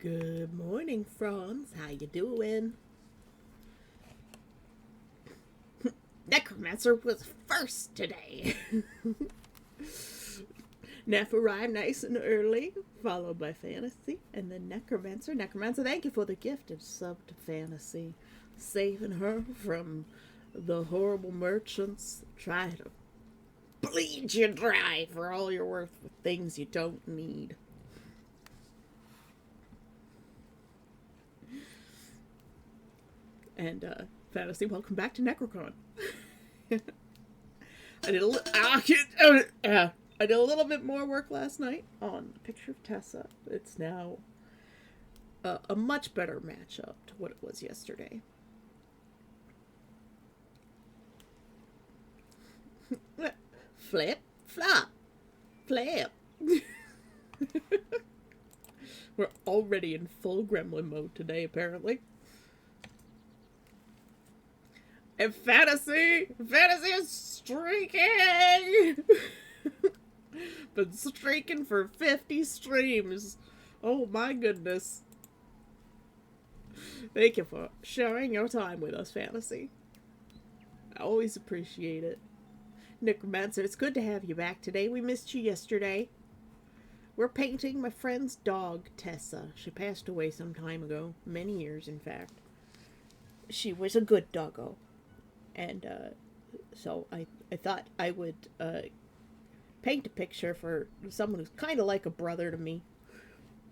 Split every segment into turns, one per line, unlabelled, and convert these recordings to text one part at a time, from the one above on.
Good morning, Franz. How you doing? Necromancer was first today. Neff arrived nice and early, followed by Fantasy, and then Necromancer. Necromancer, thank you for the gift of sub to Fantasy, saving her from the horrible merchants try to bleed you dry for all you're worth with things you don't need. And Fantasy, welcome back to Necrocon. I did a little bit more work last night on the picture of Tessa. It's now a much better matchup to what it was yesterday. Flip, flop, flip. We're already in full gremlin mode today, apparently. And Fantasy is streaking! Been streaking for 50 streams. Oh my goodness. Thank you for sharing your time with us, Fantasy. I always appreciate it. Necromancer, it's good to have you back today. We missed you yesterday. We're painting my friend's dog, Tessa. She passed away some time ago. Many years, in fact. She was a good doggo. And so I thought I would paint a picture for someone who's kind of like a brother to me.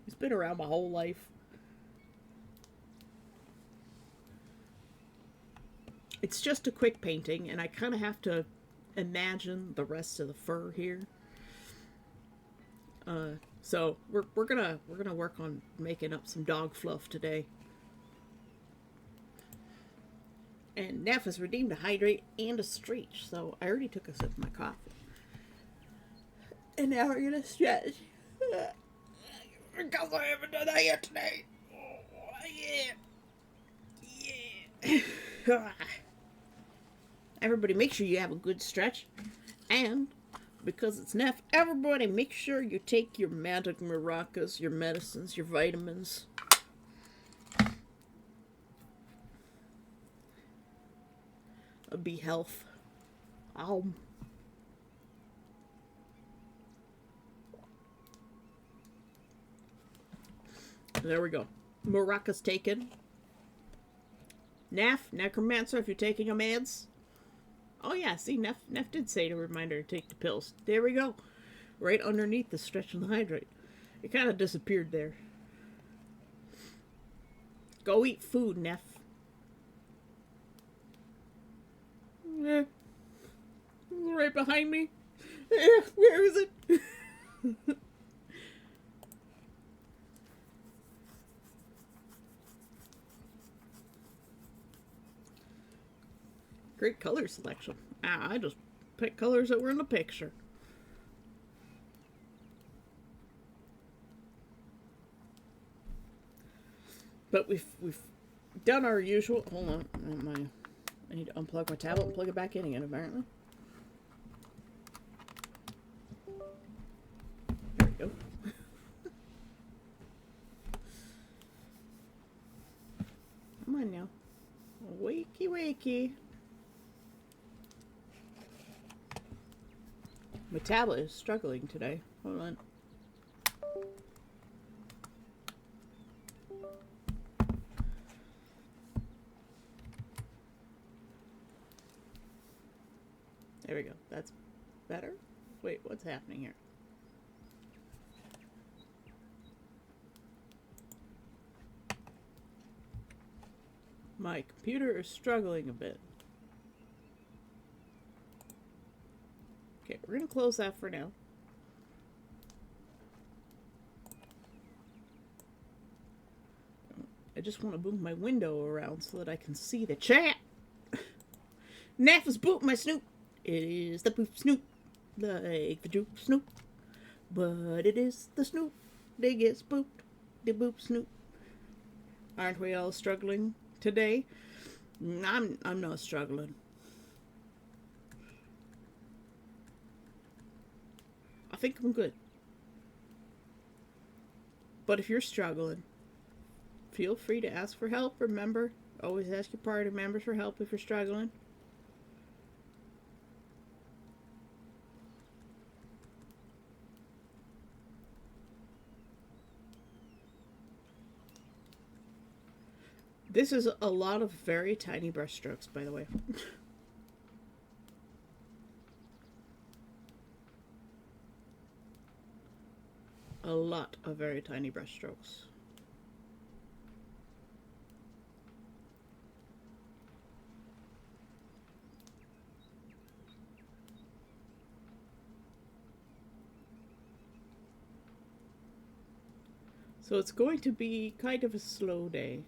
He's been around my whole life. It's just a quick painting, and I kind of have to imagine the rest of the fur here. So we're gonna work on making up some dog fluff today. And Neff has redeemed a hydrate and a stretch, so I already took a sip of my coffee. And now we're gonna stretch. Because I haven't done that yet today. Oh, yeah. Everybody make sure you have a good stretch. And because it's Neff, everybody make sure you take your magic maracas, your medicines, your vitamins. Be health. There we go. Maracas taken. Neff, Necromancer, if you're taking your meds. Oh yeah, see, Neff did say to remind her to take the pills. There we go. Right underneath the stretch and the hydrate. It kind of disappeared there. Go eat food, Neff. Right behind me. Where is it? Great color selection. I just picked colors that were in the picture. But we've done our usual. Hold on, I need to unplug my tablet and plug it back in again, apparently. There we go. Come on now. Wakey, wakey. My tablet is struggling today. Hold on. There we go. That's better. Wait, what's happening here? My computer is struggling a bit. Okay, we're going to close that for now. I just want to move my window around so that I can see the chat. Neff is boop my snoop. It is the boop snoop, like the droop snoop. But it is the snoop that gets booped, the boop snoop. Aren't we all struggling today? I'm not struggling. I think I'm good. But if you're struggling, Feel free to ask for help. Remember, always ask your party members for help if you're struggling. This is a lot of very tiny brush strokes, by the way. A lot of very tiny brush strokes. So it's going to be kind of a slow day.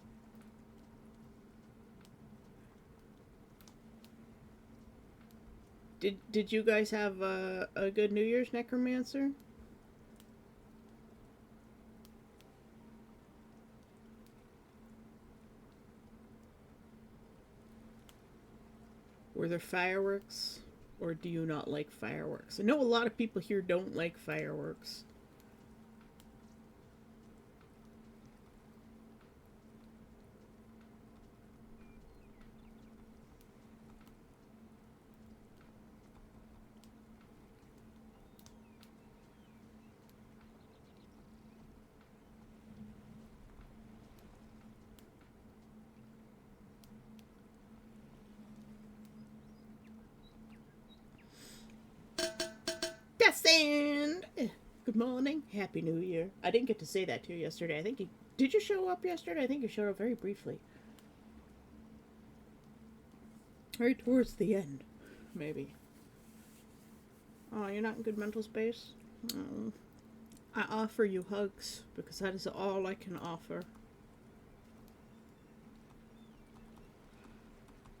Did you guys have a good New Year's, Necromancer? Were there fireworks? Or do you not like fireworks? I know a lot of people here don't like fireworks. Descend! Good morning. Happy New Year. I didn't get to say that to you yesterday. I think you... Did you show up yesterday? I think you showed up very briefly. Right towards the end, maybe. Oh, you're not in good mental space? Oh. I offer you hugs, because that is all I can offer.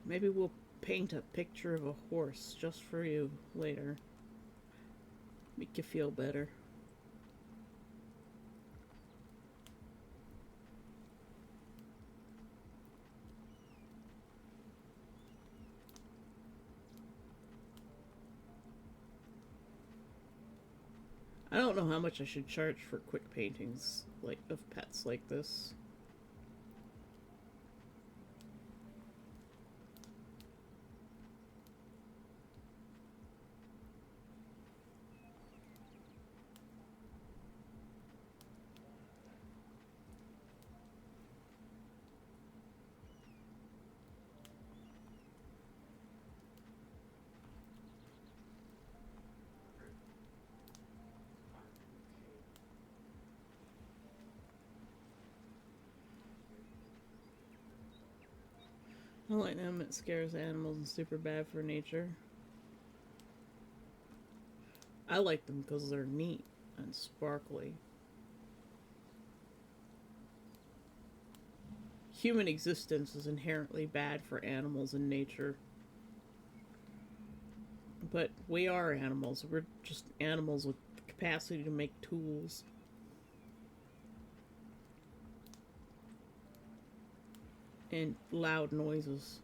Maybe we'll paint a picture of a horse just for you later. Make you feel better. I don't know how much I should charge for quick paintings like of pets like this. I like them, it scares animals and super bad for nature. I like them because they're neat and sparkly. Human existence is inherently bad for animals and nature. But we are animals. We're just animals with the capacity to make tools. And loud noises.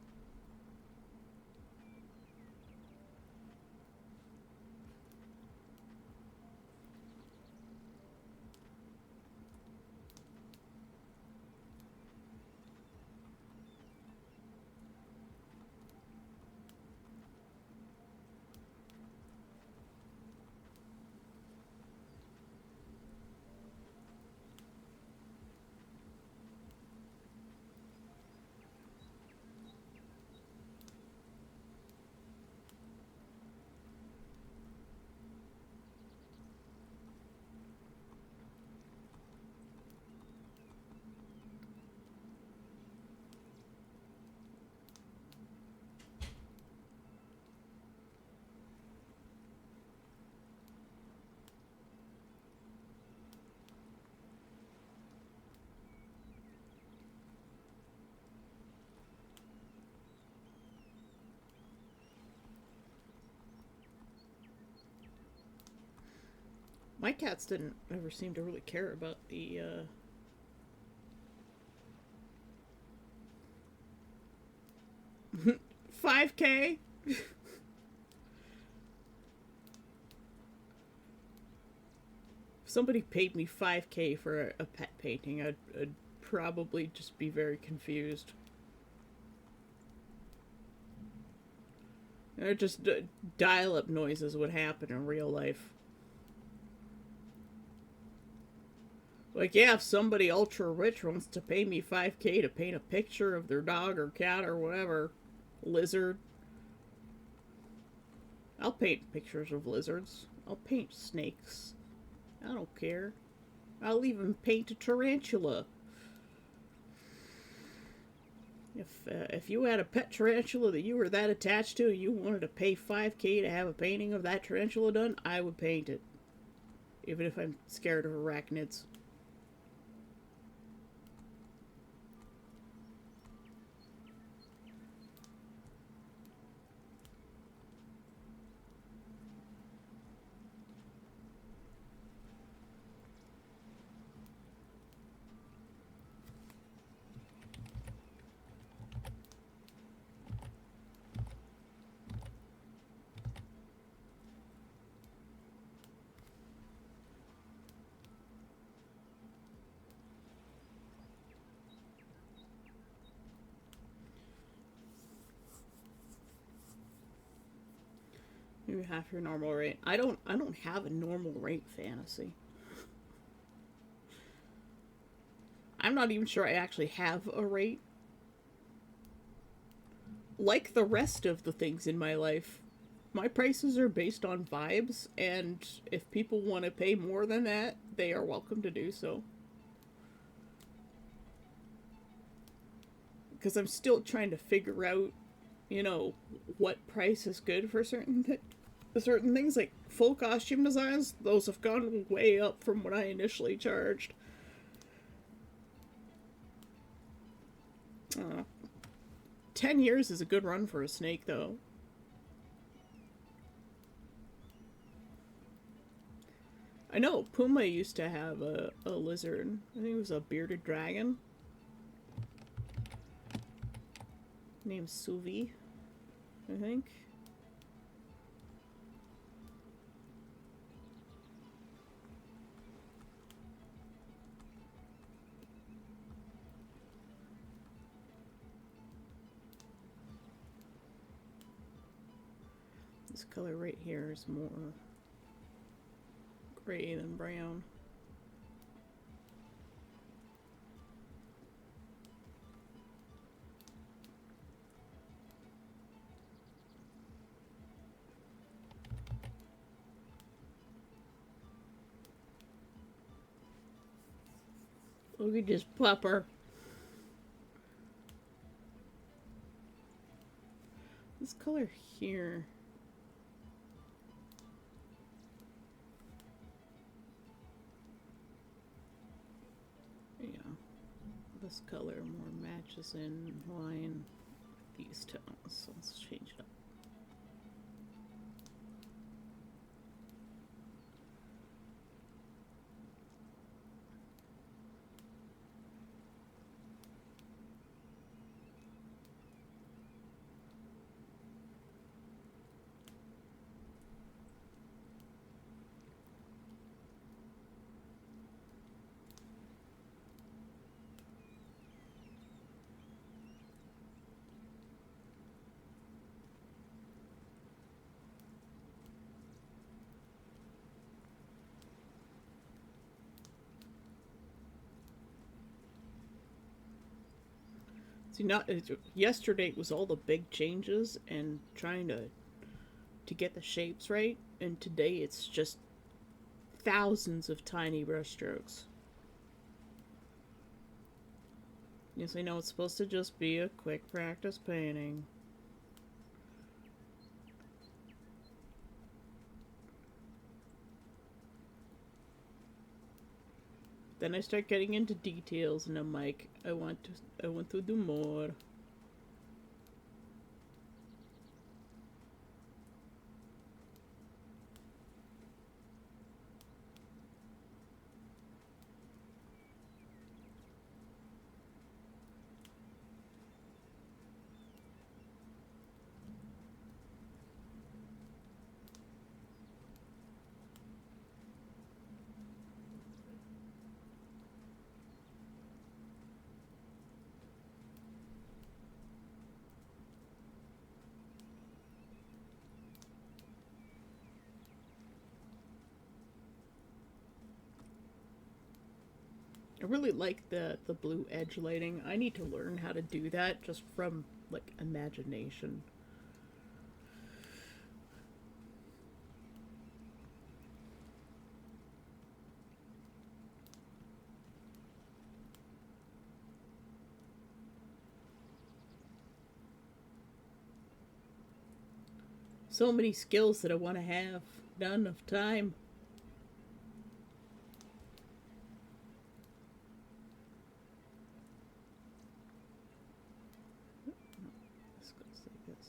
My cats didn't ever seem to really care about the 5K. If somebody paid me 5K for a pet painting, I'd probably just be very confused. Just dial-up noises would happen in real life. Like, yeah, if somebody ultra rich wants to pay me $5K to paint a picture of their dog or cat or whatever, lizard, I'll paint pictures of lizards. I'll paint snakes. I don't care. I'll even paint a tarantula. If you had a pet tarantula that you were that attached to and you wanted to pay $5K to have a painting of that tarantula done, I would paint it. Even if I'm scared of arachnids. Maybe half your normal rate. I don't have a normal rate fantasy. I'm not even sure I actually have a rate. Like the rest of the things in my life, my prices are based on vibes, and if people want to pay more than that, they are welcome to do so. Because I'm still trying to figure out, what price is good for certain things. Like full costume designs, those have gone way up from what I initially charged. Uh, 10 years is a good run for a snake, though. I know Puma used to have a lizard. I think it was a bearded dragon named Suvi, I think. This color right here is more gray than brown. Look at this pupper. This color here. Yeah. This color more matches in line with these tones. So let's change it up. See, not yesterday was all the big changes and trying to get the shapes right, and today it's just thousands of tiny brushstrokes. Yes, I know it's supposed to just be a quick practice painting. Then I start getting into details, and I'm like, I want to do more. I really like the blue edge lighting. I need to learn how to do that just from like imagination. So many skills that I want to have. Not enough time. This goes like this.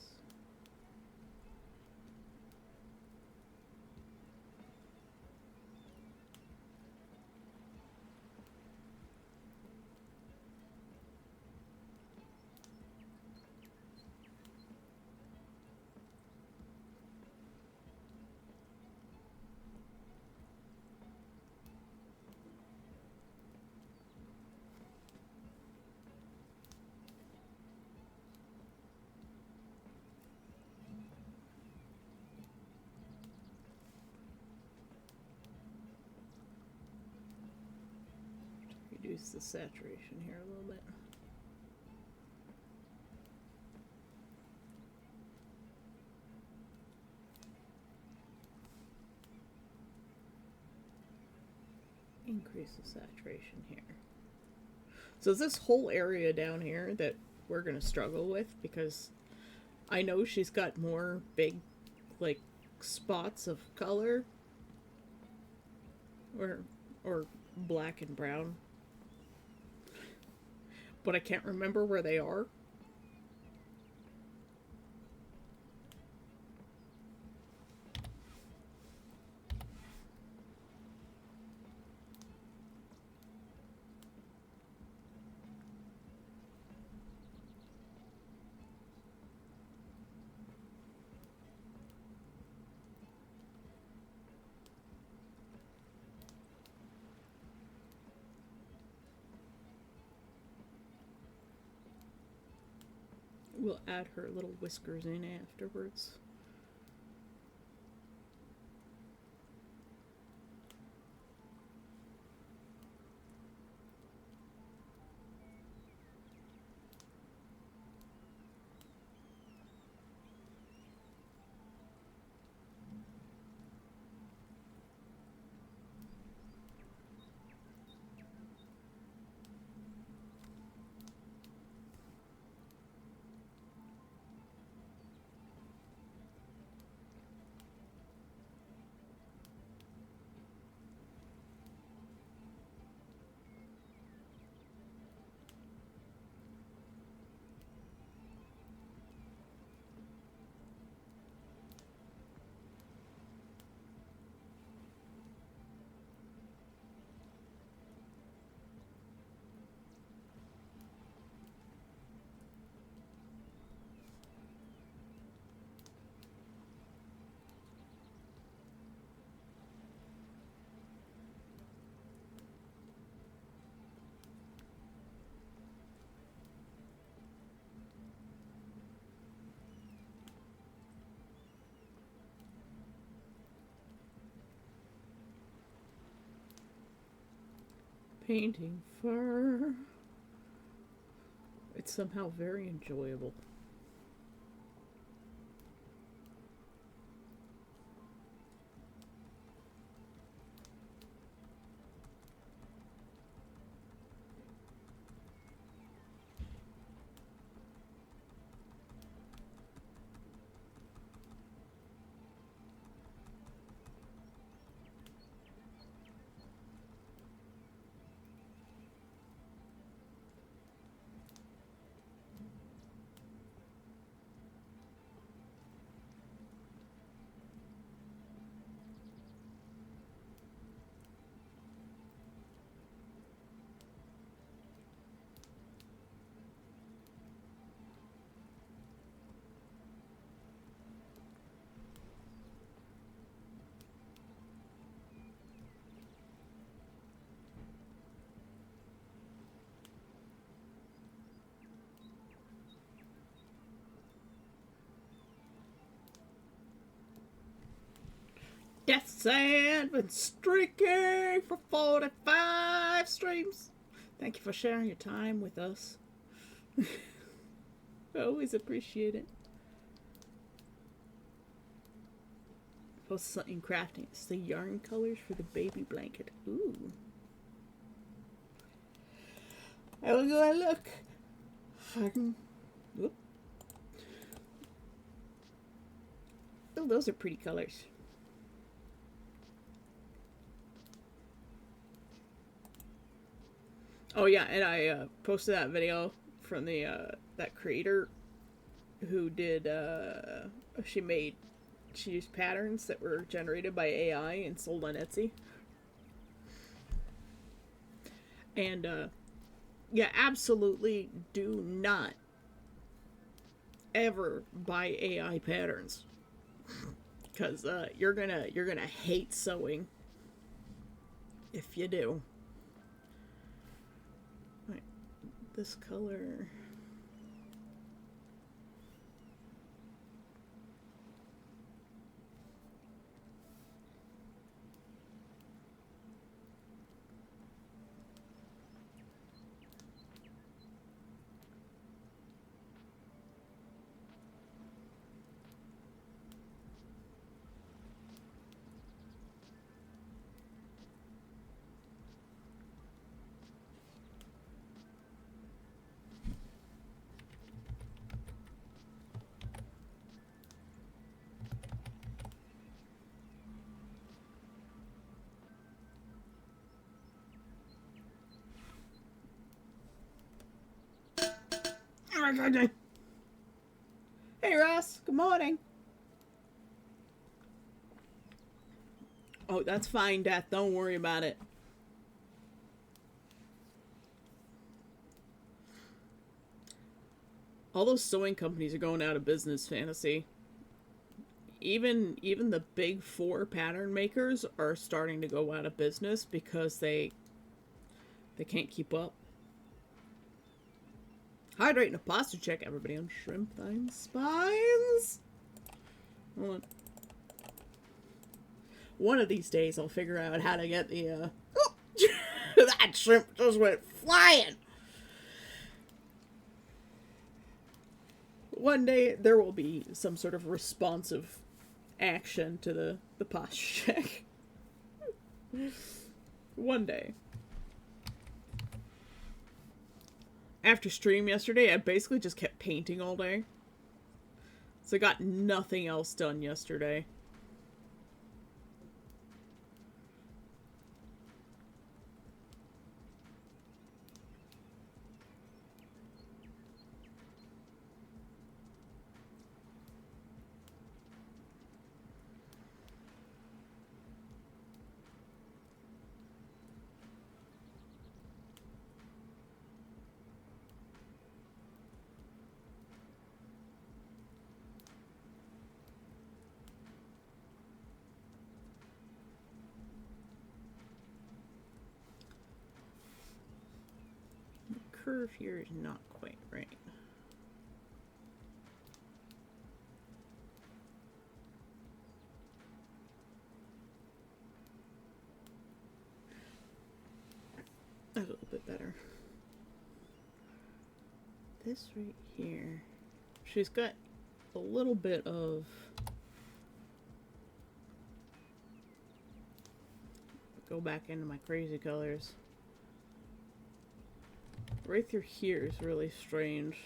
Reduce the saturation here a little bit. Increase the saturation here. So this whole area down here that we're going to struggle with because I know she's got more big, like, spots of color or or black and brown, but I can't remember where they are. We'll add her little whiskers in afterwards. Painting fur. It's somehow very enjoyable. Death Sand been streaking for 45 streams. Thank you for sharing your time with us. I always appreciate it. Post something crafting. It's the yarn colors for the baby blanket. Ooh. I will go and look. Whoop. Oh, those are pretty colors. Oh yeah, and I posted that video from the that creator who did she used patterns that were generated by AI and sold on Etsy. And yeah, absolutely do not ever buy AI patterns because you're gonna hate sewing if you do. Right, this color. Hey Ross, good morning. Oh, that's fine, Death. Don't worry about it. All those sewing companies are going out of business, Fantasy. Even the big four pattern makers are starting to go out of business because they can't keep up. Hydrate and a posture check, everybody, on Shrimp Thine Spines. Hold on. One of these days I'll figure out how to get the oh! That shrimp just went flying. One day there will be some sort of responsive action to the posture check. One day. After stream yesterday, I basically just kept painting all day. So I got nothing else done yesterday. Curve here is not quite right. That's a little bit better. This right here, she's got a little bit of go back into my crazy colors. Right through here is really strange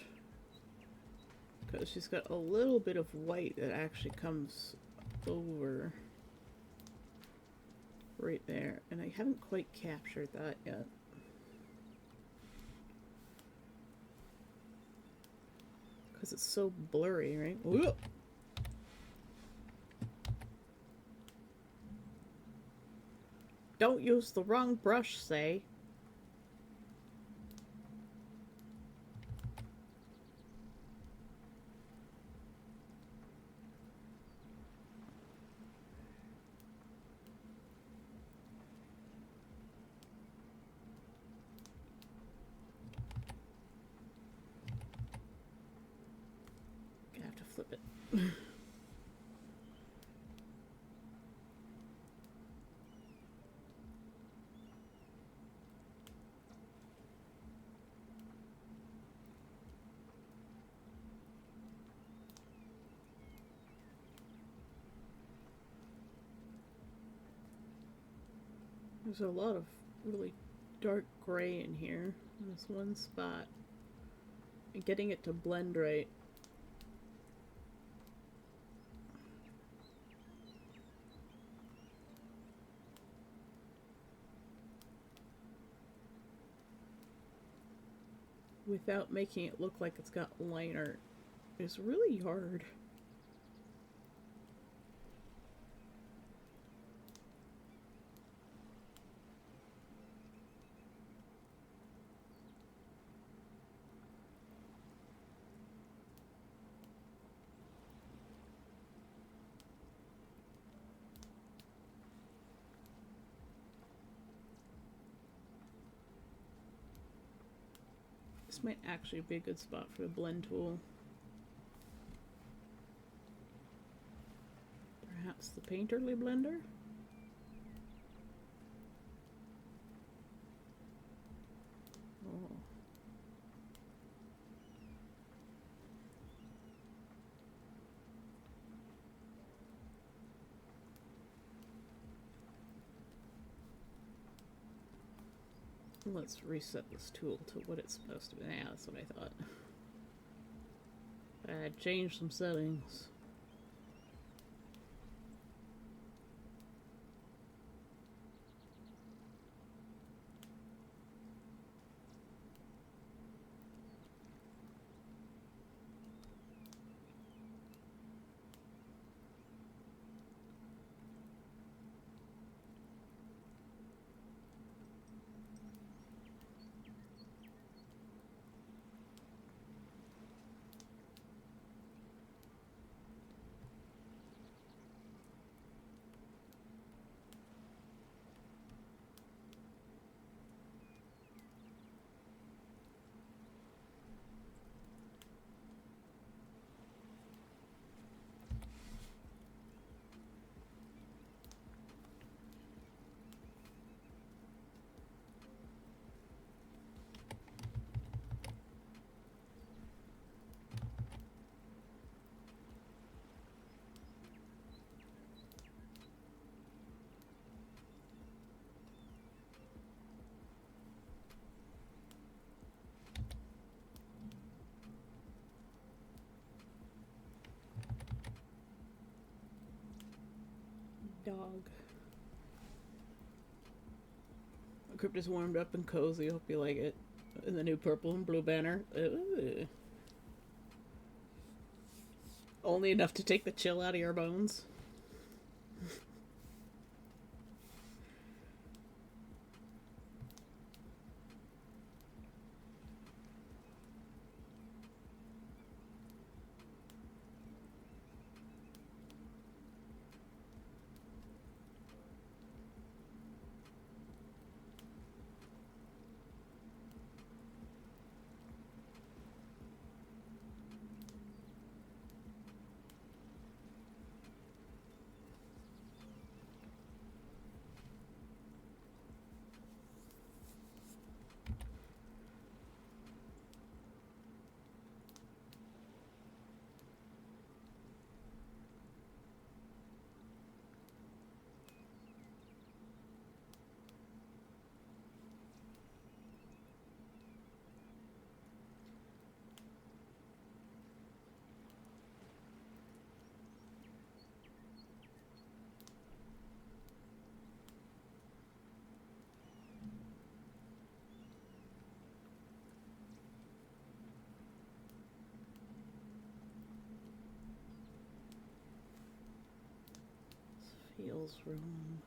because she's got a little bit of white that actually comes over right there, and I haven't quite captured that yet. Because it's so blurry, right? Whoa. Don't use the wrong brush, say. Gonna have to flip it. There's a lot of really dark gray in here in this one spot. And getting it to blend right. Without making it look like it's got line art is really hard. This might actually be a good spot for the blend tool. Perhaps the Painterly blender? Oh. Let's reset this tool to what it's supposed to be. Yeah, that's what I thought. I changed some settings. Dog. The crypt is warmed up and cozy. Hope you like it. In the new purple and blue banner. Ooh. Only enough to take the chill out of your bones. Feels wrong.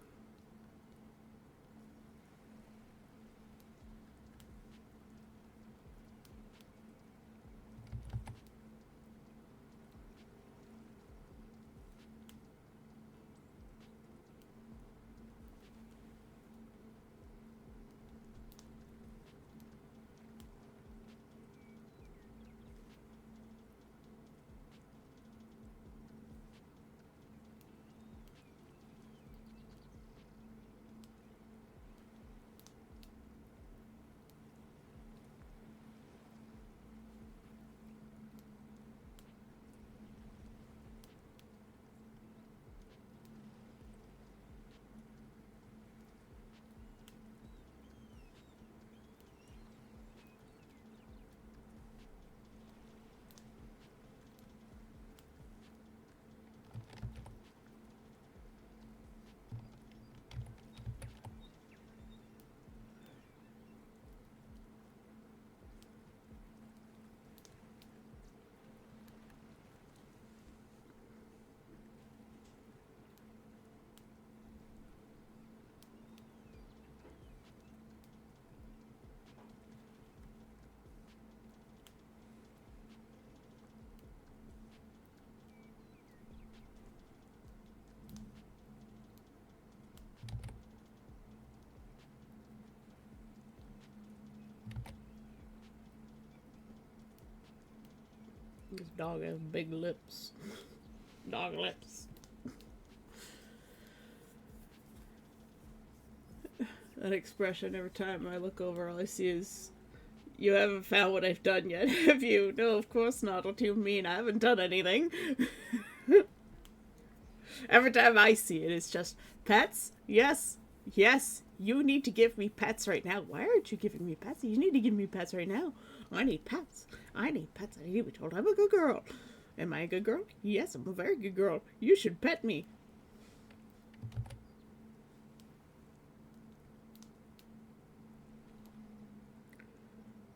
This dog has big lips. Dog lips. That expression, every time I look over, all I see is, "You haven't found what I've done yet, have you?" No, of course not. What do you mean? I haven't done anything. Every time I see it, it's just, "Pets? Yes. Yes. You need to give me pets right now." Why aren't you giving me pets? You need to give me pets right now. I need pets. I need pets. I need to be told I'm a good girl. Am I a good girl? Yes, I'm a very good girl. You should pet me.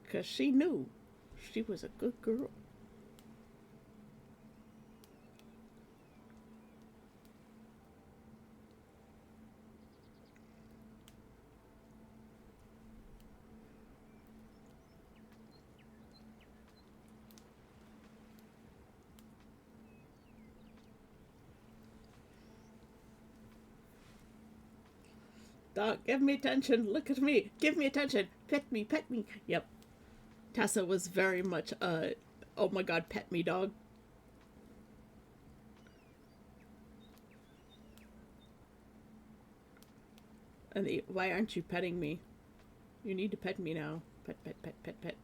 Because she knew she was a good girl. Dog, give me attention. Look at me. Give me attention. Pet me. Pet me. Yep. Tessa was very much a, "Oh my god, pet me, dog." And the, "Why aren't you petting me? You need to pet me now. Pet, pet, pet, pet, pet."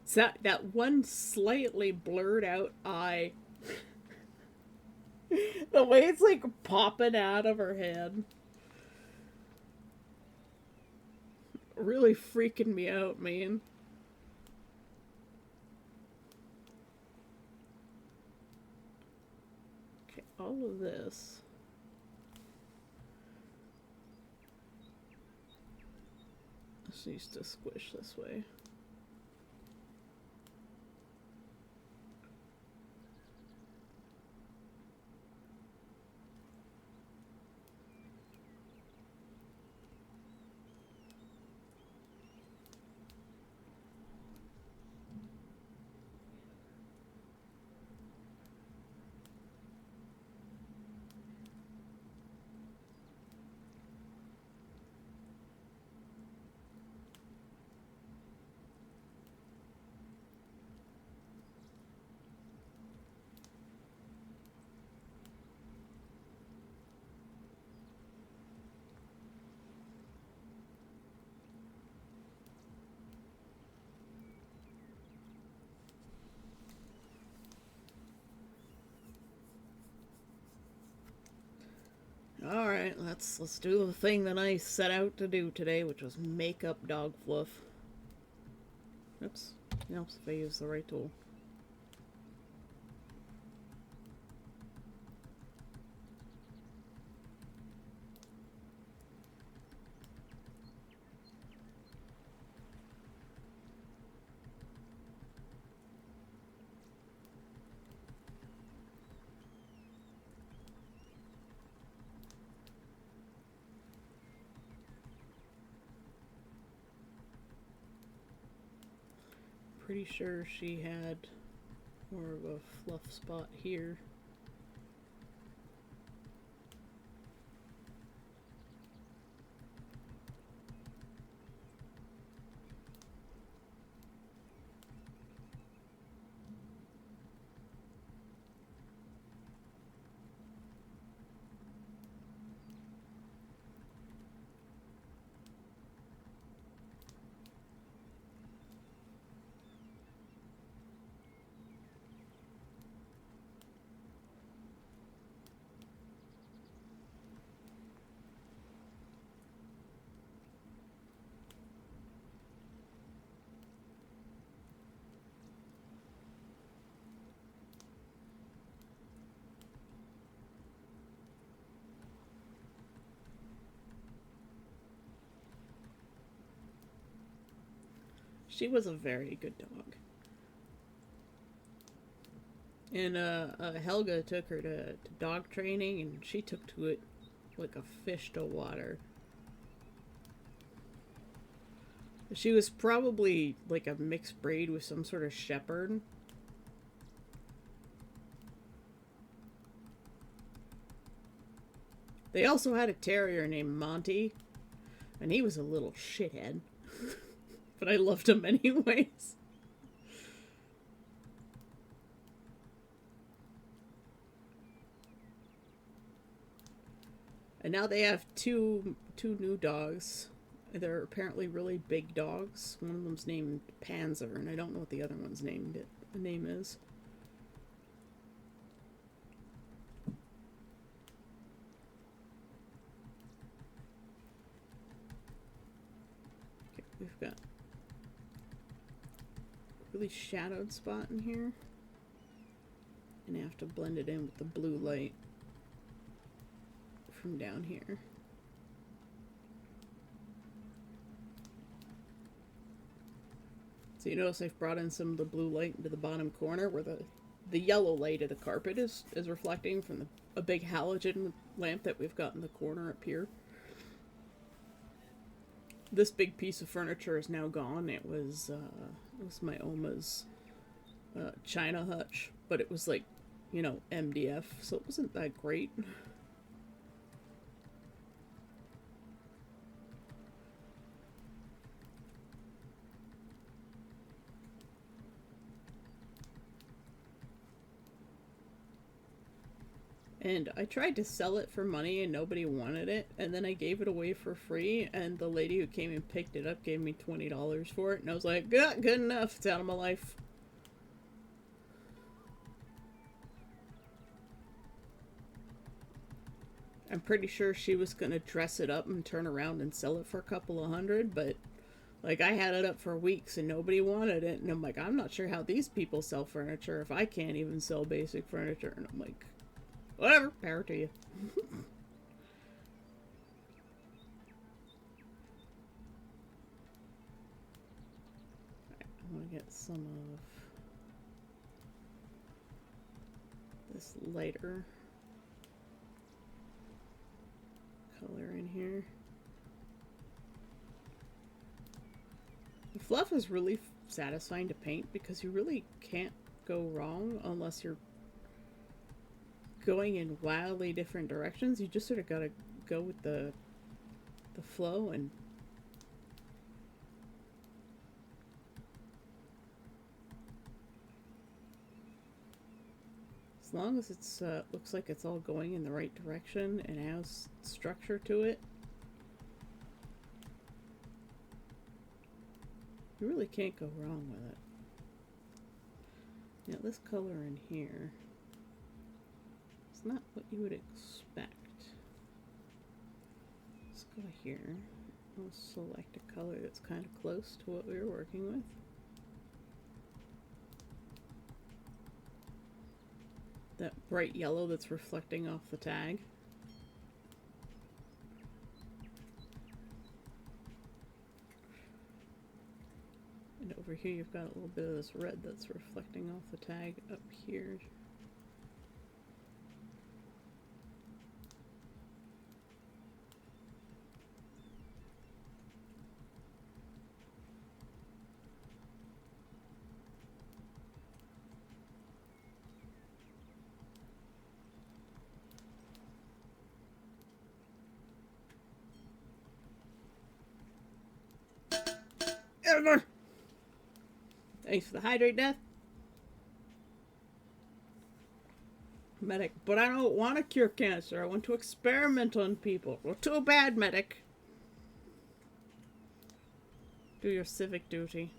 So that one slightly blurred out eye, the way it's like popping out of her head, really freaking me out, man. Okay, all of this. This needs to squish this way. All right, let's do the thing that I set out to do today, which was make up dog fluff. Oops. Helps if I use the right tool. Pretty sure she had more of a fluff spot here. She was a very good dog. And Helga took her to dog training, and she took to it like a fish to water. She was probably like a mixed breed with some sort of shepherd. They also had a terrier named Monty, and he was a little shithead. But I loved him anyways. And now they have two new dogs. They're apparently really big dogs. One of them's named Panzer, and I don't know what the other one's name is. Okay, we've got a really shadowed spot in here. And I have to blend it in with the blue light from down here. So you notice I've brought in some of the blue light into the bottom corner where the yellow light of the carpet is reflecting from a big halogen lamp that we've got in the corner up here. This big piece of furniture is now gone. It was my Oma's China hutch, but it was like, you know, MDF, so it wasn't that great. And I tried to sell it for money and nobody wanted it. And then I gave it away for free. And the lady who came and picked it up gave me $20 for it. And I was like, good enough. It's out of my life. I'm pretty sure she was going to dress it up and turn around and sell it for a couple of $100. But like, I had it up for weeks and nobody wanted it. And I'm like, I'm not sure how these people sell furniture if I can't even sell basic furniture. And I'm like, whatever, power to you. I want to get some of this lighter color in here. The fluff is really satisfying to paint because you really can't go wrong unless you're going in wildly different directions. You just sort of gotta go with the flow, and as long as it's looks like it's all going in the right direction and has structure to it, you really can't go wrong with it. Now this color in here, it's not what you would expect. Let's go here. We'll select a color that's kind of close to what we were working with. That bright yellow that's reflecting off the tag. And over here you've got a little bit of this red that's reflecting off the tag up here. Thanks for the hydrate, Death. Medic, but I don't want to cure cancer. I want to experiment on people. Well, too bad, Medic. Do your civic duty.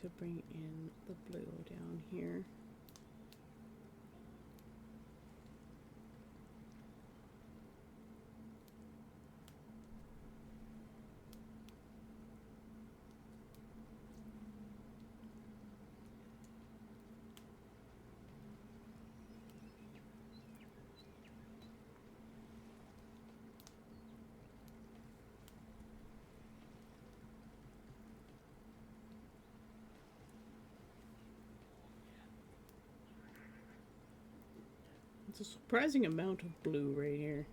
to bring in the blue down here. It's a surprising amount of blue right here.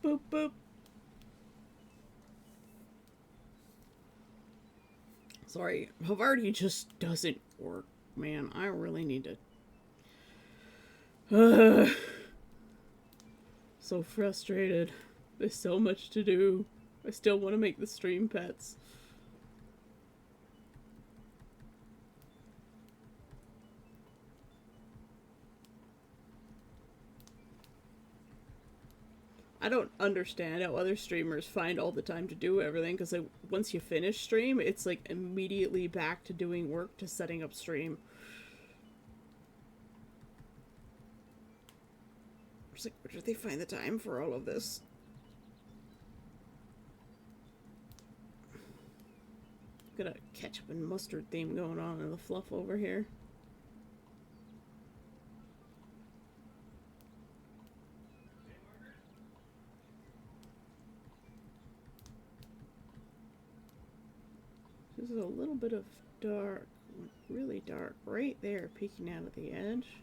Boop, boop. Sorry, Havarti just doesn't work, man. I really need to... So frustrated. There's so much to do. I still want to make the stream pets. I don't understand how other streamers find all the time to do everything, because like, once you finish stream, it's like immediately back to doing work to setting up stream. It's like, where do they find the time for all of this? Got a ketchup and mustard theme going on in the fluff over here. This is a little bit of dark, really dark, right there peeking out of the edge.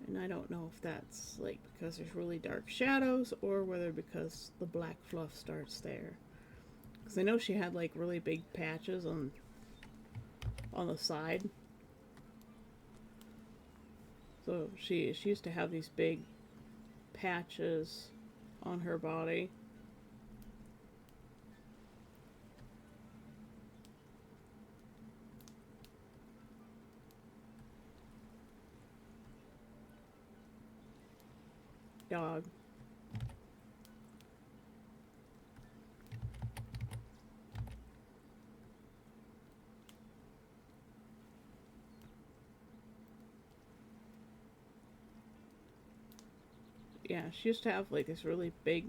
And I don't know if that's like because there's really dark shadows or whether because the black fluff starts there. Because I know she had like really big patches on the side. So she used to have these big patches on her body. Dog. Yeah, she used to have like this really big,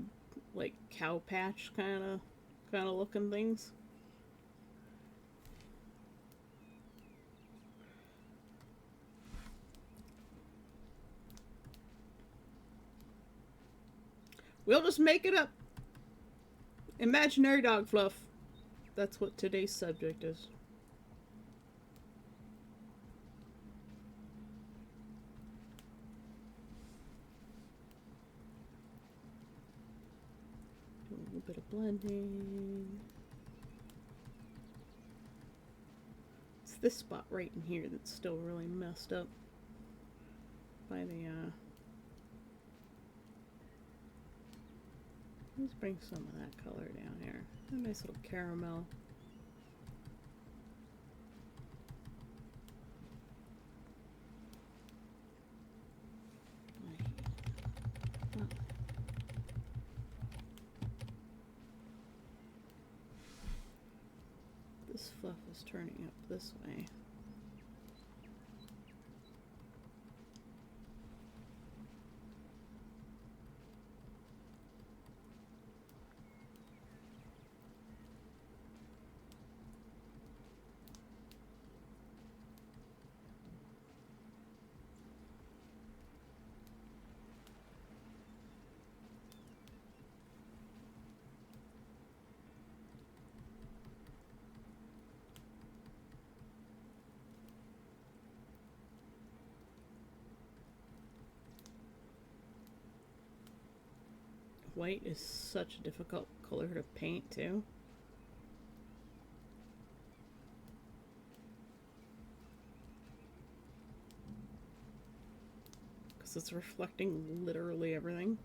like cow patch kind of looking things. We'll just make it up. Imaginary dog fluff. That's what today's subject is. Do a little bit of blending. It's this spot right in here that's still really messed up by the let's bring some of that color down here. A nice little caramel. This fluff is turning up this way. White is such a difficult color to paint too. Because it's reflecting literally everything.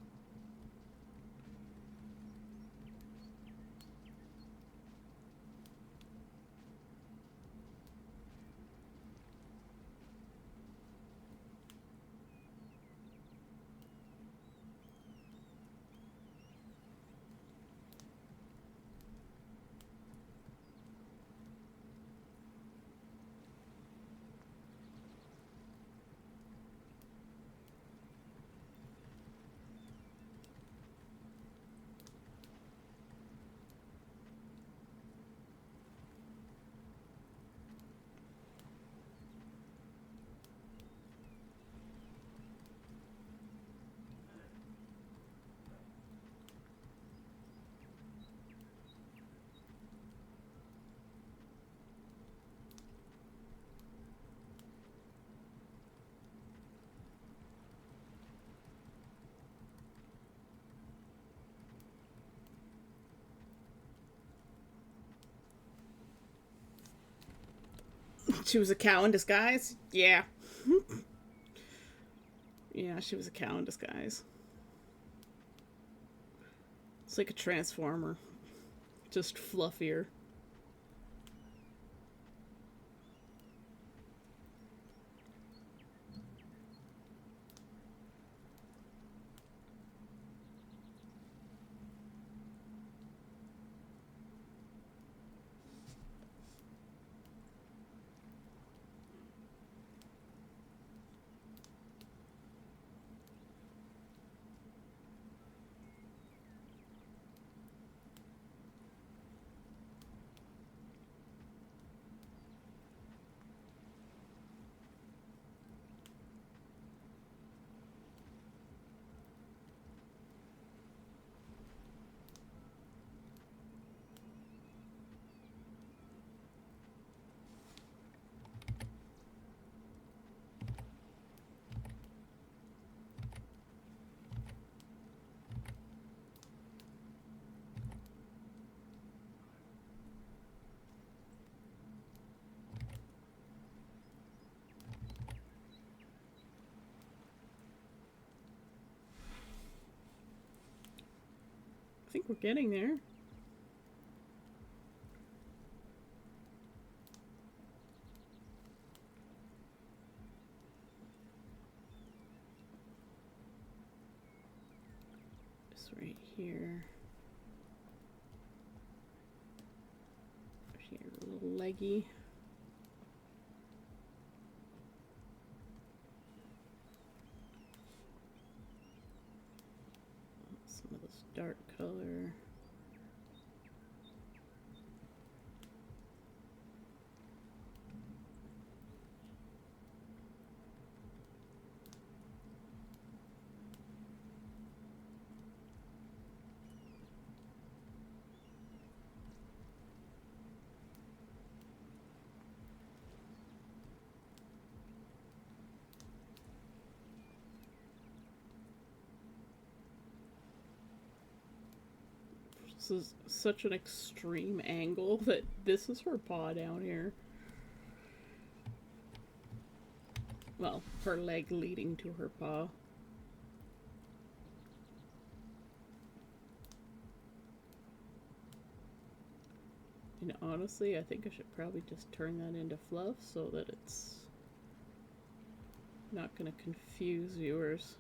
She was a cow in disguise? Yeah. Yeah, she was a cow in disguise. It's like a transformer, just fluffier. I think we're getting there. Just right here. Here, a little leggy. Some of this dark color. This is such an extreme angle that this is her paw down here. Well, her leg leading to her paw. And honestly, I think I should probably just turn that into fluff so that it's not going to confuse viewers.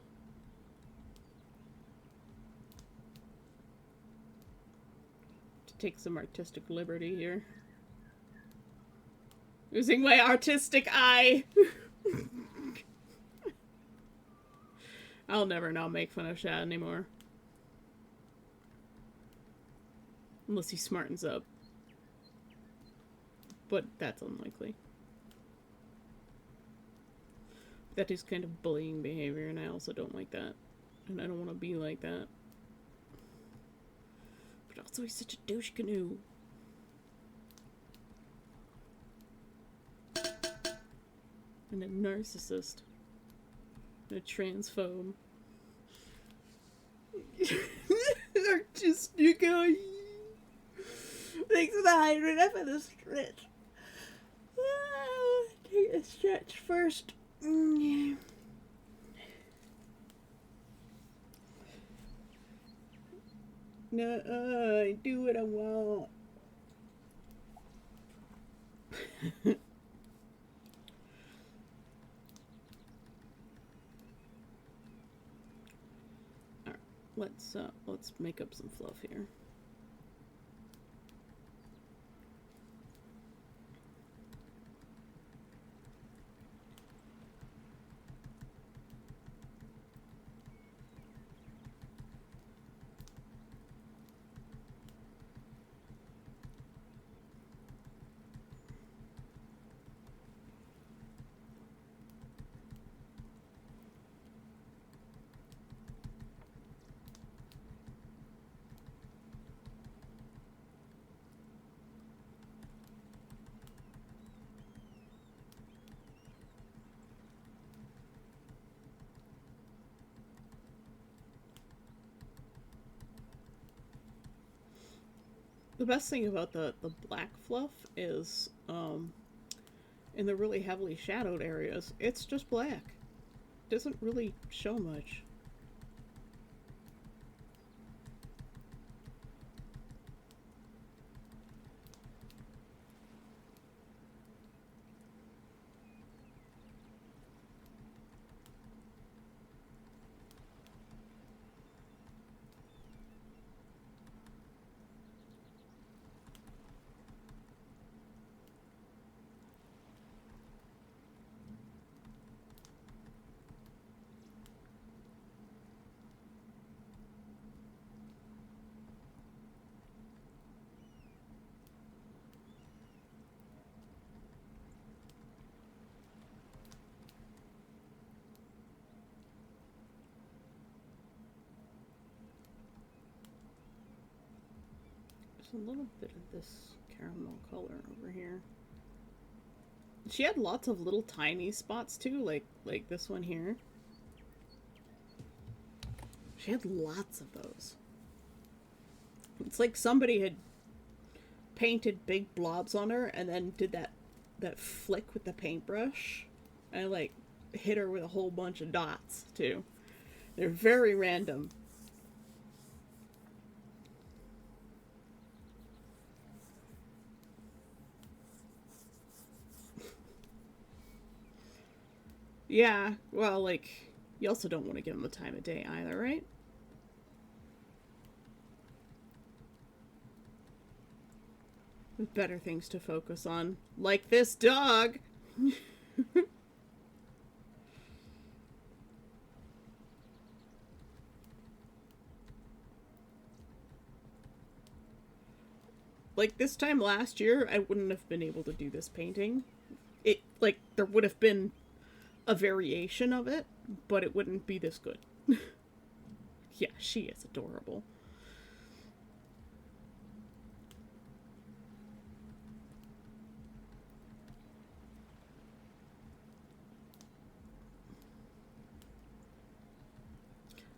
To take some artistic liberty here. Using my artistic eye. I'll never not make fun of Shad anymore. Unless he smartens up. But that's unlikely. That is kind of bullying behavior, and I also don't like that. And I don't want to be like that. But also, he's such a douche canoe. And a narcissist. And a transphobe. Artistic eye. Thanks for the hydrant up for the stretch. Take a stretch first. No, I do what I want. Alright, let's make up some fluff here. The best thing about the black fluff is, in the really heavily shadowed areas, it's just black. It doesn't really show much. A little bit of this caramel color over here. She had lots of little tiny spots too, like this one here. She had lots of those. It's like somebody had painted big blobs on her and then did that flick with the paintbrush and like hit her with a whole bunch of dots too. They're very random. Yeah, well, like, you also don't want to give them the time of day either, right? With better things to focus on. Like this dog! Like, this time last year, I wouldn't have been able to do this painting. It, like, there would have been a variation of it, but it wouldn't be this good. Yeah, she is adorable.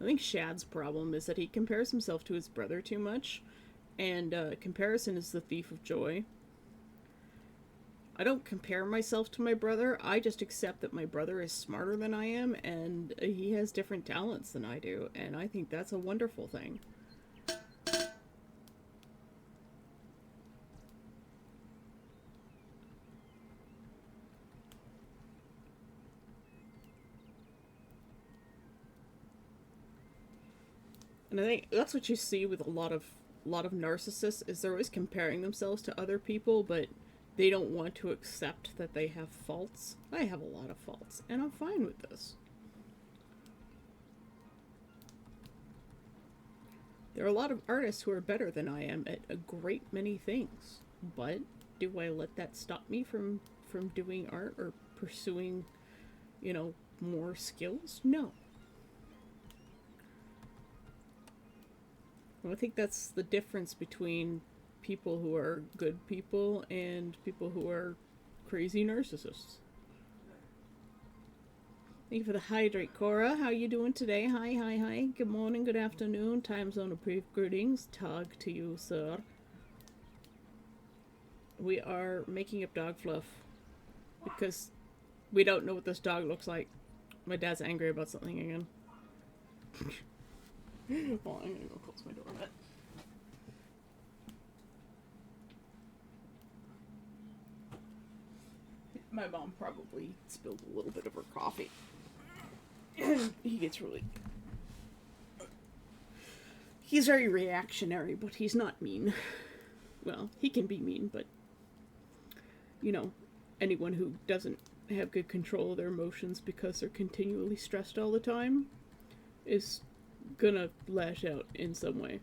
I think Shad's problem is that he compares himself to his brother too much, and comparison is the thief of joy. I don't compare myself to my brother, I just accept that my brother is smarter than I am, and he has different talents than I do, and I think that's a wonderful thing. And I think that's what you see with a lot of narcissists, is they're always comparing themselves to other people, but they don't want to accept that they have faults. I have a lot of faults, and I'm fine with this. There are a lot of artists who are better than I am at a great many things, but do I let that stop me from doing art or pursuing, more skills? No. I think that's the difference between people who are good people and people who are crazy narcissists. Thank you for the hydrate, Cora. How you doing today? Hi. Good morning, good afternoon. Time zone of brief greetings. Tug to you, sir. We are making up dog fluff because we don't know what this dog looks like. My dad's angry about something again. Well, I'm gonna go close my door a bit. My mom probably spilled a little bit of her coffee. He gets really... He's very reactionary, but he's not mean. Well, he can be mean, but... anyone who doesn't have good control of their emotions because they're continually stressed all the time is gonna lash out in some way.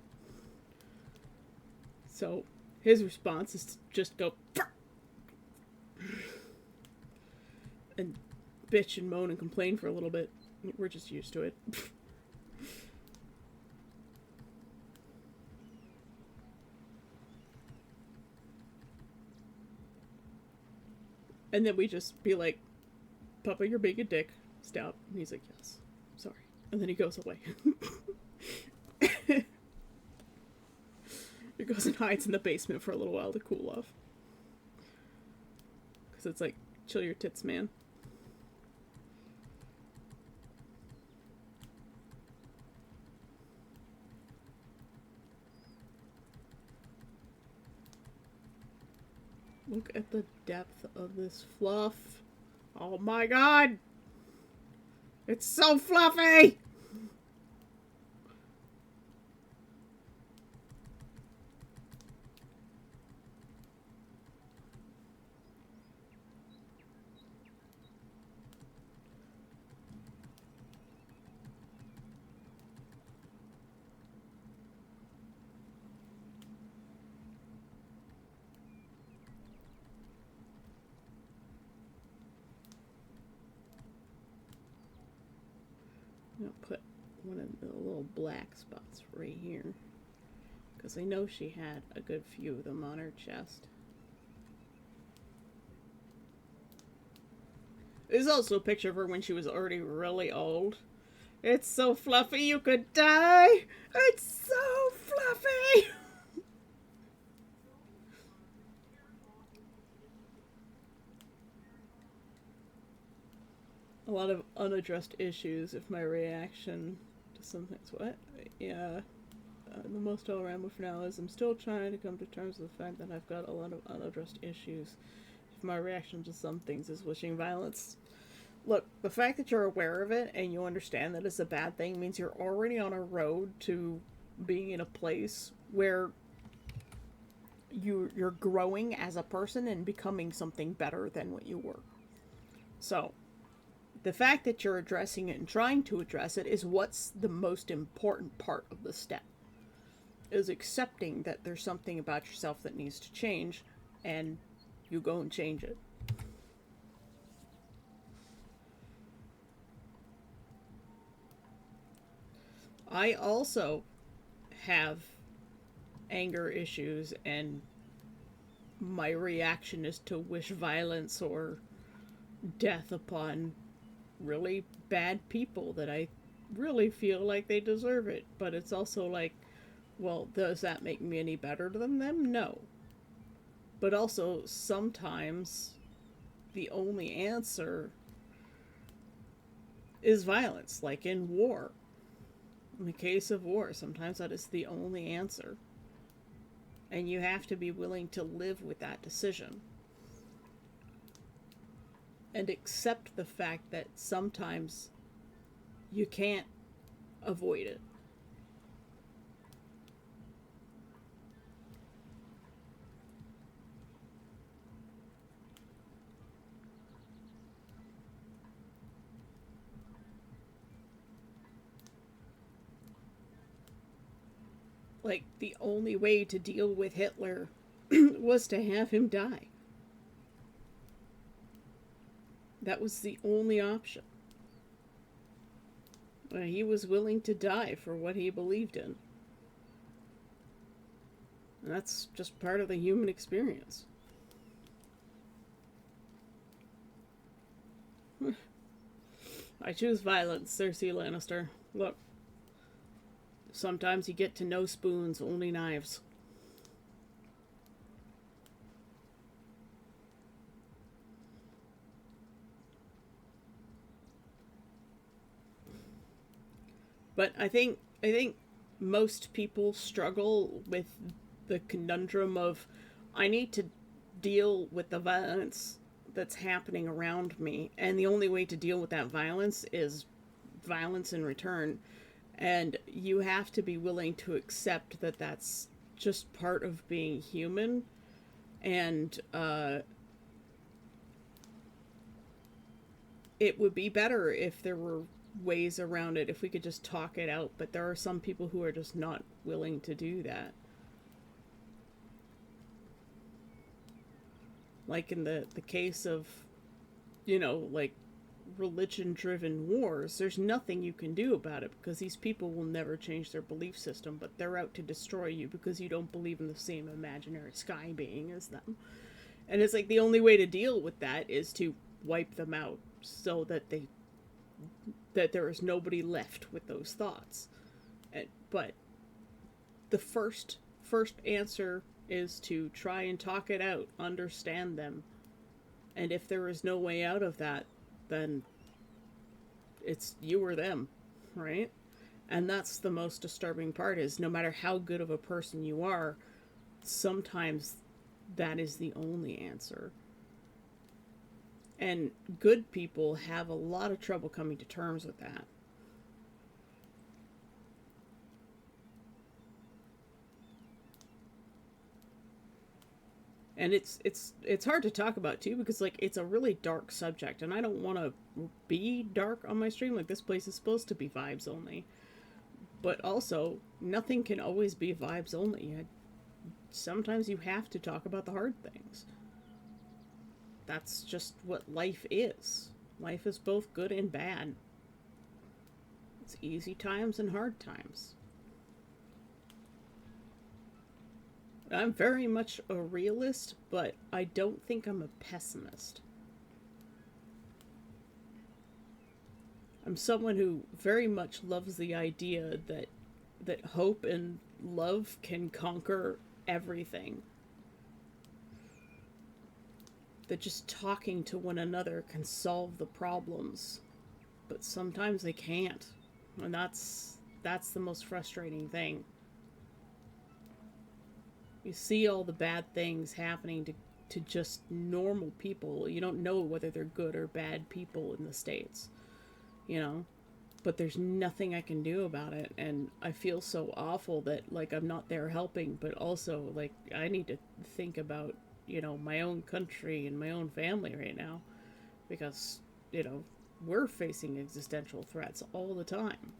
So, his response is to just go... and bitch and moan and complain for a little bit. We're just used to it. And then we just be like, Papa, you're being a dick. Stop. And he's like, yes. Sorry. And then he goes away. He goes and hides in the basement for a little while to cool off. Because it's like, chill your tits, man. Look at the depth of this fluff. Oh my god! It's so fluffy! I'm gonna put one of the little black spots right here, because I know she had a good few of them on her chest. There's also a picture of her when she was already really old. It's so fluffy you could die! It's so fluffy! A lot of unaddressed issues if my reaction to some things. What? Yeah. The most I'll ramble for now is I'm still trying to come to terms with the fact that I've got a lot of unaddressed issues. If my reaction to some things is wishing violence. Look, the fact that you're aware of it and you understand that it's a bad thing means you're already on a road to being in a place where you're growing as a person and becoming something better than what you were. So, the fact that you're addressing it and trying to address it is what's the most important part of the step. Is accepting that there's something about yourself that needs to change, and you go and change it. I also have anger issues, and my reaction is to wish violence or death upon really bad people that I really feel like they deserve it. But it's also like, well, does that make me any better than them? No. But also, sometimes the only answer is violence, like in war. In the case of war, sometimes that is the only answer. And you have to be willing to live with that decision. And accept the fact that sometimes you can't avoid it. Like, the only way to deal with Hitler was to have him die. That was the only option. He was willing to die for what he believed in. And that's just part of the human experience. I choose violence, Cersei Lannister. Look, sometimes you get to no spoons, only knives. But I think most people struggle with the conundrum of, I need to deal with the violence that's happening around me, and the only way to deal with that violence is violence in return. And you have to be willing to accept that that's just part of being human. And it would be better if there were ways around it, if we could just talk it out. But there are some people who are just not willing to do that. Like in the case of, like religion driven wars, there's nothing you can do about it because these people will never change their belief system, but they're out to destroy you because you don't believe in the same imaginary sky being as them. And it's like the only way to deal with that is to wipe them out so that there is nobody left with those thoughts. But the first answer is to try and talk it out, understand them. And if there is no way out of that, then it's you or them, right? And that's the most disturbing part, is no matter how good of a person you are, sometimes that is the only answer. And good people have a lot of trouble coming to terms with that. And it's hard to talk about too, because like it's a really dark subject, and I don't want to be dark on my stream. Like, this place is supposed to be vibes only, but also nothing can always be vibes only. Sometimes you have to talk about the hard things. That's just what life is. Life is both good and bad. It's easy times and hard times. I'm very much a realist, but I don't think I'm a pessimist. I'm someone who very much loves the idea that hope and love can conquer everything. That just talking to one another can solve the problems. But sometimes they can't. And that's the most frustrating thing. You see all the bad things happening to just normal people. You don't know whether they're good or bad people in the States, but there's nothing I can do about it. And I feel so awful that, like, I'm not there helping, but also, like, I need to think about, my own country and my own family right now, because, we're facing existential threats all the time.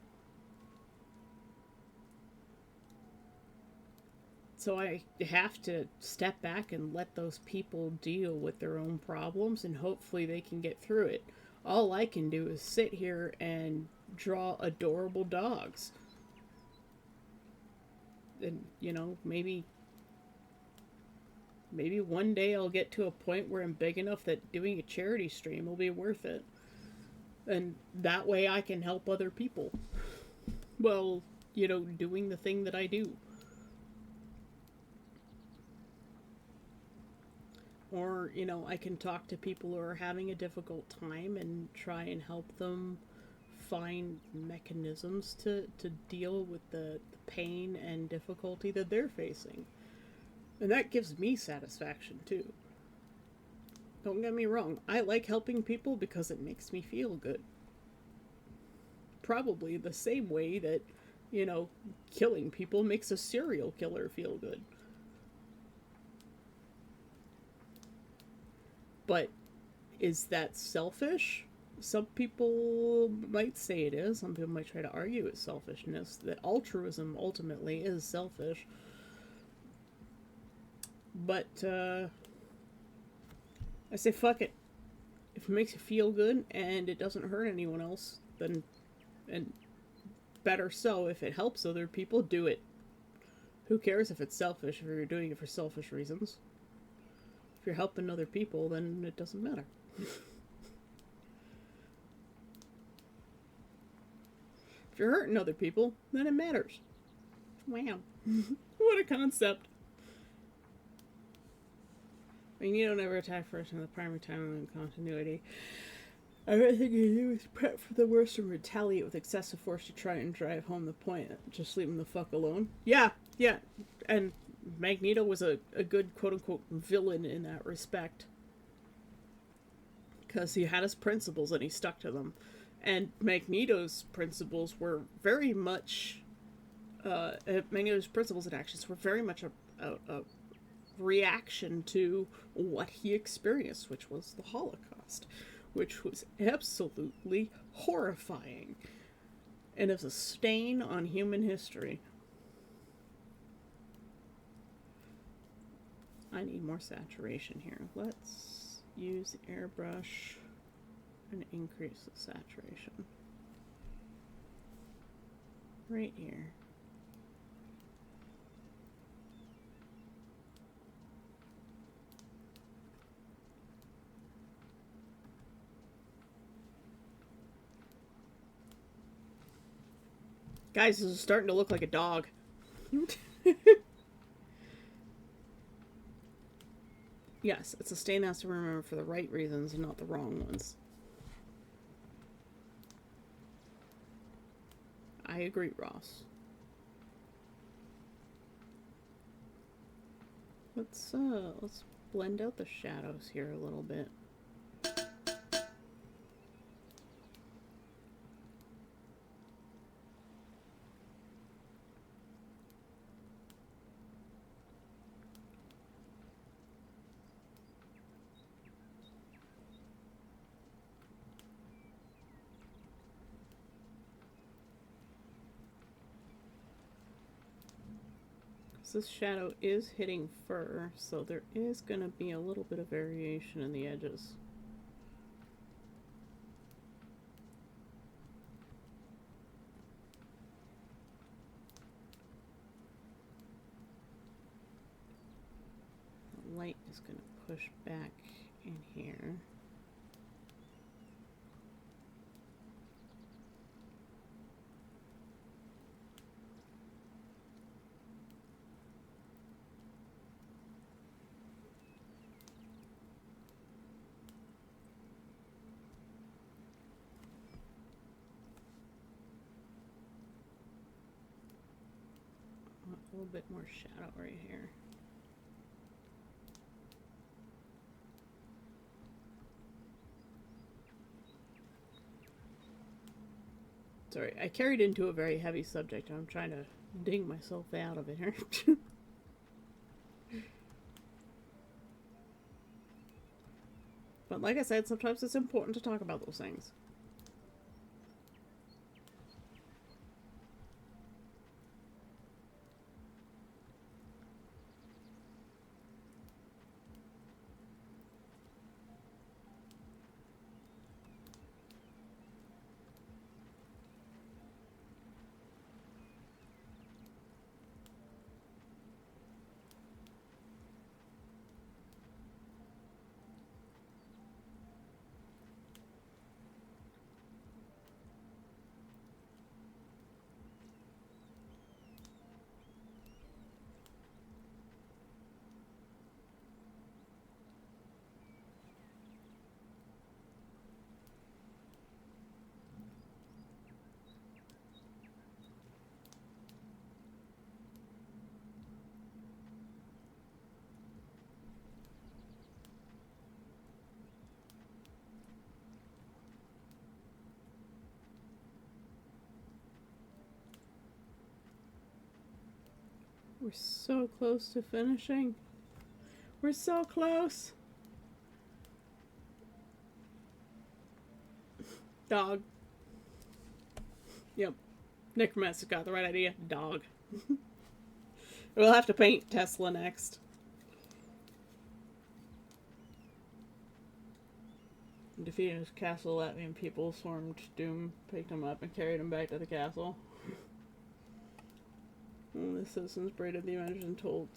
So I have to step back and let those people deal with their own problems, and hopefully they can get through it. All I can do is sit here and draw adorable dogs. And, maybe one day I'll get to a point where I'm big enough that doing a charity stream will be worth it. And that way I can help other people. Well, doing the thing that I do. Or, I can talk to people who are having a difficult time and try and help them find mechanisms to deal with the pain and difficulty that they're facing. And that gives me satisfaction too. Don't get me wrong, I like helping people because it makes me feel good. Probably the same way that, killing people makes a serial killer feel good. But is that selfish? Some people might say it is. Some people might try to argue it's selfishness. That altruism ultimately is selfish. But I say fuck it. If it makes you feel good and it doesn't hurt anyone else, then, and better so, if it helps other people, do it. Who cares if it's selfish if you're doing it for selfish reasons? If you're helping other people, then it doesn't matter. If you're hurting other people, then it matters. Wow. What a concept. Magneto never attacked first in the primary timeline continuity. Everything he did was prep for the worst and retaliate with excessive force to try and drive home the point. Just leave him the fuck alone. Yeah. And Magneto was a good quote-unquote villain in that respect. Because he had his principles and he stuck to them. And Magneto's principles were very much... Magneto's principles and actions were very much a reaction to what he experienced, which was the Holocaust, which was absolutely horrifying and is a stain on human history. I need more saturation here. Let's use the airbrush and increase the saturation right here. Guys, this is starting to look like a dog. Yes, it's a stain that has to remember for the right reasons and not the wrong ones. I agree, Ross. Let's blend out the shadows here a little bit. This shadow is hitting fur, so there is going to be a little bit of variation in the edges. The light is going to push back in here. A little bit more shadow right here. Sorry, I carried into a very heavy subject. I'm trying to dig myself out of it here. But like I said, sometimes it's important to talk about those things. We're so close to finishing. We're so close. Dog. Yep. Necromancer's got the right idea. Dog. We'll have to paint Tesla next. Defeating his castle, Latvian people swarmed Doom, picked him up, and carried him back to the castle. And the citizens braided the image and told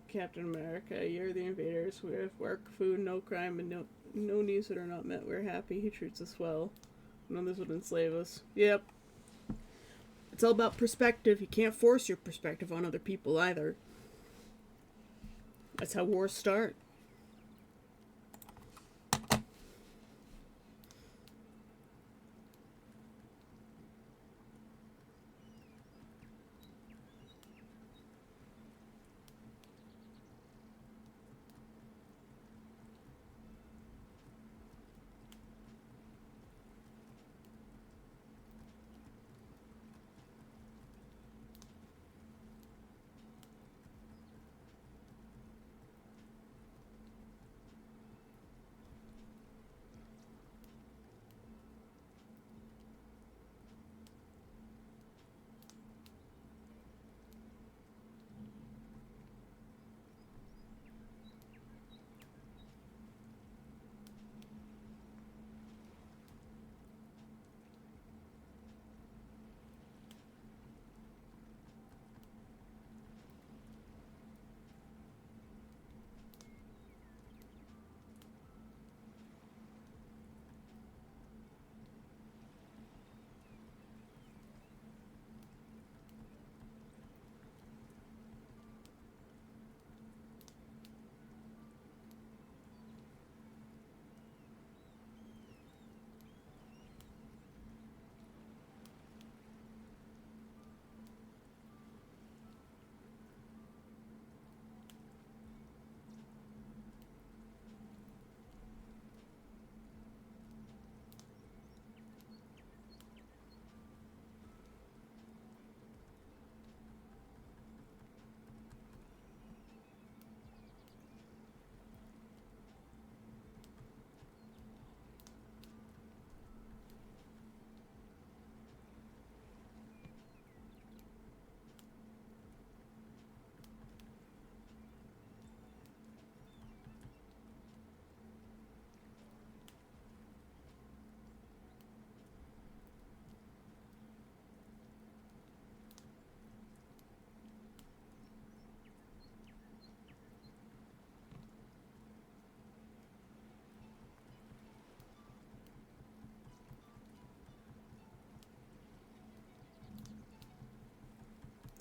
Captain America, "You're the invaders. We have work, food, no crime, and no needs that are not met. We're happy. He treats us well. None of this would enslave us." Yep. It's all about perspective. You can't force your perspective on other people either. That's how wars start.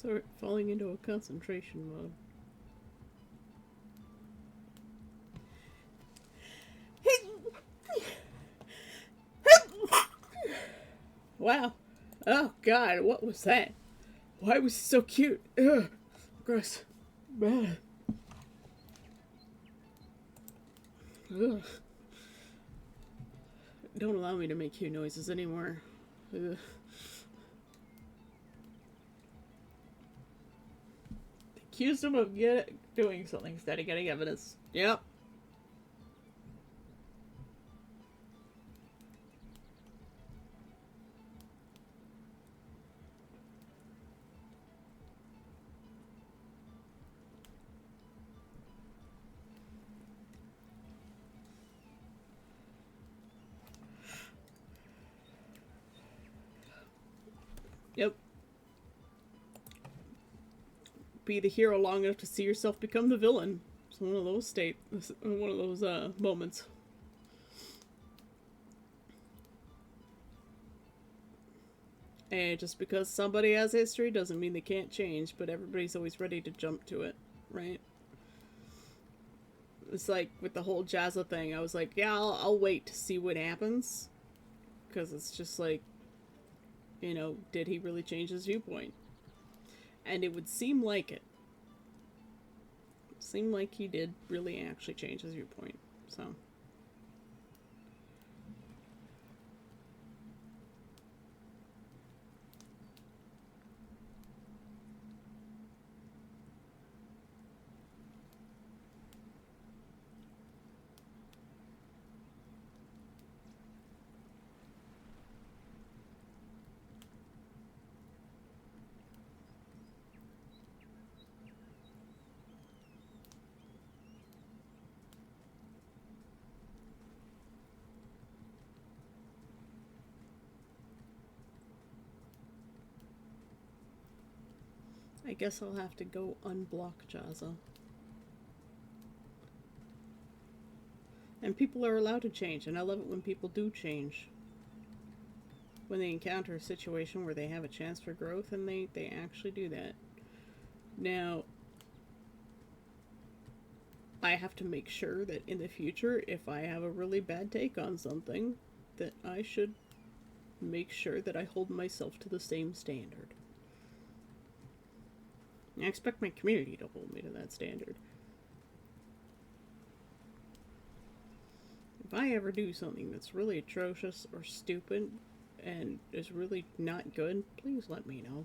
So we're falling into a concentration mode. Wow. Oh god, what was that? Why was he so cute? Ugh. Gross. Ugh. Ugh. Don't allow me to make cute noises anymore. Ugh. Accused him of doing something instead of getting evidence. Yep. Yep. Be the hero long enough to see yourself become the villain. It's one of those moments. And just because somebody has history doesn't mean they can't change, but everybody's always ready to jump to it, right? It's like with the whole Jazza thing, I was like, yeah, I'll wait to see what happens. Because it's just like, did he really change his viewpoint? And it would seem like it. Seemed like he did really actually change his viewpoint. So. I guess I'll have to go unblock Jazza. And people are allowed to change, and I love it when people do change. When they encounter a situation where they have a chance for growth, and they actually do that. Now, I have to make sure that in the future, if I have a really bad take on something, that I should make sure that I hold myself to the same standard. I expect my community to hold me to that standard. If I ever do something that's really atrocious or stupid and is really not good, please let me know.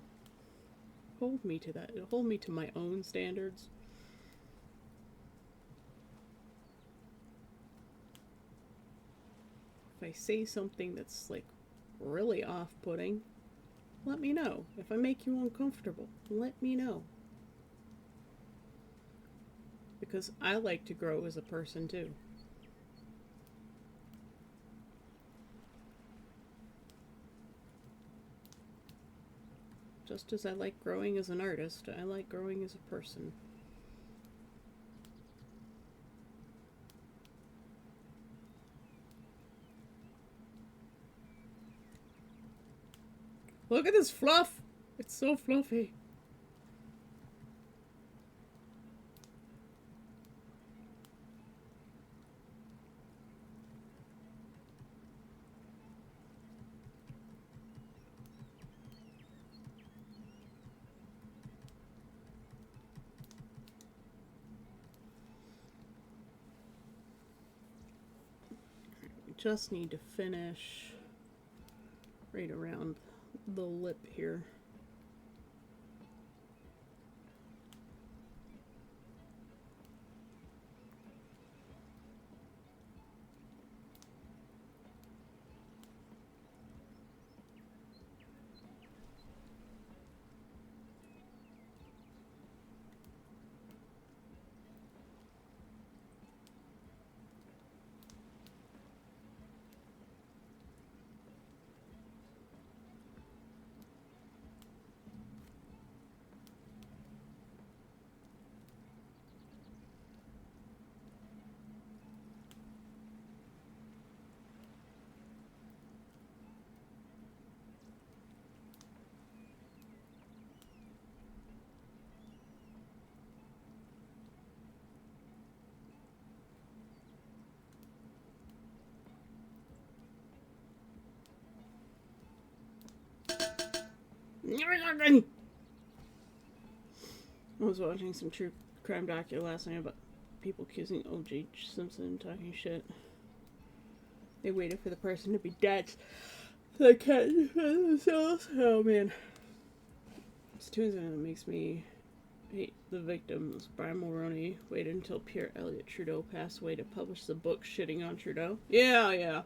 Hold me to that. Hold me to my own standards. If I say something that's like really off-putting, let me know. If I make you uncomfortable, let me know. Because I like to grow as a person too. Just as I like growing as an artist, I like growing as a person. Look at this fluff! It's so fluffy. Just need to finish right around the lip here. I was watching some true crime docu last night about people accusing O.J. Simpson of talking shit. They waited for the person to be dead so they can't defend themselves. Oh man. It's too that makes me hate the victims. Brian Mulroney waited until Pierre Elliott Trudeau passed away to publish the book shitting on Trudeau. Yeah.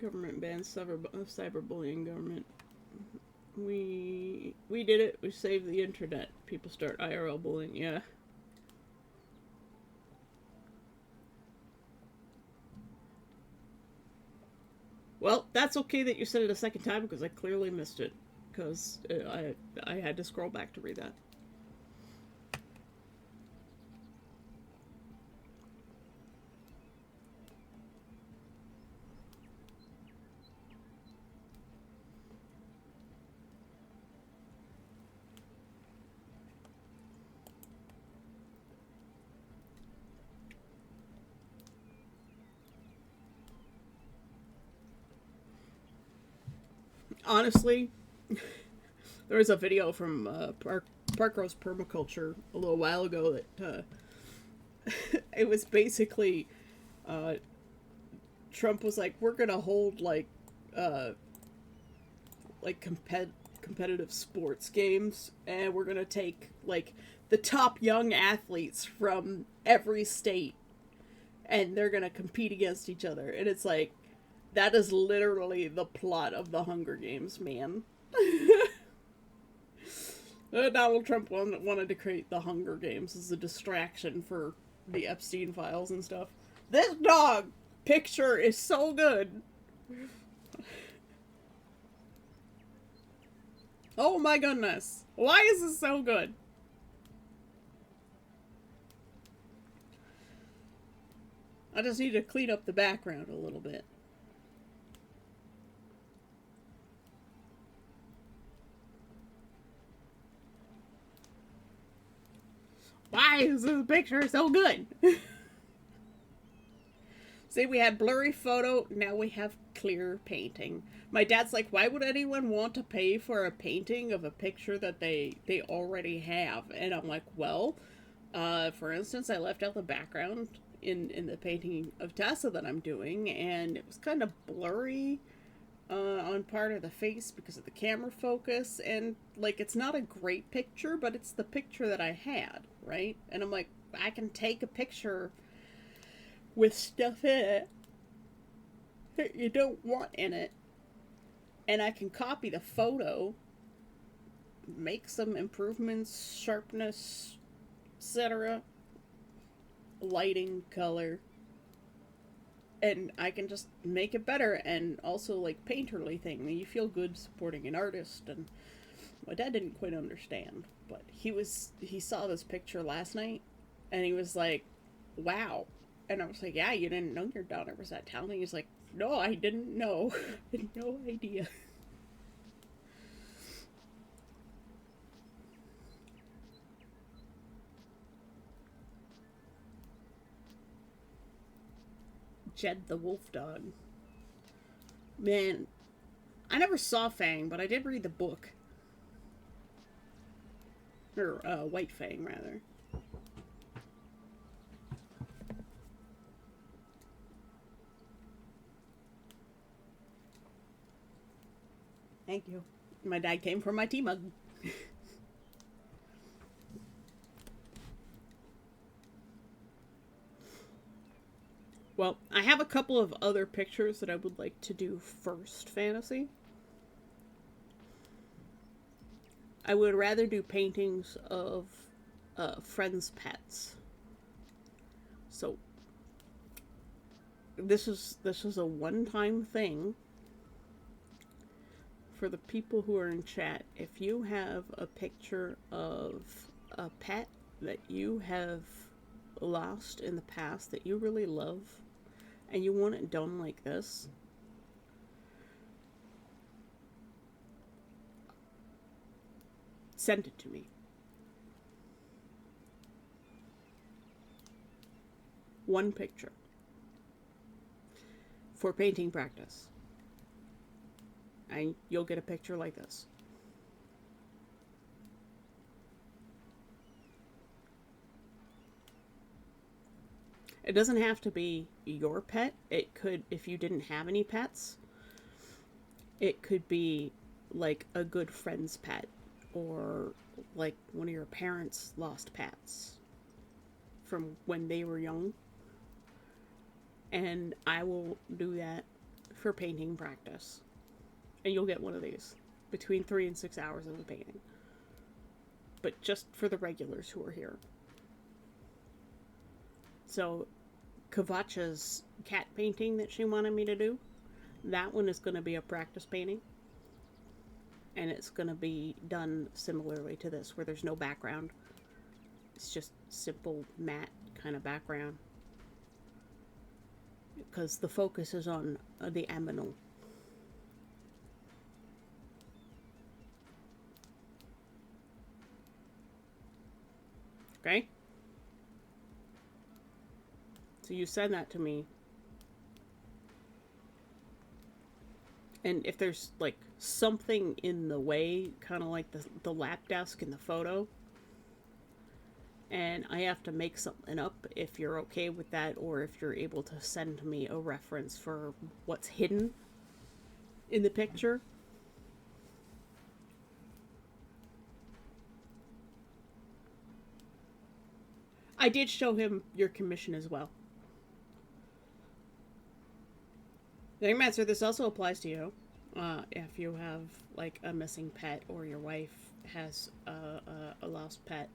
Government bans cyberbullying. Government. We did it. We saved the internet. People start IRL bullying. Yeah. Well, that's okay that you said it a second time because I clearly missed it. Because I had to scroll back to read that. Honestly, there was a video from Park Rose Permaculture a little while ago that it was basically Trump was like, we're gonna hold uh, competitive sports games, and we're gonna take like the top young athletes from every state, and they're gonna compete against each other. And it's like, That is literally the plot of the Hunger Games, man. Donald Trump wanted to create the Hunger Games as a distraction for the Epstein files and stuff. This dog picture is so good. Oh my goodness. Why is this so good? I just need to clean up the background a little bit. Why is this picture so good? See, we had blurry photo, now we have clear painting. My dad's like, why would anyone want to pay for a painting of a picture that they already have? And I'm like, well, for instance, I left out the background in the painting of Tessa that I'm doing, and it was kind of blurry on part of the face because of the camera focus, and like, it's not a great picture, but it's the picture that I had, right? And I'm like, I can take a picture with stuff in it that you don't want in it, and I can copy the photo, make some improvements, sharpness, etc., lighting, color, and I can just make it better. And also, like, painterly thing, you feel good supporting an artist. And my dad didn't quite understand, but he saw this picture last night, and he was like, wow. And I was like, yeah, you didn't know your daughter was that talented? He's like, no, I didn't know. I had no idea. Jed the Wolf Dog. Man, I never saw Fang, but I did read the book. Or, White Fang, rather. Thank you. My dad came from my tea mug. Well, I have a couple of other pictures that I would like to do first, Fantasy. I would rather do paintings of friends' pets. So this is a one-time thing. For the people who are in chat, if you have a picture of a pet that you have lost in the past that you really love, and you want it done like this, send it to me. One picture for painting practice, and you'll get a picture like this. It doesn't have to be your pet. It could, if you didn't have any pets, it could be like a good friend's pet, or like one of your parents' lost pets from when they were young. And I will do that for painting practice. And you'll get one of these between 3 and 6 hours of the painting. But just for the regulars who are here. So, Kavacha's cat painting that she wanted me to do, that one is going to be a practice painting. And it's going to be done similarly to this, where there's no background. It's just simple matte kind of background. Because the focus is on the aminal. Okay? So you send that to me. And if there's like something in the way, kind of like the lap desk in the photo, and I have to make something up, if you're okay with that, or if you're able to send me a reference for what's hidden in the picture. I did show him your commission as well. Master, this also applies to you. If you have like a missing pet or your wife has a lost pet,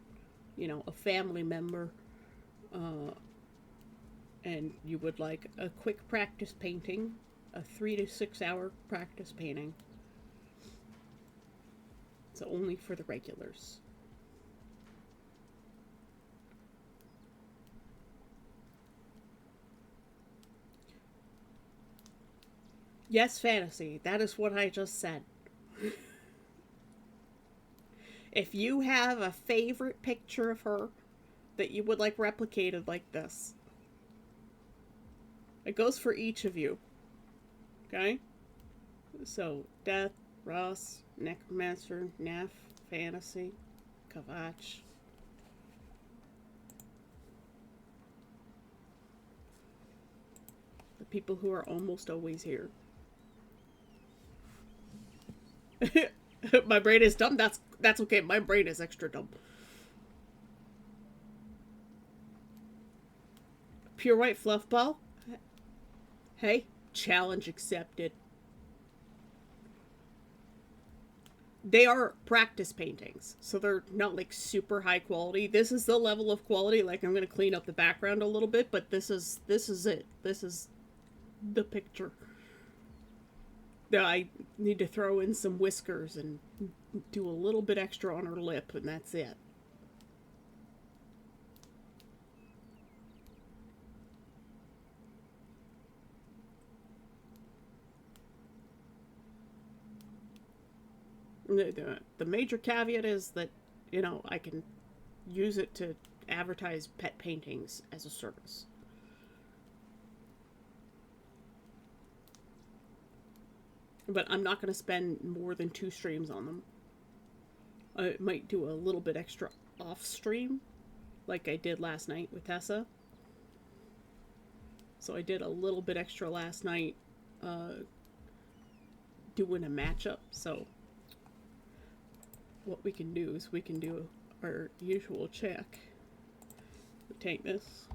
you know, a family member, uh, and you would like a quick practice painting, a 3 to 6 hour practice painting. So only for the regulars. Yes, fantasy. That is what I just said. If you have a favorite picture of her that you would like replicated like this, it goes for each of you. Okay? So, Death, Ross, Necromancer, Neff, Fantasy, Kavach. The people who are almost always here. My brain is dumb. That's okay. My brain is extra dumb. Pure white fluff ball. Hey, challenge accepted. They are practice paintings, so they're not like super high quality. This is the level of quality. Like, I'm gonna clean up the background a little bit, but this is it. This is the picture. I need to throw in some whiskers and do a little bit extra on her lip, and that's it. The major caveat is that, you know, I can use it to advertise pet paintings as a service. But I'm not going to spend more than 2 streams on them. I might do a little bit extra off stream, like I did last night with Tessa. So I did a little bit extra last night doing a matchup. So what we can do is we can do our usual check. Take this.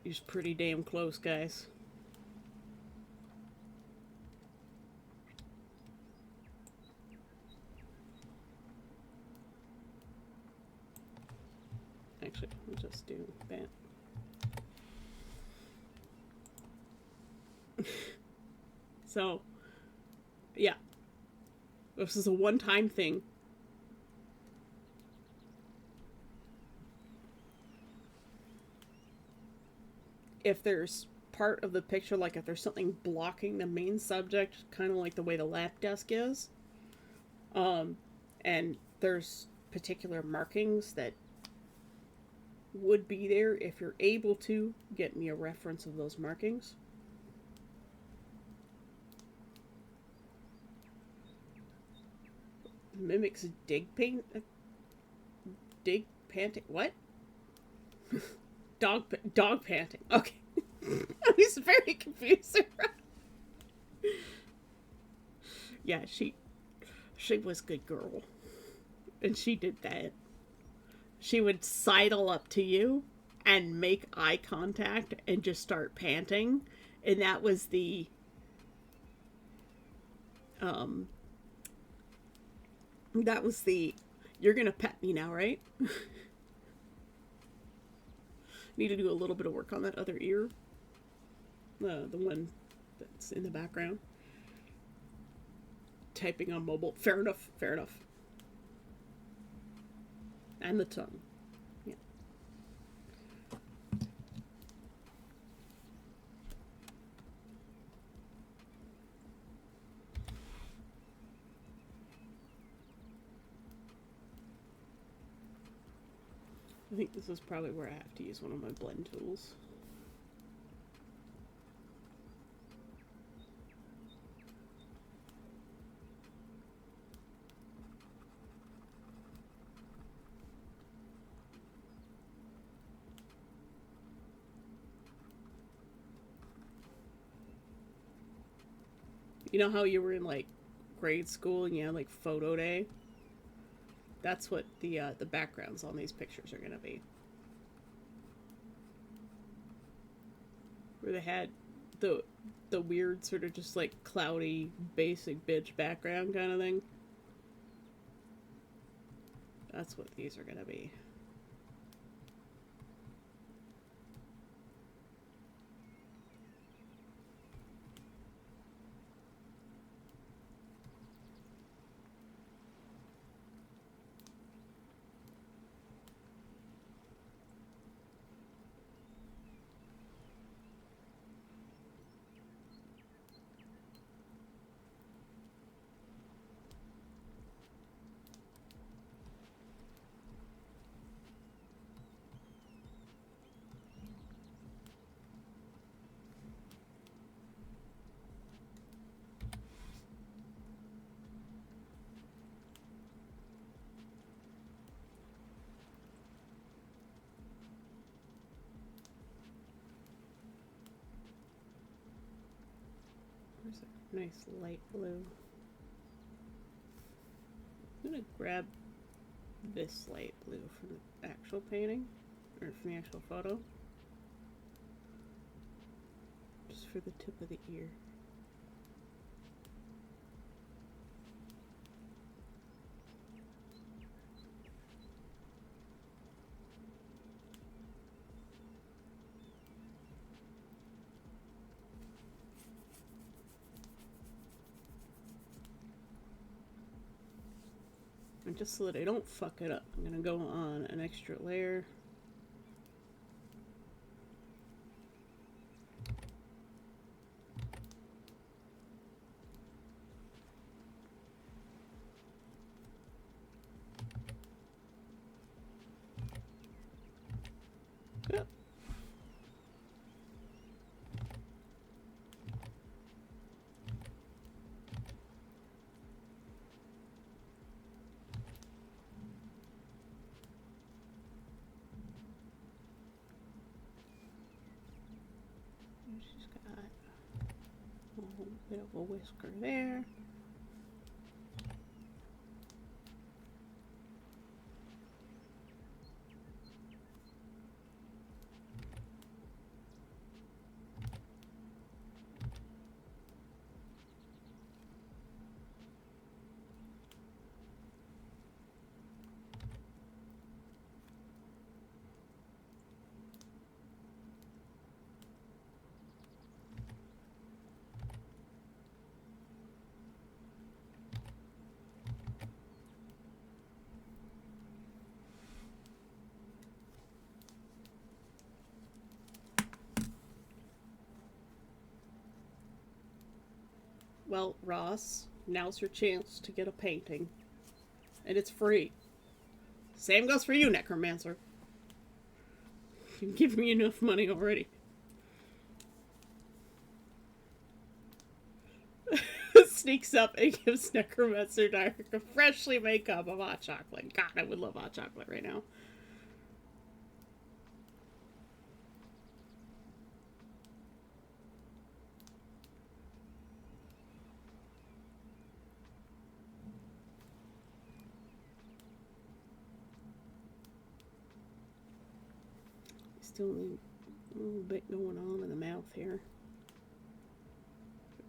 He's pretty damn close, guys. Actually, we'll just do that. So, yeah. This is a one-time thing. If there's part of the picture, like if there's something blocking the main subject, kind of like the way the lap desk is, and there's particular markings that would be there, if you're able to get me a reference of those markings. Mimics dig paint, dig panting. What? Dog panting. Okay. I was very confused. Yeah, she was a good girl, and she did that. She would sidle up to you and make eye contact and just start panting, and that was the um you're gonna pet me now, right? Need to do a little bit of work on that other ear, the one that's in the background. Typing on mobile. Fair enough. Fair enough. And the tongue. Yeah. I think this is probably where I have to use one of my blend tools. You know how you were in like grade school and you had like photo day? That's what the backgrounds on these pictures are gonna be. Where they had the the weird sort of just like cloudy basic bitch background kind of thing. That's what these are gonna be. There's a nice light blue. I'm gonna grab this light blue from the actual painting, or from the actual photo. Just for the tip of the ear. And just so that I don't fuck it up, I'm gonna go on an extra layer. Yep. She's got a little bit of a whisker there. Well, Ross, now's your chance to get a painting. And it's free. Same goes for you, Necromancer. You've given me enough money already. Sneaks up and gives Necromancer Dirk a freshly made cup of hot chocolate. God, I would love hot chocolate right now. Still need a little bit going on in the mouth here.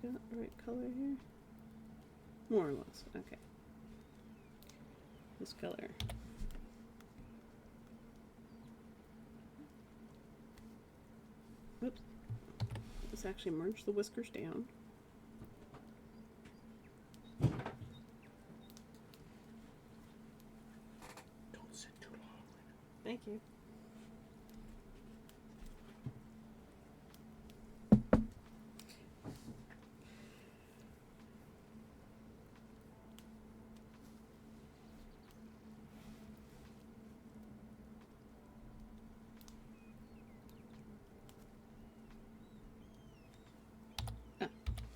Got the right color here? More or less. Okay. This color. Oops. Let's actually merge the whiskers down.
Don't sit too long.
Thank you.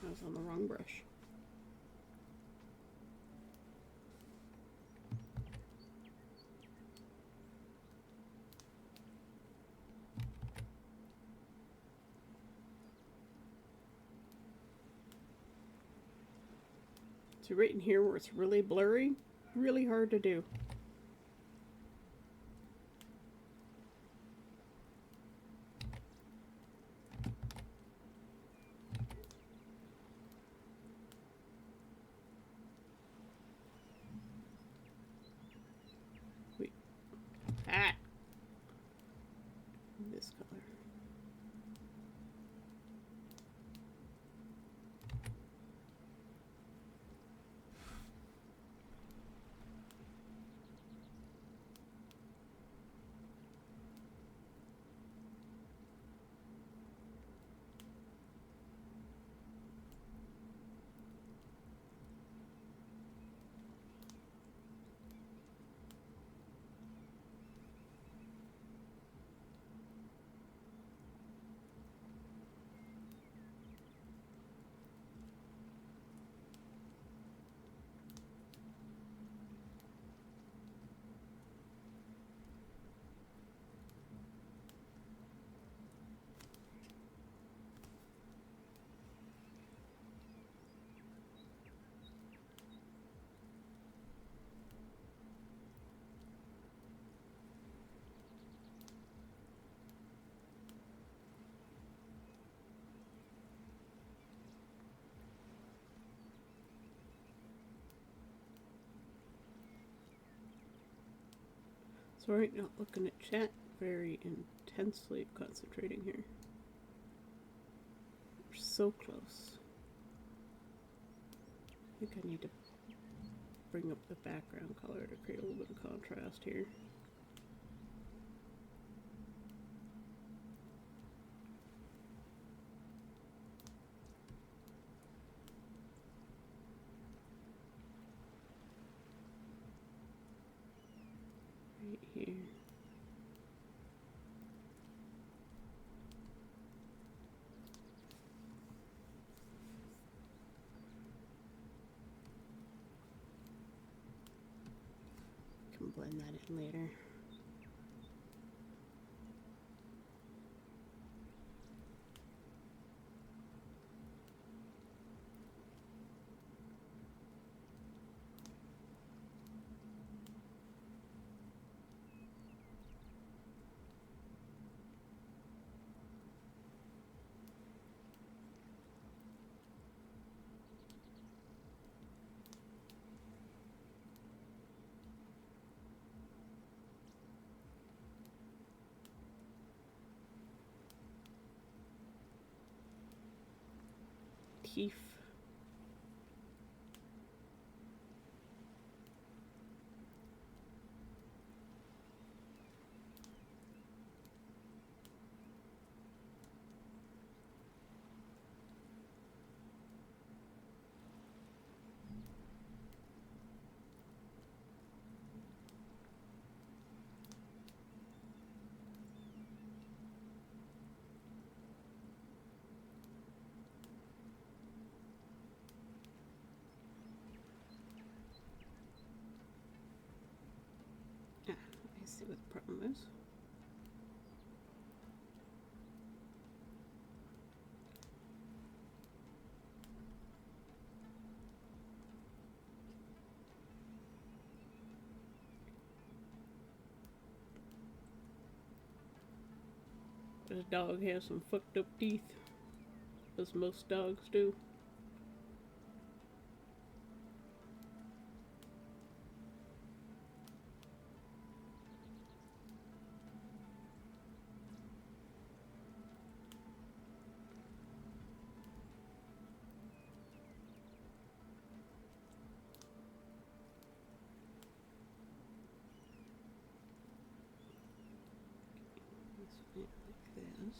I was on the wrong brush. So right in here where it's really blurry, really hard to do. Sorry, not looking at chat. Very intensely concentrating here. We're so close. I think I need to bring up the background color to create a little bit of contrast here. Right here. Can blend that in later. Teeth. Ah, I see what the problem is. This dog has some fucked up teeth, as most dogs do. Like this.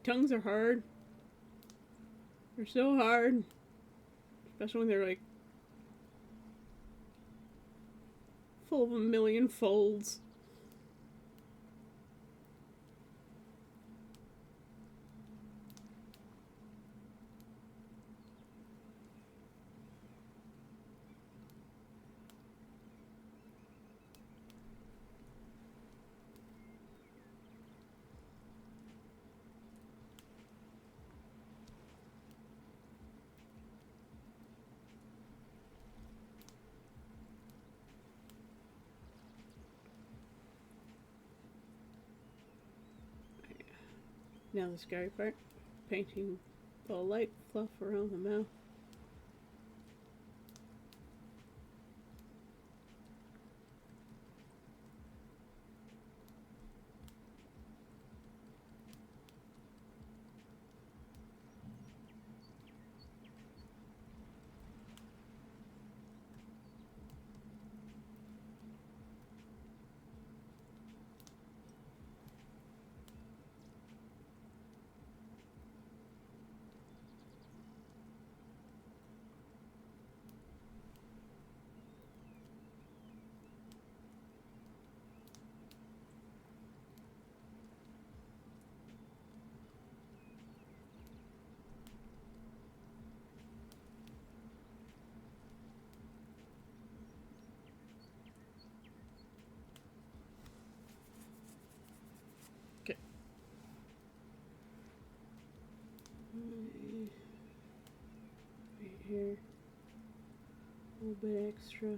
Tongues are hard. They're so hard. Especially when they're like full of a million folds. Now the scary part, painting the light fluff around the mouth. here. A little bit extra.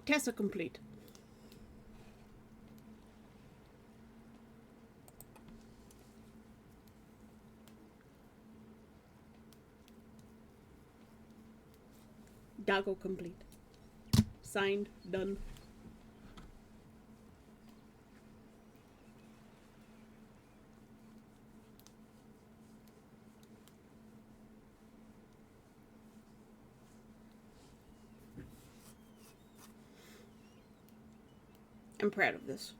Castle complete. Doggo complete. Signed. Done. I'm proud of this.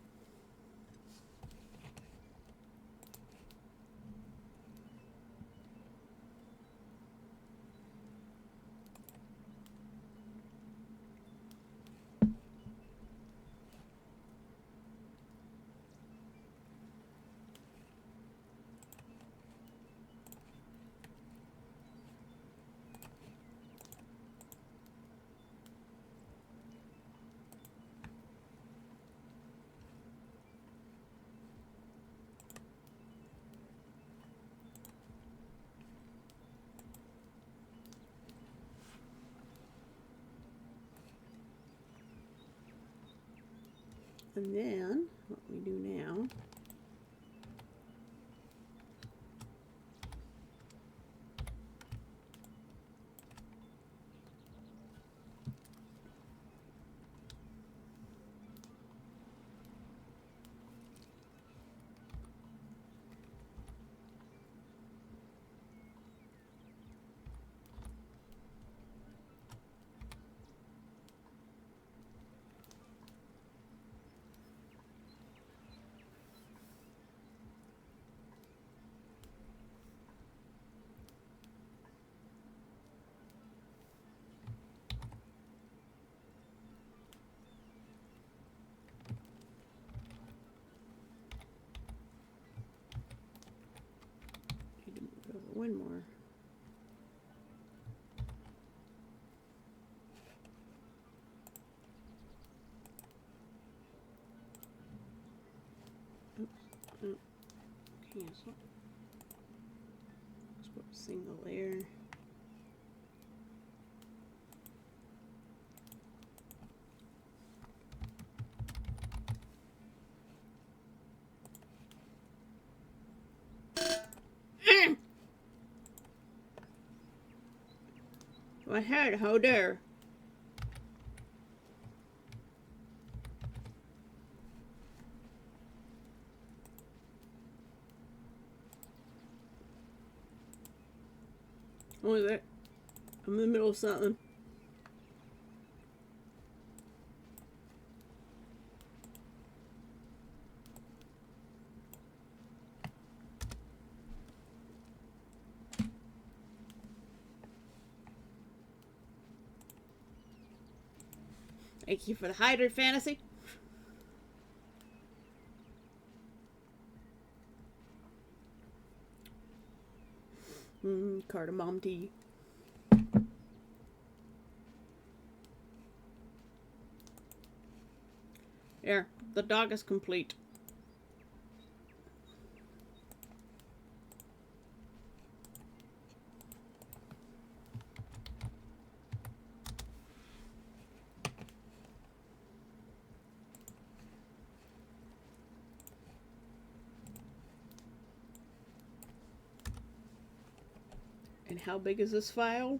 And then, what we do now, need to move over one more. Oops. Cancel. Let's put a single layer. My head, how dare. What was that? I'm in the middle of something. Thank you for the hydrate, Fantasy. Cardamom tea. There, the dog is complete. And how big is this file?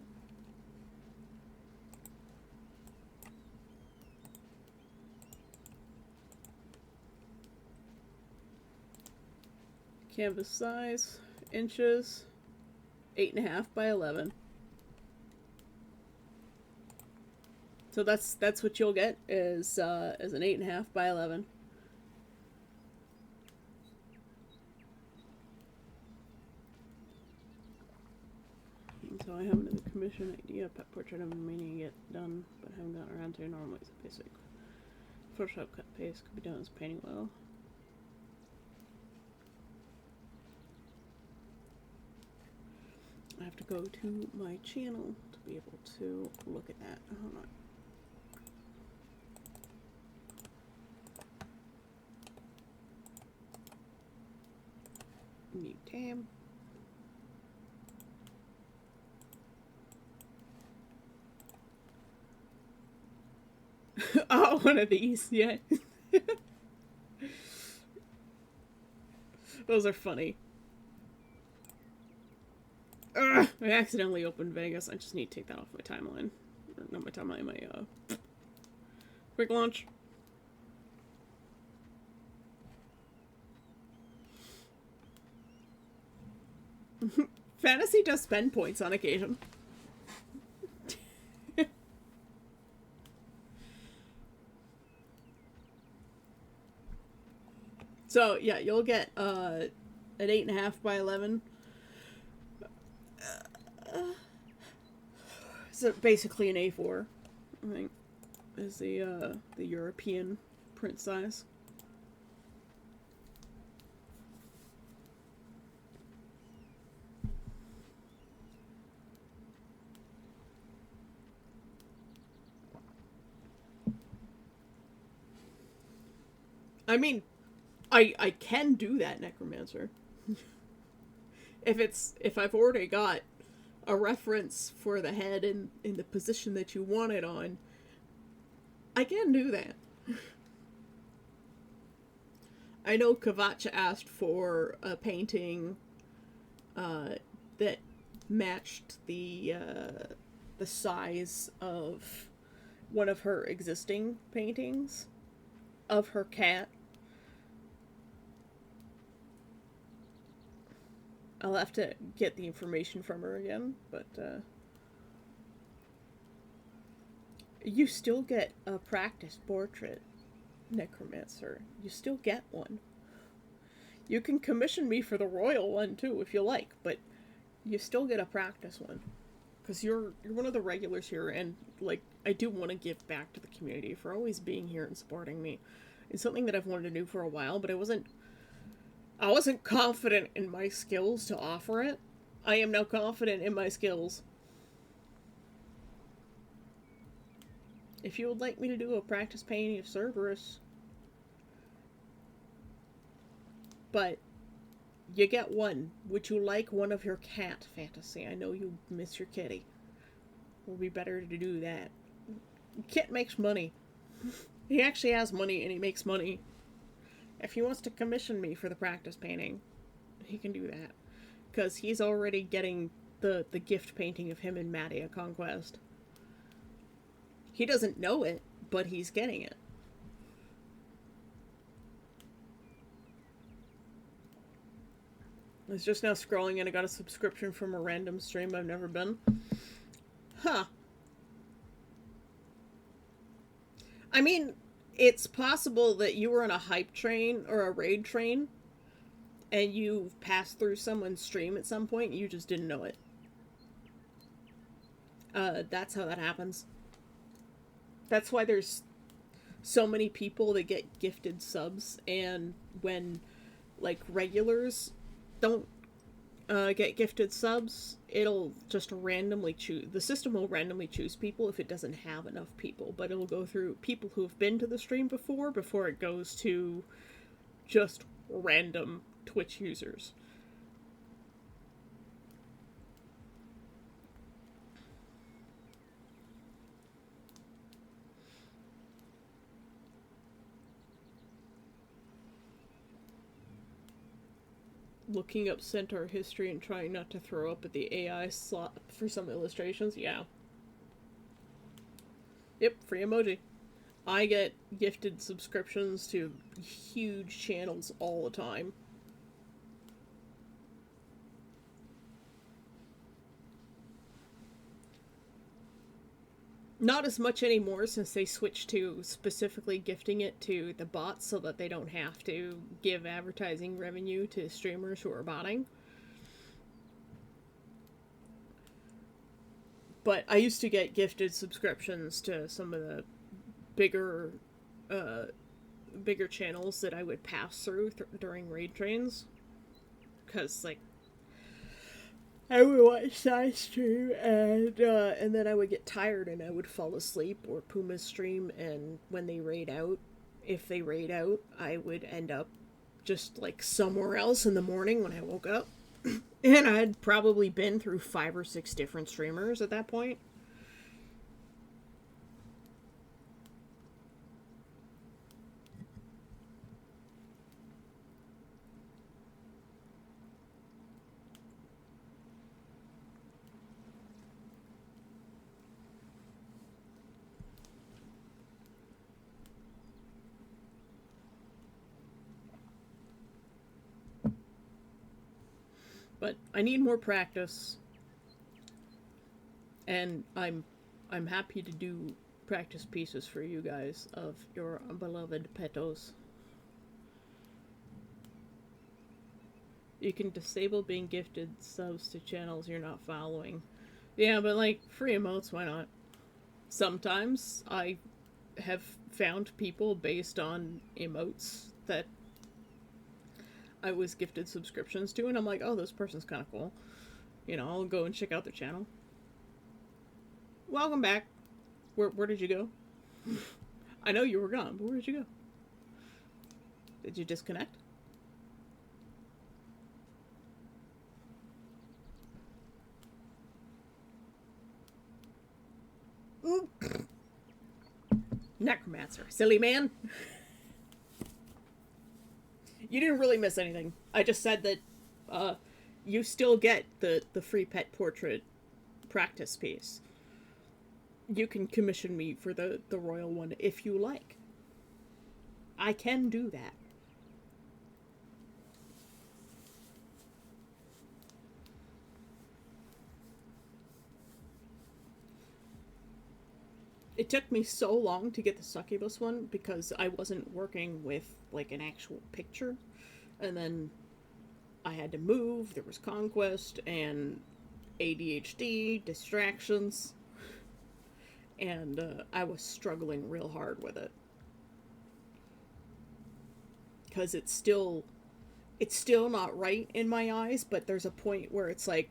Canvas size, inches, 8.5 by 11. So that's what you'll get is an 8.5 by 11. So I have another commission idea, pet portrait I'm meaning to get done, but haven't gotten around to. Normally it's a basic Photoshop cut paste, could be done as painting oil. I have to go to my channel to be able to look at that. Hold on. New tab. Oh, one of these, yeah. Those are funny. Ugh, I accidentally opened Vegas. I just need to take that off my timeline. Or not my timeline, my, quick launch. Fantasy does spend points on occasion. So, yeah, you'll get an 8.5 by 11. So basically an A4, I think, is the European print size. I mean, I can do that, Necromancer. If I've already got a reference for the head in the position that you want it on, I can do that. I know Kavacha asked for a painting that matched the size of one of her existing paintings of her cat. I'll have to get the information from her again, but you still get a practice portrait, Necromancer. You still get one. You can commission me for the royal one too if you like, but you still get a practice one. Because you're one of the regulars here, and like I do want to give back to the community for always being here and supporting me. It's something that I've wanted to do for a while, but I wasn't confident in my skills to offer it. I am now confident in my skills. If you would like me to do a practice painting of Cerberus, but you get one. Would you like one of your cat, Fantasy? I know you miss your kitty. It would be better to do that. Kit makes money. He actually has money and he makes money. If he wants to commission me for the practice painting, he can do that. Because he's already getting the gift painting of him and Maddie at Conquest. He doesn't know it, but he's getting it. I was just now scrolling and I got a subscription from a random stream I've never been. Huh. I mean, it's possible that you were on a hype train or a raid train and you passed through someone's stream at some point and you just didn't know it. That's how that happens. That's why there's so many people that get gifted subs, and when like regulars don't get gifted subs, it'll just randomly choose. The system will randomly choose people if it doesn't have enough people, but it'll go through people who have been to the stream before it goes to just random Twitch users. Looking up Centaur history and trying not to throw up at the AI slot for some illustrations. Yeah. Yep, free emoji. I get gifted subscriptions to huge channels all the time. Not as much anymore since they switched to specifically gifting it to the bots so that they don't have to give advertising revenue to streamers who are botting. But I used to get gifted subscriptions to some of the bigger uh, bigger channels that I would pass through during raid trains. Because, like, I would watch side stream, and then I would get tired and I would fall asleep, or Puma stream, and when they raid out, if they raid out, I would end up just like somewhere else in the morning when I woke up. And I'd probably been through 5 or 6 different streamers at that point. But I need more practice, and I'm happy to do practice pieces for you guys of your beloved petos. You can disable being gifted subs to channels you're not following. Yeah, but like free emotes, why not? Sometimes I have found people based on emotes that I was gifted subscriptions to, and I'm like, oh, this person's kind of cool. You know, I'll go and check out their channel. Welcome back. Where did you go? I know you were gone, but where did you go? Did you disconnect? Necromancer, silly man. You didn't really miss anything. I just said that you still get the free pet portrait practice piece. You can commission me for the royal one if you like. I can do that. It took me so long to get the succubus one because I wasn't working with like an actual picture, and then I had to move. There was conquest and ADHD distractions, and I was struggling real hard with it because it's still not right in my eyes, but there's a point where it's like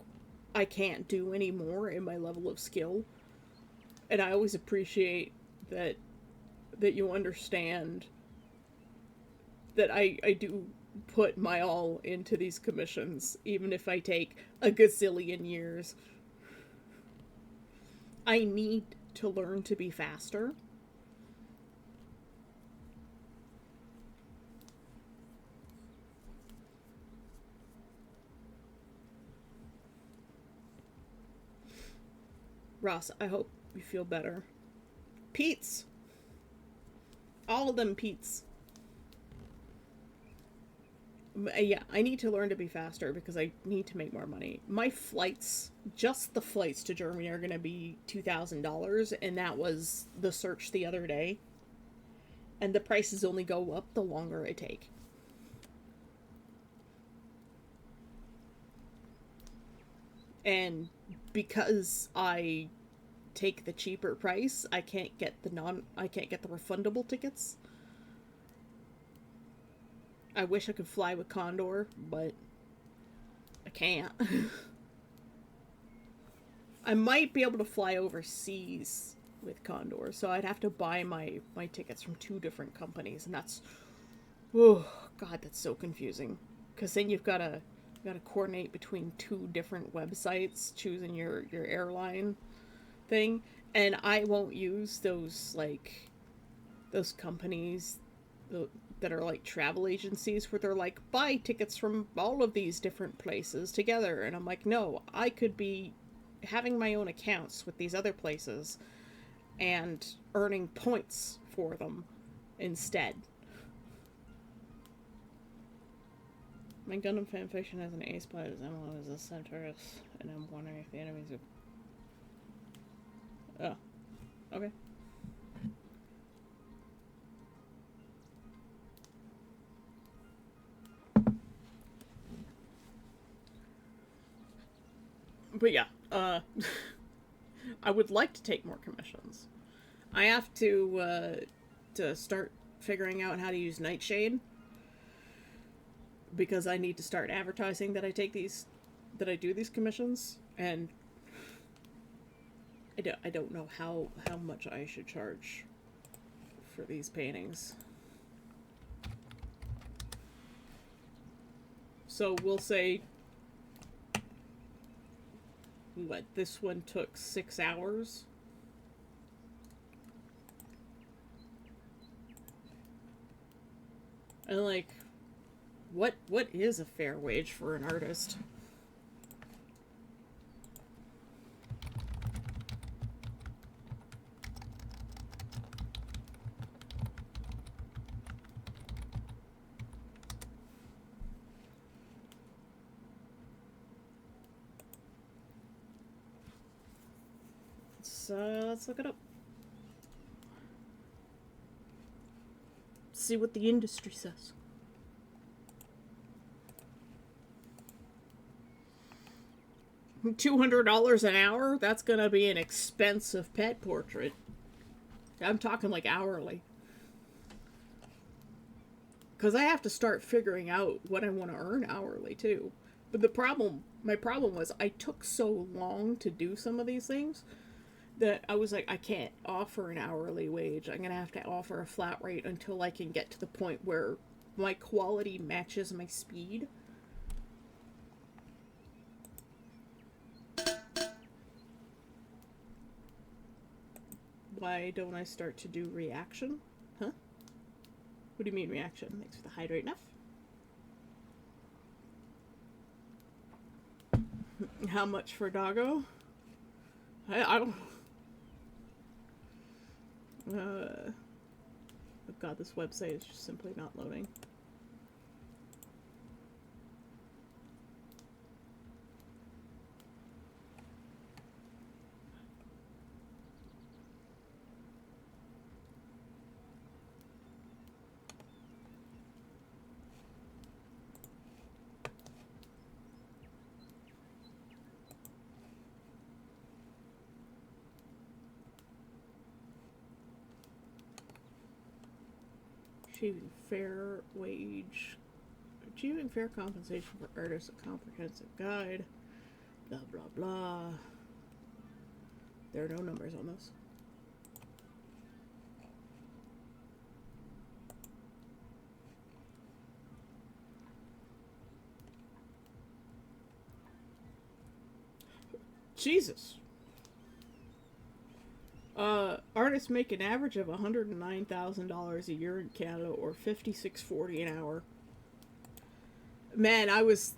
I can't do any more in my level of skill. And I always appreciate that you understand that I do put my all into these commissions, even if I take a gazillion years. I need to learn to be faster. Ross, I hope you feel better. Pete's. All of them Pete's. Yeah, I need to learn to be faster because I need to make more money. My flights, just the flights to Germany, are going to be $2,000, and that was the search the other day. And the prices only go up the longer I take. And because I take the cheaper price. I can't get the refundable tickets. I wish I could fly with Condor, but I can't. I might be able to fly overseas with Condor, so I'd have to buy my tickets from two different companies, and that's, oh god, that's so confusing. Because then you've got to coordinate between two different websites, choosing your airline thing, and I won't use those companies that are like travel agencies where they're like, buy tickets from all of these different places together, and I'm like, no, I could be having my own accounts with these other places and earning points for them instead. My Gundam fanfiction has an ace pilot as Emma is a Centaurus, and I'm wondering if the enemies are... Oh. Okay. But yeah, I would like to take more commissions. I have to start figuring out how to use Nightshade, because I need to start advertising that I do these commissions, and I don't know how much I should charge for these paintings. So we'll say, what, this one took 6 hours? And like, what is a fair wage for an artist? Let's look it up. See what the industry says. $200 an hour? That's gonna be an expensive pet portrait. I'm talking like hourly. Because I have to start figuring out what I want to earn hourly too. But my problem was I took so long to do some of these things that I was like, I can't offer an hourly wage. I'm gonna have to offer a flat rate until I can get to the point where my quality matches my speed. Why don't I start to do reaction? Huh? What do you mean reaction? Thanks for the hydrate enough. How much for Doggo? I don't... oh god, this website is just simply not loading. Achieving fair wage. Achieving fair compensation for artists, a comprehensive guide. Blah, blah, blah. There are no numbers on this. Jesus. Artists make an average of $109,000 a year in Canada, or $56.40 an hour. Man, I was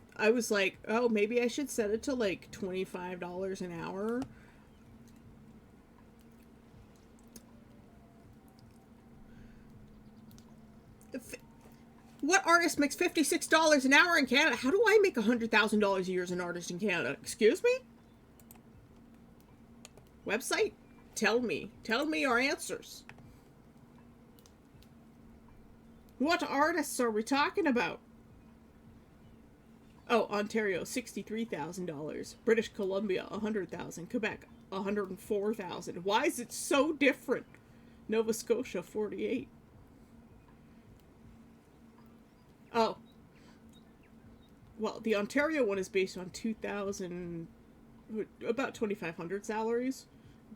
like, oh, maybe I should set it to like $25 an hour. What artist makes $56 an hour in Canada? How do I make $100,000 a year as an artist in Canada? Excuse me? Website? Tell me your answers. What artists are we talking about? Oh, Ontario, $63,000. British Columbia, 100,000. Quebec, 104,000. Why is it so different? Nova Scotia, 48. Oh, well, the Ontario one is based on 2,000, about 2,500 salaries.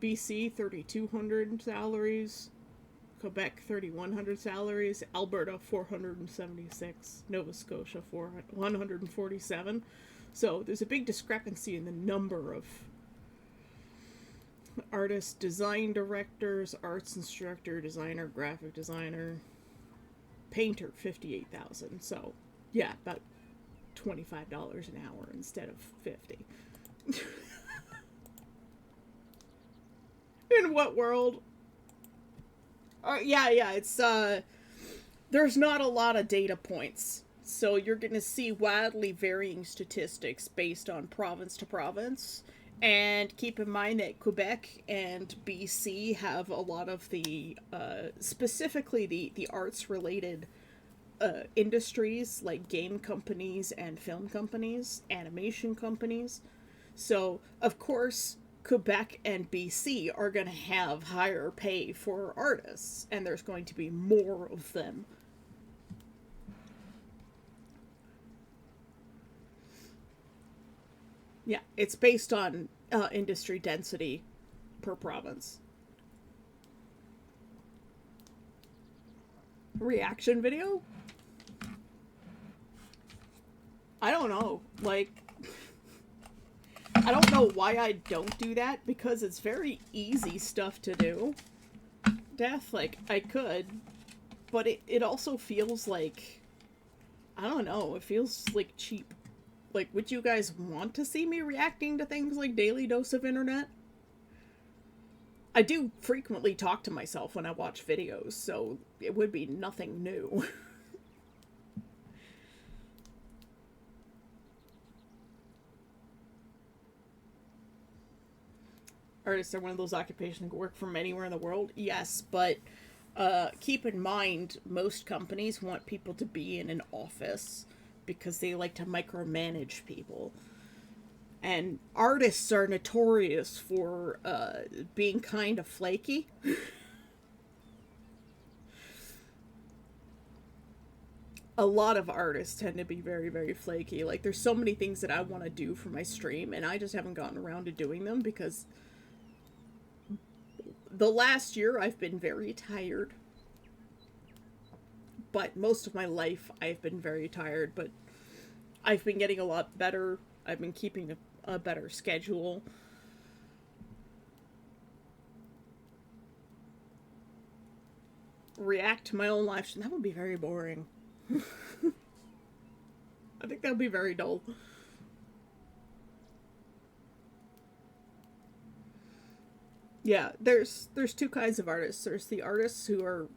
BC, 3,200 salaries. Quebec, 3,100 salaries. Alberta, 476. Nova Scotia, 147. So there's a big discrepancy in the number of artists, design directors, arts instructor, designer, graphic designer, painter, 58,000. So yeah, about $25 an hour instead of 50. In what world? Yeah, it's there's not a lot of data points. So you're going to see wildly varying statistics based on province to province. And keep in mind that Quebec and BC have a lot of the, specifically the arts related industries like game companies and film companies, animation companies. So, of course, Quebec and BC are going to have higher pay for artists, and there's going to be more of them. Yeah, it's based on industry density per province. Reaction video? I don't know. Like, I don't know why I don't do that because it's very easy stuff to do. Death, like, I could, but it also feels like, I don't know, it feels like cheap. Like, would you guys want to see me reacting to things like Daily Dose of Internet? I do frequently talk to myself when I watch videos, so it would be nothing new. Artists are one of those occupations that can work from anywhere in the world. Yes, but keep in mind, most companies want people to be in an office because they like to micromanage people. And artists are notorious for being kind of flaky. A lot of artists tend to be very, very flaky. Like, there's so many things that I want to do for my stream, and I just haven't gotten around to doing them because the last year I've been very tired. But most of my life I've been very tired, but I've been getting a lot better. I've been keeping a better schedule. React to my own live stream. That would be very boring. I think that would be very dull. Yeah, there's two kinds of artists. There's the artists who are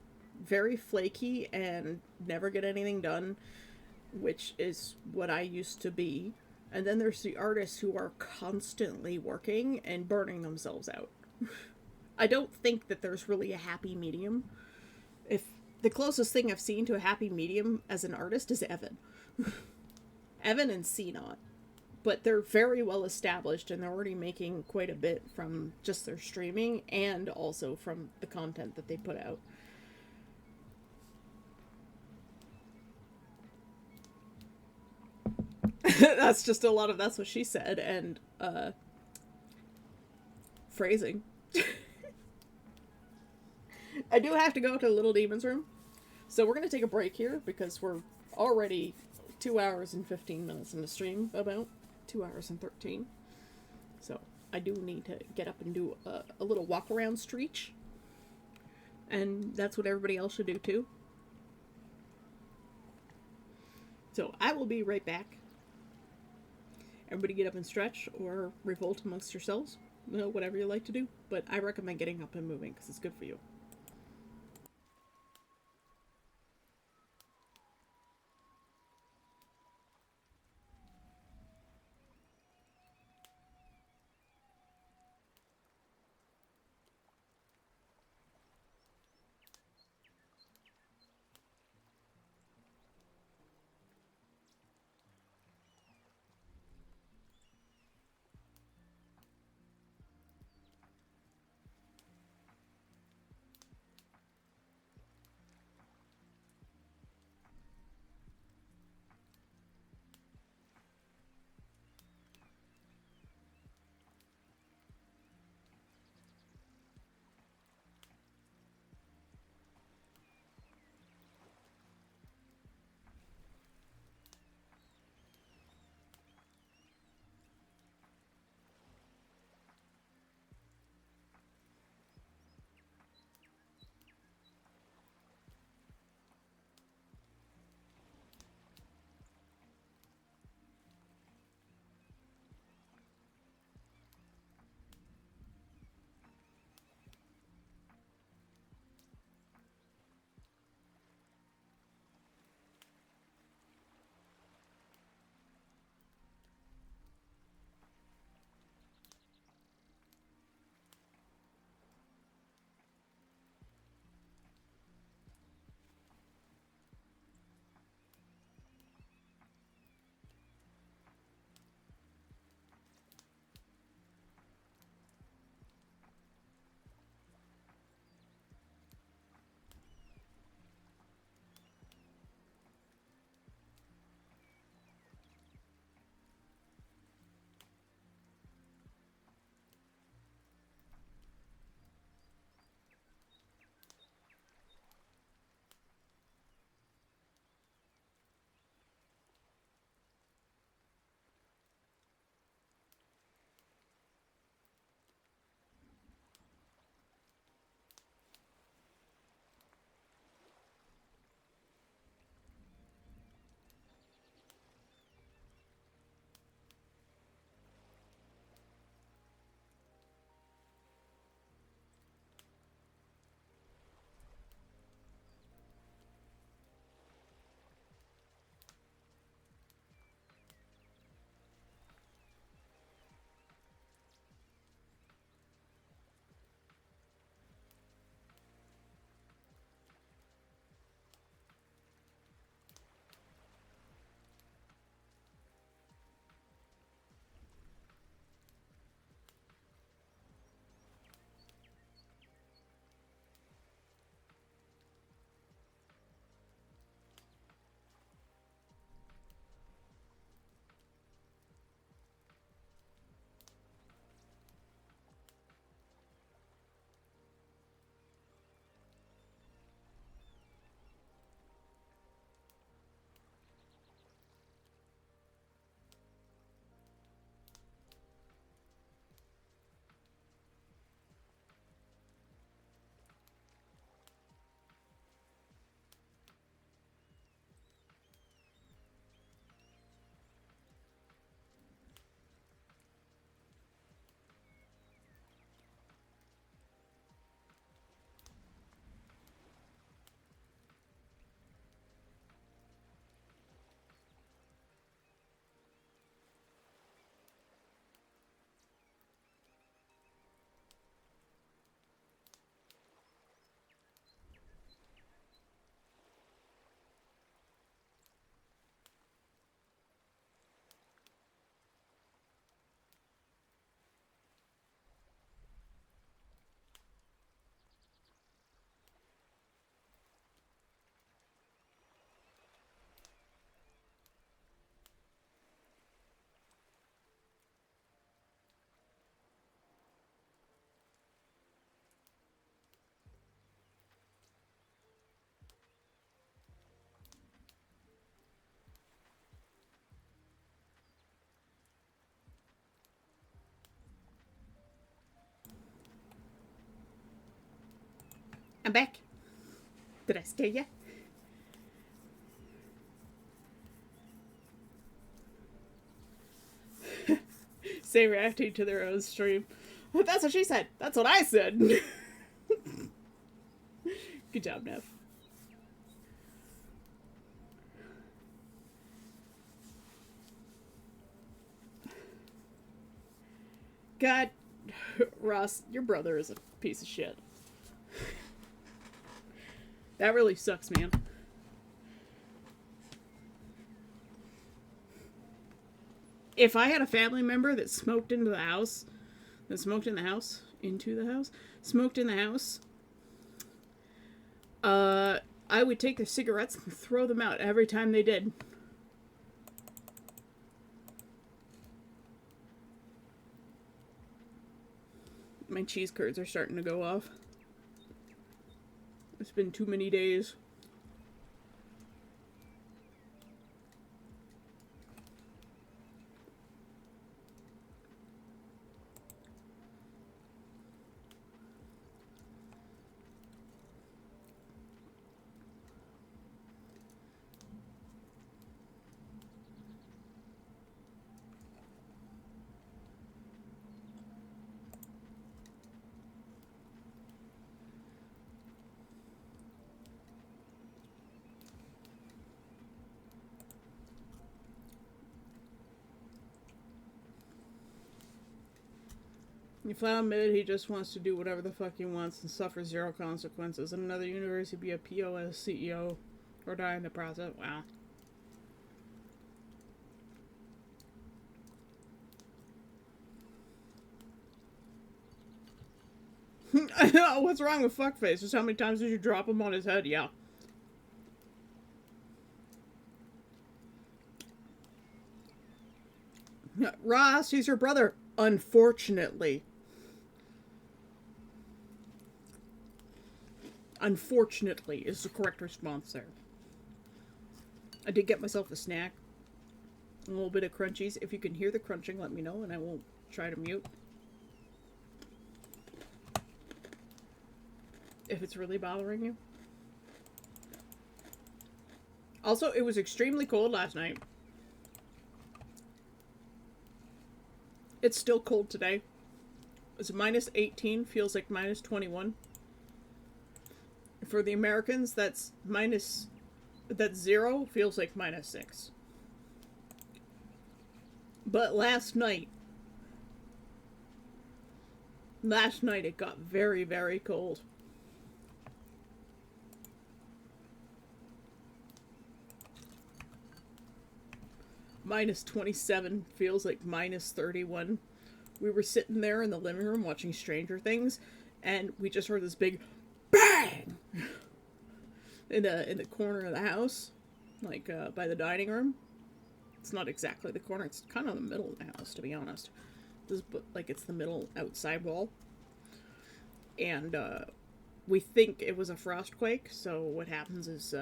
very flaky and never get anything done, which is what I used to be. And then there's the artists who are constantly working and burning themselves out. I don't think that there's really a happy medium. If the closest thing I've seen to a happy medium as an artist is Evan. Evan and CNOT. But they're very well established and they're already making quite a bit from just their streaming and also from the content that they put out. That's just a lot of that's what she said and phrasing. I do have to go to Little Demon's room. So we're going to take a break here because we're already 2 hours and 15 minutes in the stream, about 2 hours and 13. So I do need to get up and do a little walk around street. And that's what everybody else should do too. So I will be right back. Everybody get up and stretch or revolt amongst yourselves. You know, whatever you like to do. But I recommend getting up and moving because it's good for you. I'm back. Did I scare you? Say reacting to their own stream. That's what she said. That's what I said. Good job, Nev. God, Ross, your brother is a piece of shit. That really sucks, man. If I had a family member that smoked into the house, smoked in the house, I would take their cigarettes and throw them out every time they did. My cheese curds are starting to go off. It's been too many days. He flat admitted he just wants to do whatever the fuck he wants and suffer zero consequences. In another universe, he'd be a POS CEO or die in the process. Wow. What's wrong with fuckface? Just how many times did you drop him on his head? Yeah. Ross, he's your brother. Unfortunately. Unfortunately is the correct response there. I did get myself a snack. A little bit of crunchies. If you can hear the crunching, let me know and I won't try to mute. If it's really bothering you. Also, it was extremely cold last night. It's still cold today. It's minus 18, feels like minus 21. For the Americans, that's 0, feels like minus 6. But last night it got very, very cold. Minus 27 feels like minus 31. We were sitting there in the living room watching Stranger Things, and we just heard this big bang in the corner of the house, like by the dining room. It's not exactly the corner; it's kind of the middle of the house, to be honest. This, like, it's the middle outside wall, and we think it was a frost quake. So what happens is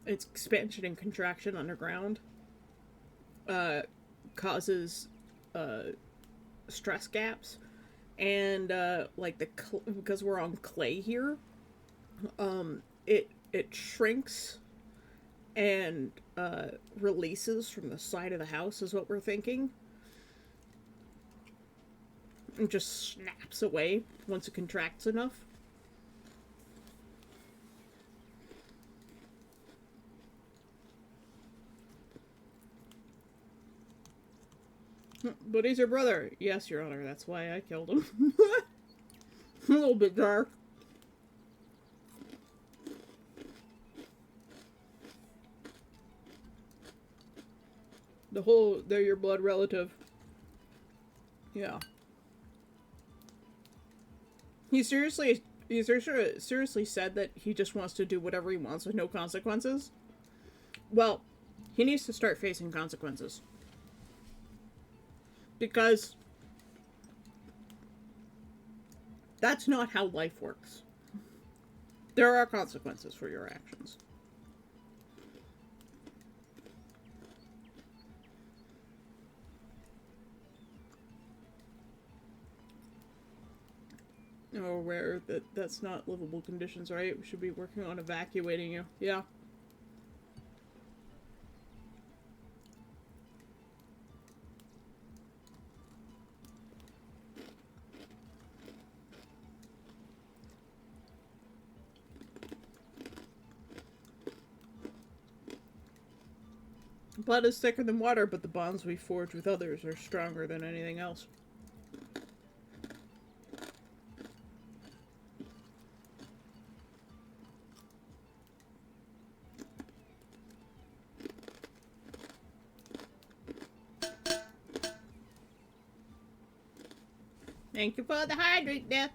it's expansion and contraction underground. Causes stress gaps, and like because we're on clay here, it shrinks and releases from the side of the house is what we're thinking, and just snaps away once it contracts enough. But he's your brother. Yes, Your Honor. That's why I killed him. A little bit dark. They're your blood relative. Yeah. He seriously said that he just wants to do whatever he wants with no consequences. Well, he needs to start facing consequences. Because that's not how life works. There are consequences for your actions. Or aware that that's not livable conditions, right? We should be working on evacuating you. Yeah. Blood is thicker than water, but the bonds we forge with others are stronger than anything else. Thank you for the hydrate, Death.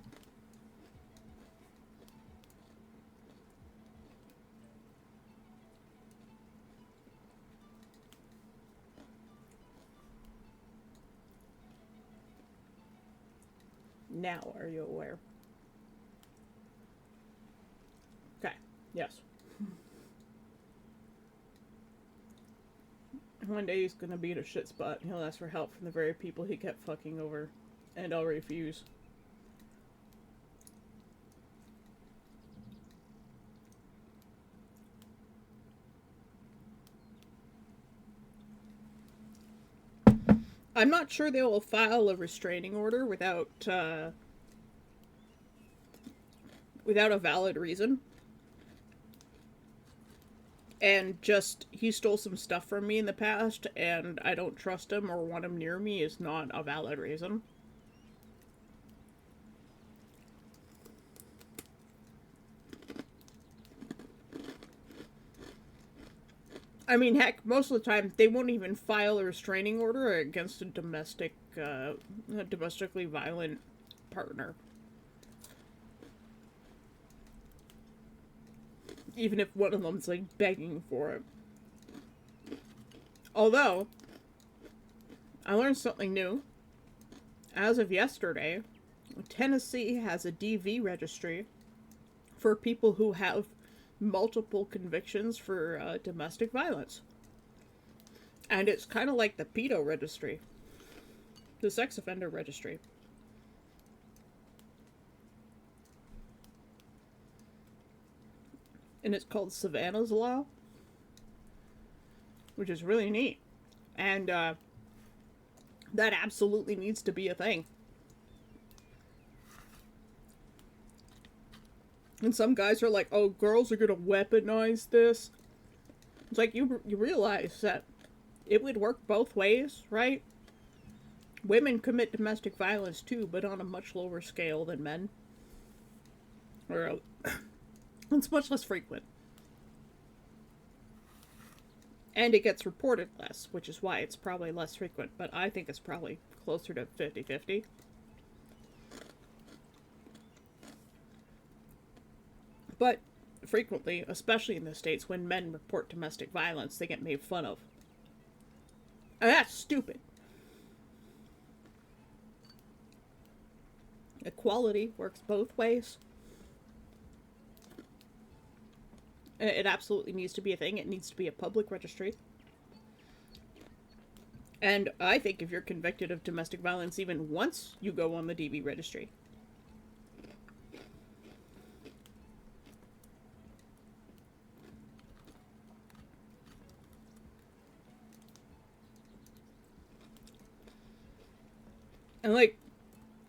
Now, are you aware? Okay. Yes. One day he's gonna be in a shit spot and he'll ask for help from the very people he kept fucking over, and I'll refuse. I'm not sure they will file a restraining order without a valid reason. And just, he stole some stuff from me in the past, and I don't trust him or want him near me is not a valid reason. I mean, heck, most of the time they won't even file a restraining order against a domestically violent partner. Even if one of them's like begging for it. Although, I learned something new. As of yesterday, Tennessee has a DV registry for people who have multiple convictions for domestic violence. And it's kind of like the pedo registry, the sex offender registry. And it's called Savannah's Law, which is really neat. And that absolutely needs to be a thing. And some guys are like, oh, girls are going to weaponize this. It's like, you realize that it would work both ways, right? Women commit domestic violence too, but on a much lower scale than men. Or it's much less frequent. And it gets reported less, which is why it's probably less frequent. But I think it's probably closer to 50-50. But frequently, especially in the States, when men report domestic violence, they get made fun of. And that's stupid. Equality works both ways. It absolutely needs to be a thing. It needs to be a public registry. And I think if you're convicted of domestic violence even once, you go on the DV registry. And, like,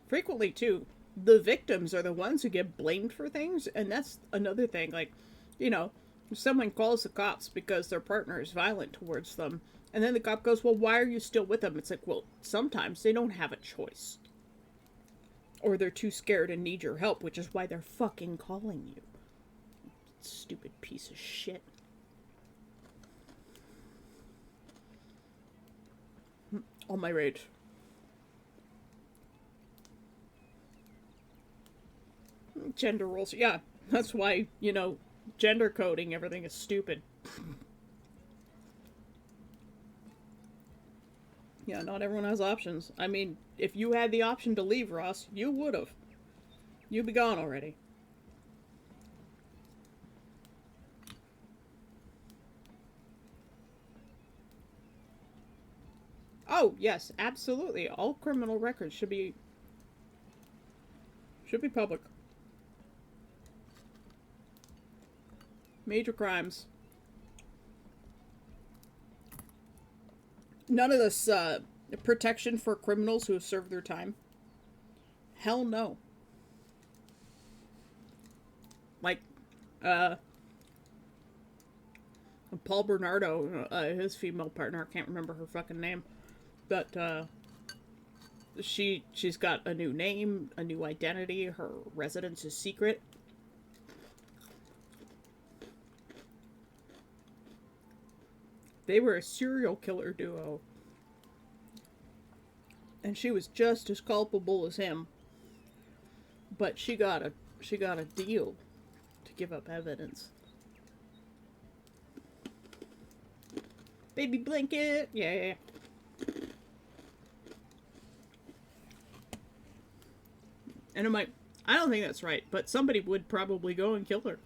frequently, too, the victims are the ones who get blamed for things, and that's another thing. Like, you know, if someone calls the cops because their partner is violent towards them, and then the cop goes, well, why are you still with them? It's like, well, sometimes they don't have a choice. Or they're too scared and need your help, which is why they're fucking calling you. Stupid piece of shit. All my rage. Gender roles. Yeah, that's why, you know, gender coding everything is stupid. Yeah, not everyone has options. I mean, if you had the option to leave, Ross, you would have. You'd be gone already. Oh, yes, absolutely. All criminal records should Should be public. Major crimes. None of this protection for criminals who have served their time. Hell no. Like, Paul Bernardo, his female partner, I can't remember her fucking name, but she's got a new name, a new identity, her residence is secret. They were a serial killer duo. And she was just as culpable as him. But she got a deal to give up evidence. Baby blanket, yeah. And I'm like, I don't think that's right, but somebody would probably go and kill her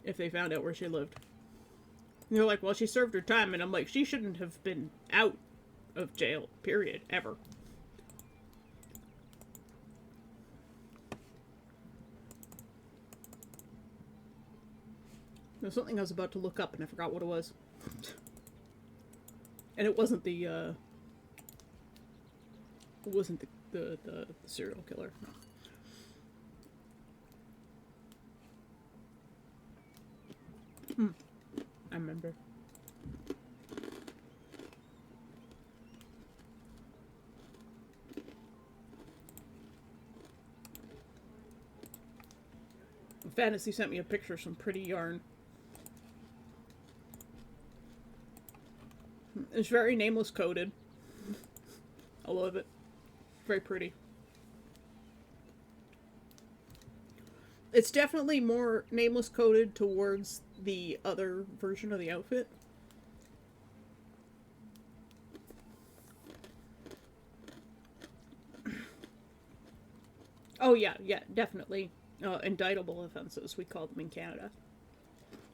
if they found out where she lived. And they're like, well, she served her time, and I'm like, she shouldn't have been out of jail, period, ever. There's something I was about to look up, and I forgot what it was. And it wasn't the serial killer. No. I remember. Fantasy sent me a picture of some pretty yarn. It's very nameless coded. I love it. Very pretty. It's definitely more nameless coded towards the other version of the outfit. Oh yeah, definitely. Indictable offenses, we call them in Canada.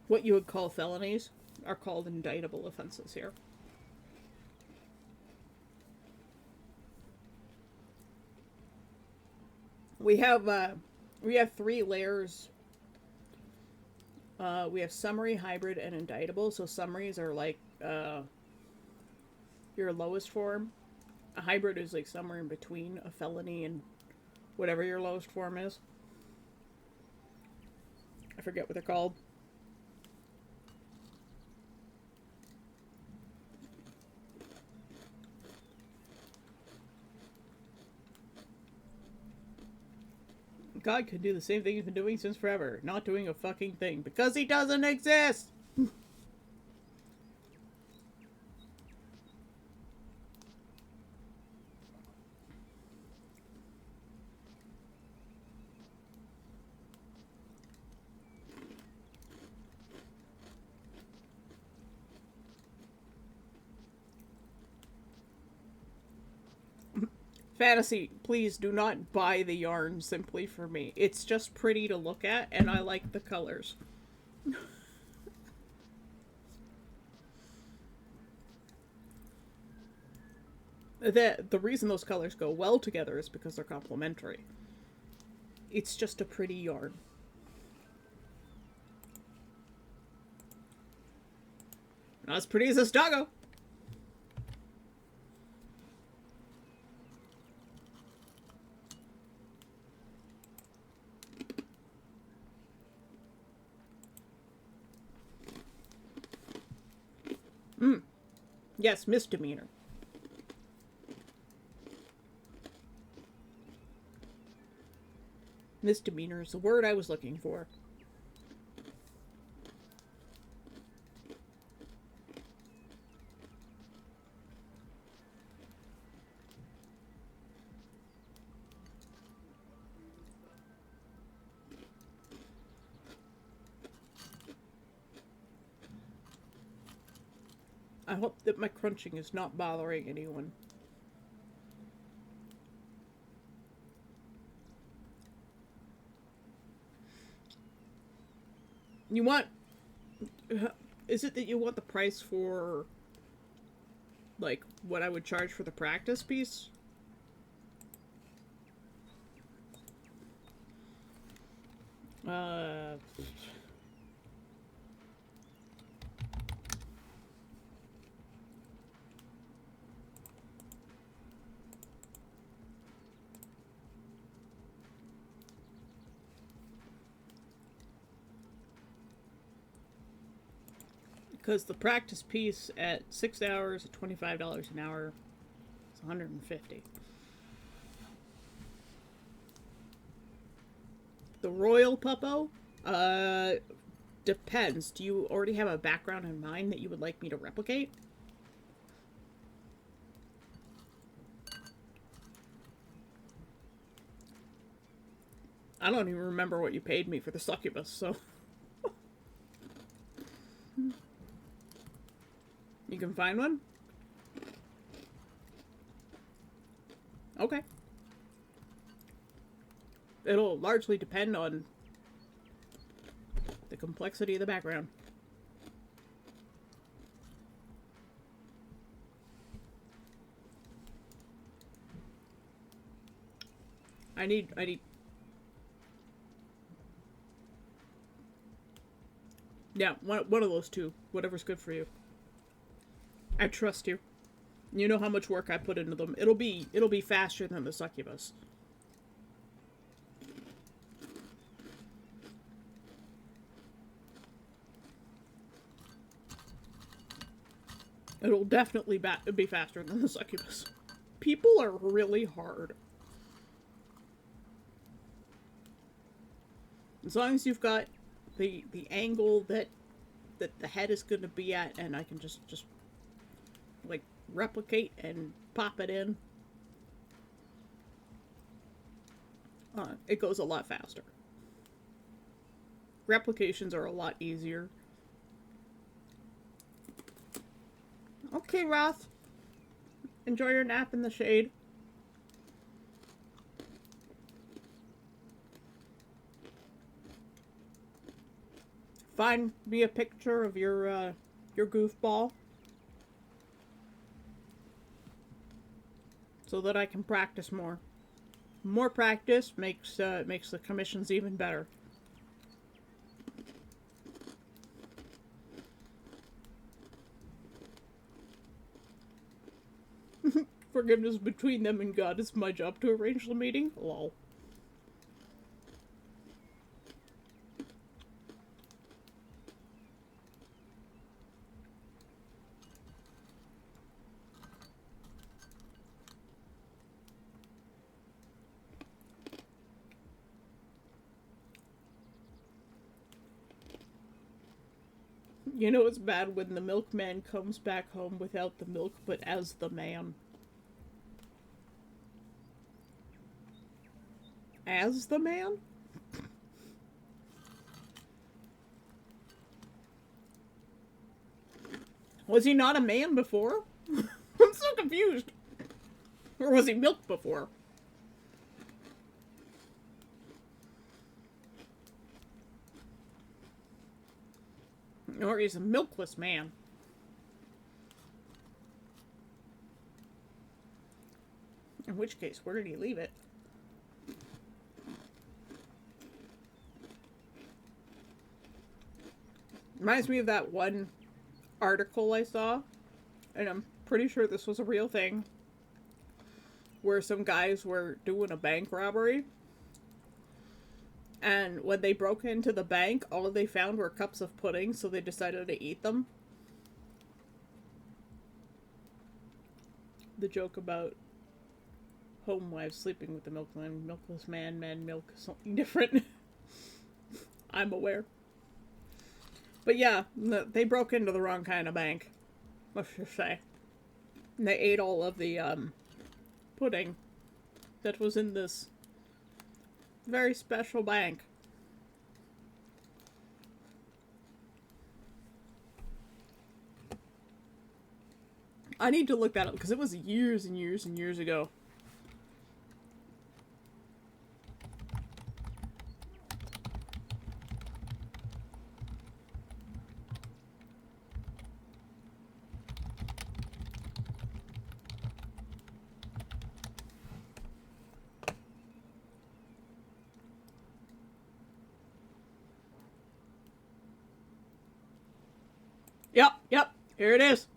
What you would call felonies are called indictable offenses here. We have 3 layers. We have summary, hybrid, and indictable. So summaries are like your lowest form. A hybrid is like somewhere in between a felony and whatever your lowest form is. I forget what they're called. God could do the same thing he's been doing since forever. Not doing a fucking thing. Because he doesn't exist! Fantasy, please do not buy the yarn simply for me. It's just pretty to look at, and I like the colors. The reason those colors go well together is because they're complementary. It's just a pretty yarn. Not as pretty as this doggo. Yes, misdemeanor. Misdemeanor is the word I was looking for. I hope that my crunching is not bothering anyone. You want... Is it that you want the price for... like, what I would charge for the practice piece? Uh, because the practice piece at 6 hours at $25 an hour is 150. The Royal Puppo? Uh, Depends. Do you already have a background in mind that you would like me to replicate? I don't even remember what you paid me for the succubus, so. You can find one? Okay. It'll largely depend on the complexity of the background. I need. Yeah, one of those two. Whatever's good for you. I trust you. You know how much work I put into them. It'll be faster than the succubus. It'll definitely be faster than the succubus. People are really hard. As long as you've got the angle that the head is going to be at, and I can just like replicate and pop it in, it goes a lot faster. Replications are a lot easier. Okay, Roth. Enjoy your nap in the shade. Find me a picture of your goofball so that I can practice more. More practice makes the commissions even better. Forgiveness between them and God. It's my job to arrange the meeting. Lol. You know it's bad when the milkman comes back home without the milk, but as the man. As the man? Was he not a man before? I'm so confused. Or was he milk before? Or he's a milkless man. In which case, where did he leave it? Reminds me of that one article I saw, and I'm pretty sure this was a real thing, where some guys were doing a bank robbery, and when they broke into the bank, all they found were cups of pudding, so they decided to eat them. The joke about home wives sleeping with the milkman, milkless man milk, something different. I'm aware. But yeah, they broke into the wrong kind of bank, let's just say. And they ate all of the pudding that was in this very special bank. I need to look that up because it was years and years and years ago. Yep. Here it is.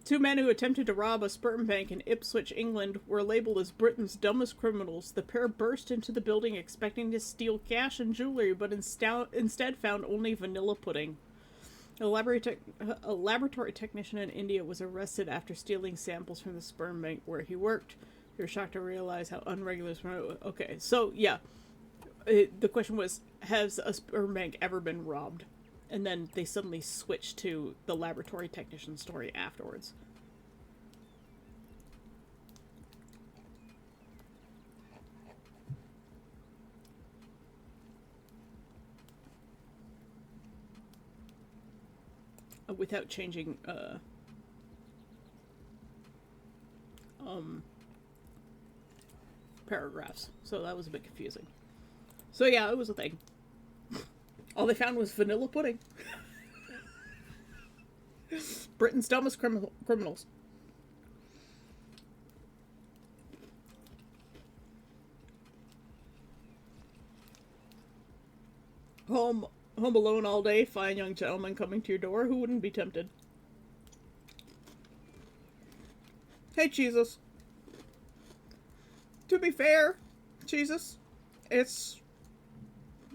Two men who attempted to rob a sperm bank in Ipswich, England, were labeled as Britain's dumbest criminals. The pair burst into the building expecting to steal cash and jewelry, but instead found only vanilla pudding. A laboratory technician in India was arrested after stealing samples from the sperm bank where he worked. They were shocked to realize how unregular. Okay, so yeah, the question was, has a sperm bank ever been robbed? And then they suddenly switched to the laboratory technician story afterwards. Without changing, paragraphs. So that was a bit confusing. So yeah, it was a thing. All they found was vanilla pudding. Britain's dumbest criminals. Home alone all day, fine young gentleman coming to your door. Who wouldn't be tempted? Hey, Jesus. To be fair, Jesus, it's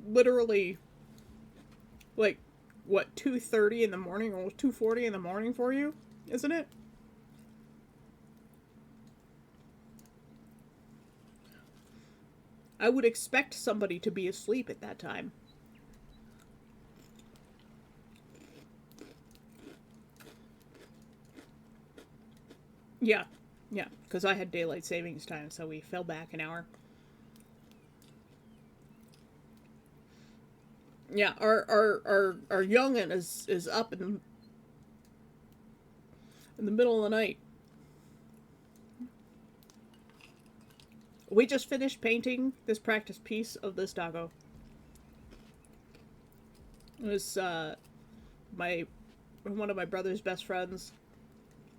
literally like, what, 2:30 in the morning, or 2:40 in the morning for you, isn't it? I would expect somebody to be asleep at that time. Yeah, because I had daylight savings time, so we fell back an hour. Yeah, our youngin is up in the middle of the night. We just finished painting this practice piece of this doggo. It was my one of my brother's best friends.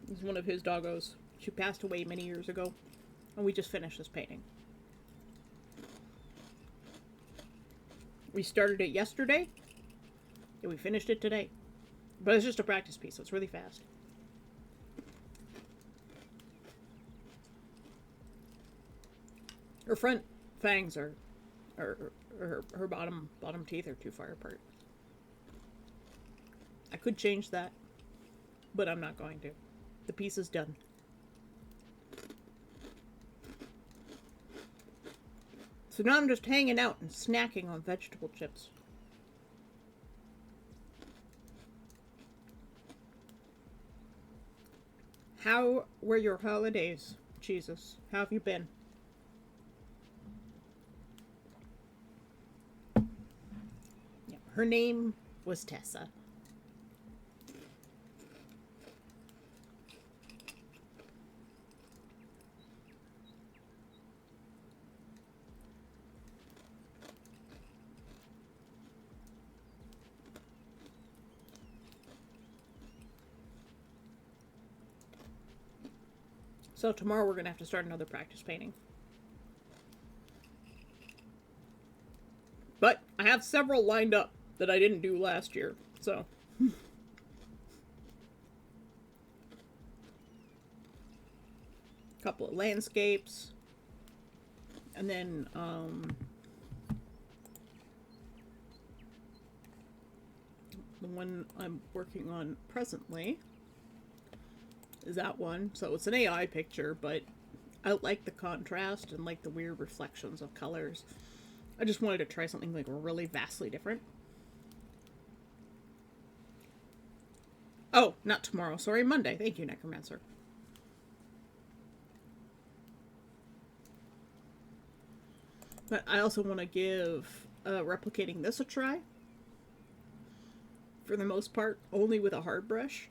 It was one of his doggos. She passed away many years ago, and we just finished this painting. We started it yesterday, and we finished it today. But it's just a practice piece, so it's really fast. Her front fangs are her bottom teeth are too far apart. I could change that, but I'm not going to. The piece is done. So now I'm just hanging out and snacking on vegetable chips. How were your holidays, Jesus? How have you been? Yeah, her name was Tessa. So tomorrow we're going to have to start another practice painting. But I have several lined up that I didn't do last year, so. Couple of landscapes. And then, the one I'm working on presently is that one. So it's an AI picture, but I like the contrast and like the weird reflections of colors. I just wanted to try something like really vastly different. Oh, not tomorrow. Sorry, Monday. Thank you, Necromancer. But I also want to give replicating this a try. For the most part, only with a hard brush.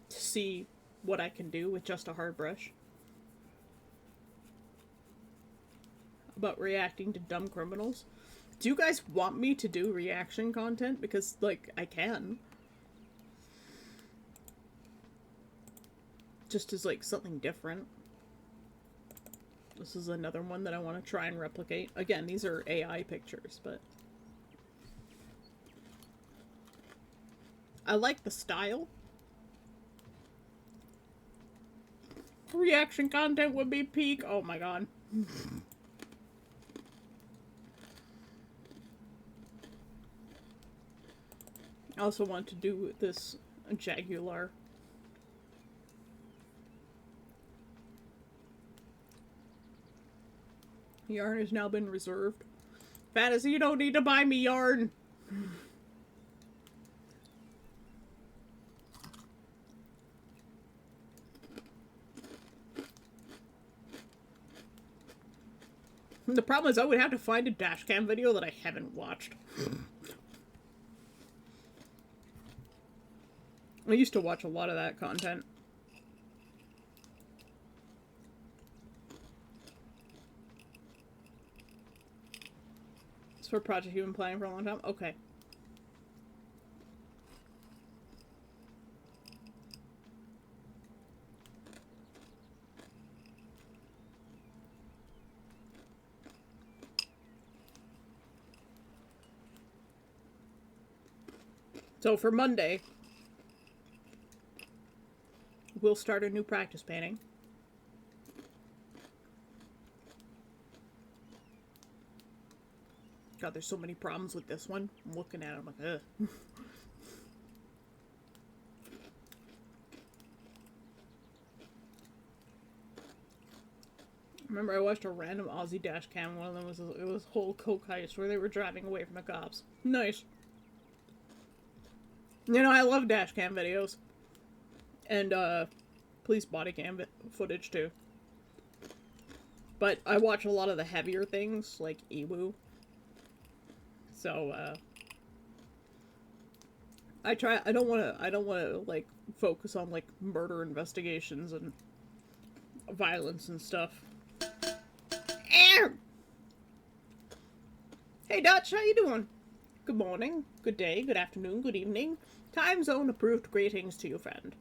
To see what I can do with just a hard brush. About reacting to dumb criminals. Do you guys want me to do reaction content? Because, like, I can. Just as, like, something different. This is another one that I want to try and replicate. Again, these are AI pictures, but... I like the style. Reaction content would be peak. Oh my god. I also want to do this Jaguar. Yarn has now been reserved. Fantasy, you don't need to buy me yarn. The problem is I would have to find a dashcam video that I haven't watched. I used to watch a lot of that content. It's for a project you've been planning for a long time? Okay. So for Monday, we'll start a new practice painting. God, there's so many problems with this one. I'm looking at it, I'm like, ugh. Remember, I watched a random Aussie dash cam. One of them was it was whole coke heist where they were driving away from the cops. Nice. You know, I love dash cam videos. And, police body cam footage, too. But I watch a lot of the heavier things, like Ewu. So, I don't wanna, like, focus on, like, murder investigations and violence and stuff. Hey, Dutch, how you doing? Good morning, good day, good afternoon, good evening. Time zone approved greetings to you, friend.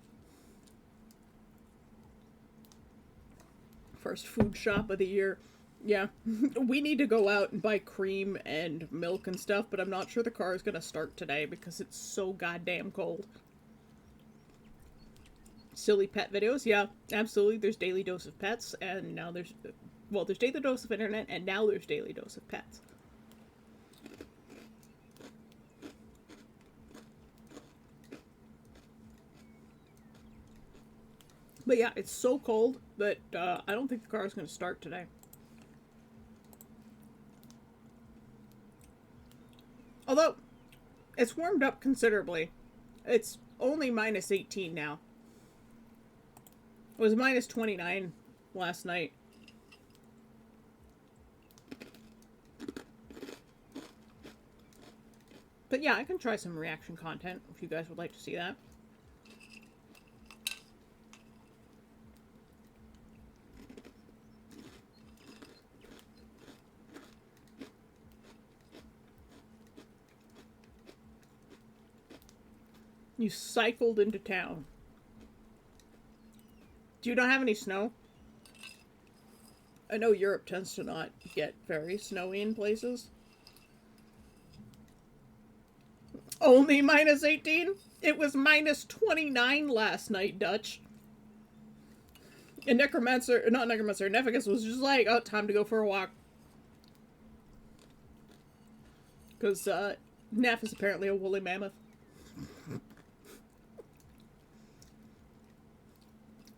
First food shop of the year. Yeah, we need to go out and buy cream and milk and stuff, but I'm not sure the car is gonna start today because it's so goddamn cold. Silly pet videos, yeah, absolutely. There's Daily Dose of Pets, and now there's, well, there's Daily Dose of Internet, and now there's Daily Dose of Pets. But yeah, it's so cold that I don't think the car is going to start today. Although, it's warmed up considerably. It's only minus 18 now. It was minus 29 last night. But yeah, I can try some reaction content if you guys would like to see that. You cycled into town. Do you not have any snow? I know Europe tends to not get very snowy in places. Only minus 18? It was minus 29 last night, Dutch. And Nephigus was just like, oh, time to go for a walk. Because, Neph is apparently a woolly mammoth.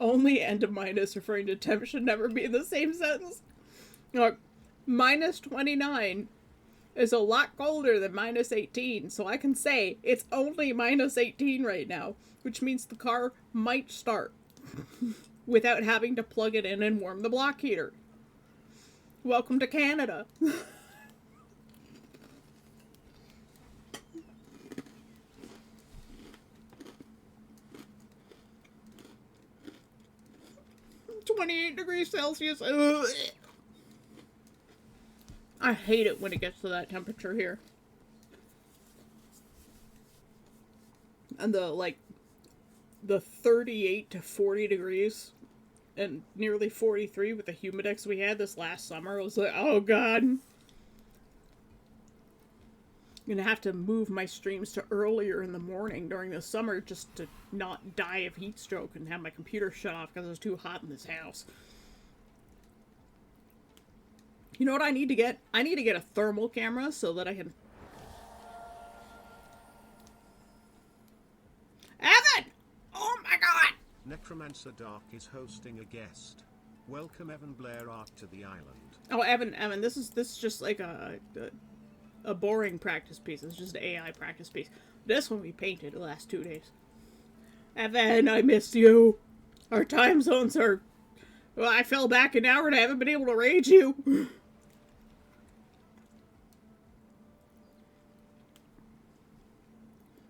Only and a minus referring to temp should never be in the same sentence. Look, minus 29 is a lot colder than minus 18, so I can say it's only minus 18 right now, which means the car might start without having to plug it in and warm the block heater. Welcome to Canada. (28°C. Ugh. I hate it when it gets to that temperature here. And the 38 to 40 degrees and nearly 43 with the humidex we had this last summer. I was like, oh god. gonna have to move my streams to earlier in the morning during the summer just to not die of heat stroke and have my computer shut off because it's too hot in this house. You know what I need to get? I need to get a thermal camera so that I can... Evan! Oh my god!
Necromancer Dark is hosting a guest. Welcome Evan Blair Art to the island.
Oh, Evan, this is just like a boring practice piece. It's just an AI practice piece. This one we painted the last 2 days. Evan, I miss you. Our time zones are... Well, I fell back an hour and I haven't been able to raid you.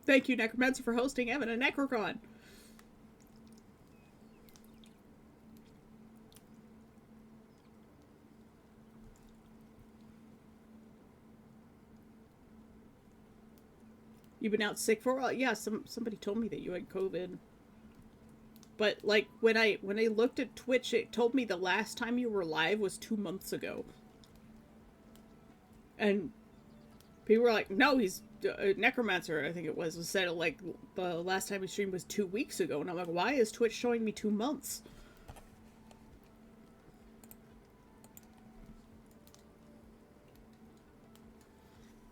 Thank you, Necromancer, for hosting Evan and Necrocon. You've been out sick for a while? Yeah, somebody told me that you had COVID. But like when I looked at Twitch, it told me the last time you were live was 2 months ago. And people were like, "No, he's Necromancer." I think it was said like the last time he streamed was 2 weeks ago, and I'm like, "Why is Twitch showing me 2 months?"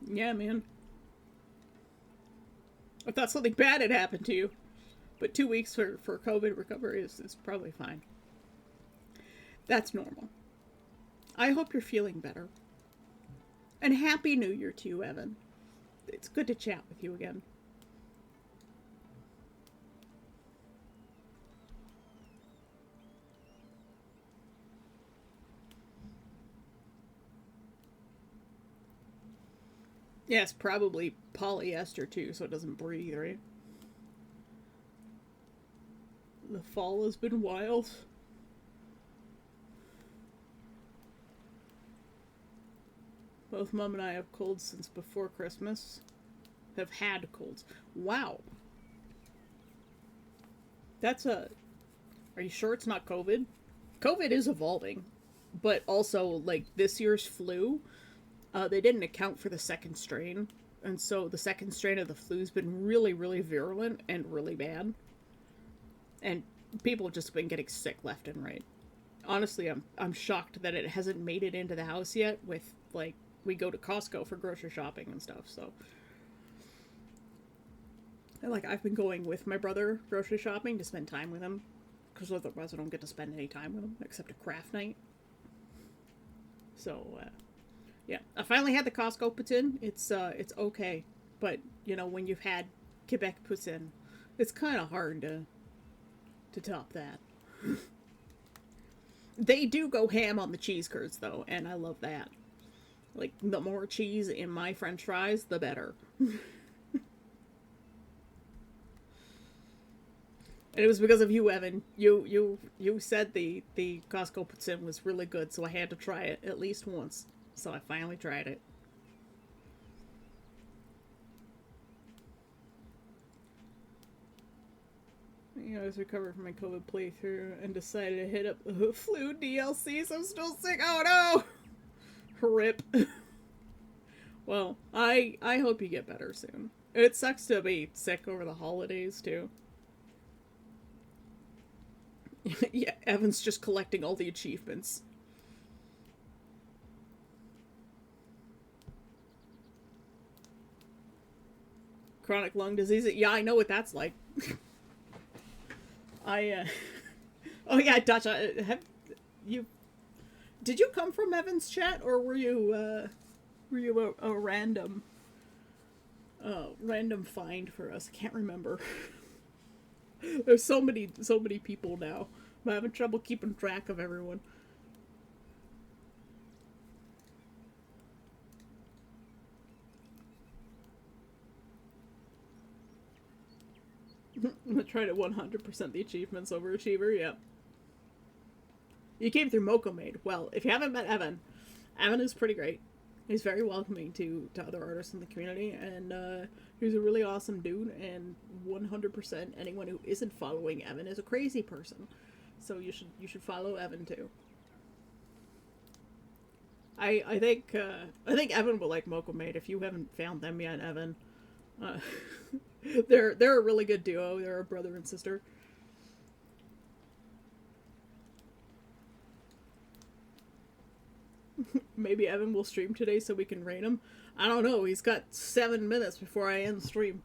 Yeah, man. I thought something bad had happened to you. But 2 weeks for COVID recovery is probably fine. That's normal. I hope you're feeling better. And Happy New Year to you, Evan. It's good to chat with you again. Yeah, it's probably polyester too, so it doesn't breathe, right? The fall has been wild. Both Mom and I have colds since before Christmas. Have had colds. Wow. That's a... Are you sure it's not COVID? COVID is evolving. But also, like, this year's flu, they didn't account for the second strain. And so the second strain of the flu's been really, really virulent and really bad. And people have just been getting sick left and right. Honestly, I'm shocked that it hasn't made it into the house yet with, like, we go to Costco for grocery shopping and stuff, so. And, like, I've been going with my brother grocery shopping to spend time with him. Because otherwise I don't get to spend any time with him, except a craft night. So, yeah. I finally had the Costco poutine. It's okay. But, you know, when you've had Quebec poutine, it's kind of hard to top that. They do go ham on the cheese curds, though, and I love that. Like, the more cheese in my french fries, the better. And it was because of you, Evan. You said the Costco poutine was really good, so I had to try it at least once. So I finally tried it. You know, I was recovered from my COVID playthrough and decided to hit up the flu DLC, so I'm still sick. Oh no! Rip. Well, I hope you get better soon. It sucks to be sick over the holidays, too. Yeah, Evan's just collecting all the achievements. Chronic lung disease. Yeah, I know what that's like. Oh yeah, Dutch, have you... Did you come from Evan's chat, or were you a random find for us? I can't remember. There's so many people now. I'm having trouble keeping track of everyone. I'm gonna try to 100% the achievements over Achiever, yep. You came through Mocha-Made. Well, if you haven't met Evan, Evan is pretty great. He's very welcoming to other artists in the community, and he's a really awesome dude, and 100% anyone who isn't following Evan is a crazy person. So you should follow Evan too. I think Evan will like Mokomate if you haven't found them yet, Evan. Uh, they're a really good duo. They're a brother and sister. Maybe Evan will stream today so we can raid him. I don't know. He's got 7 minutes before I end stream.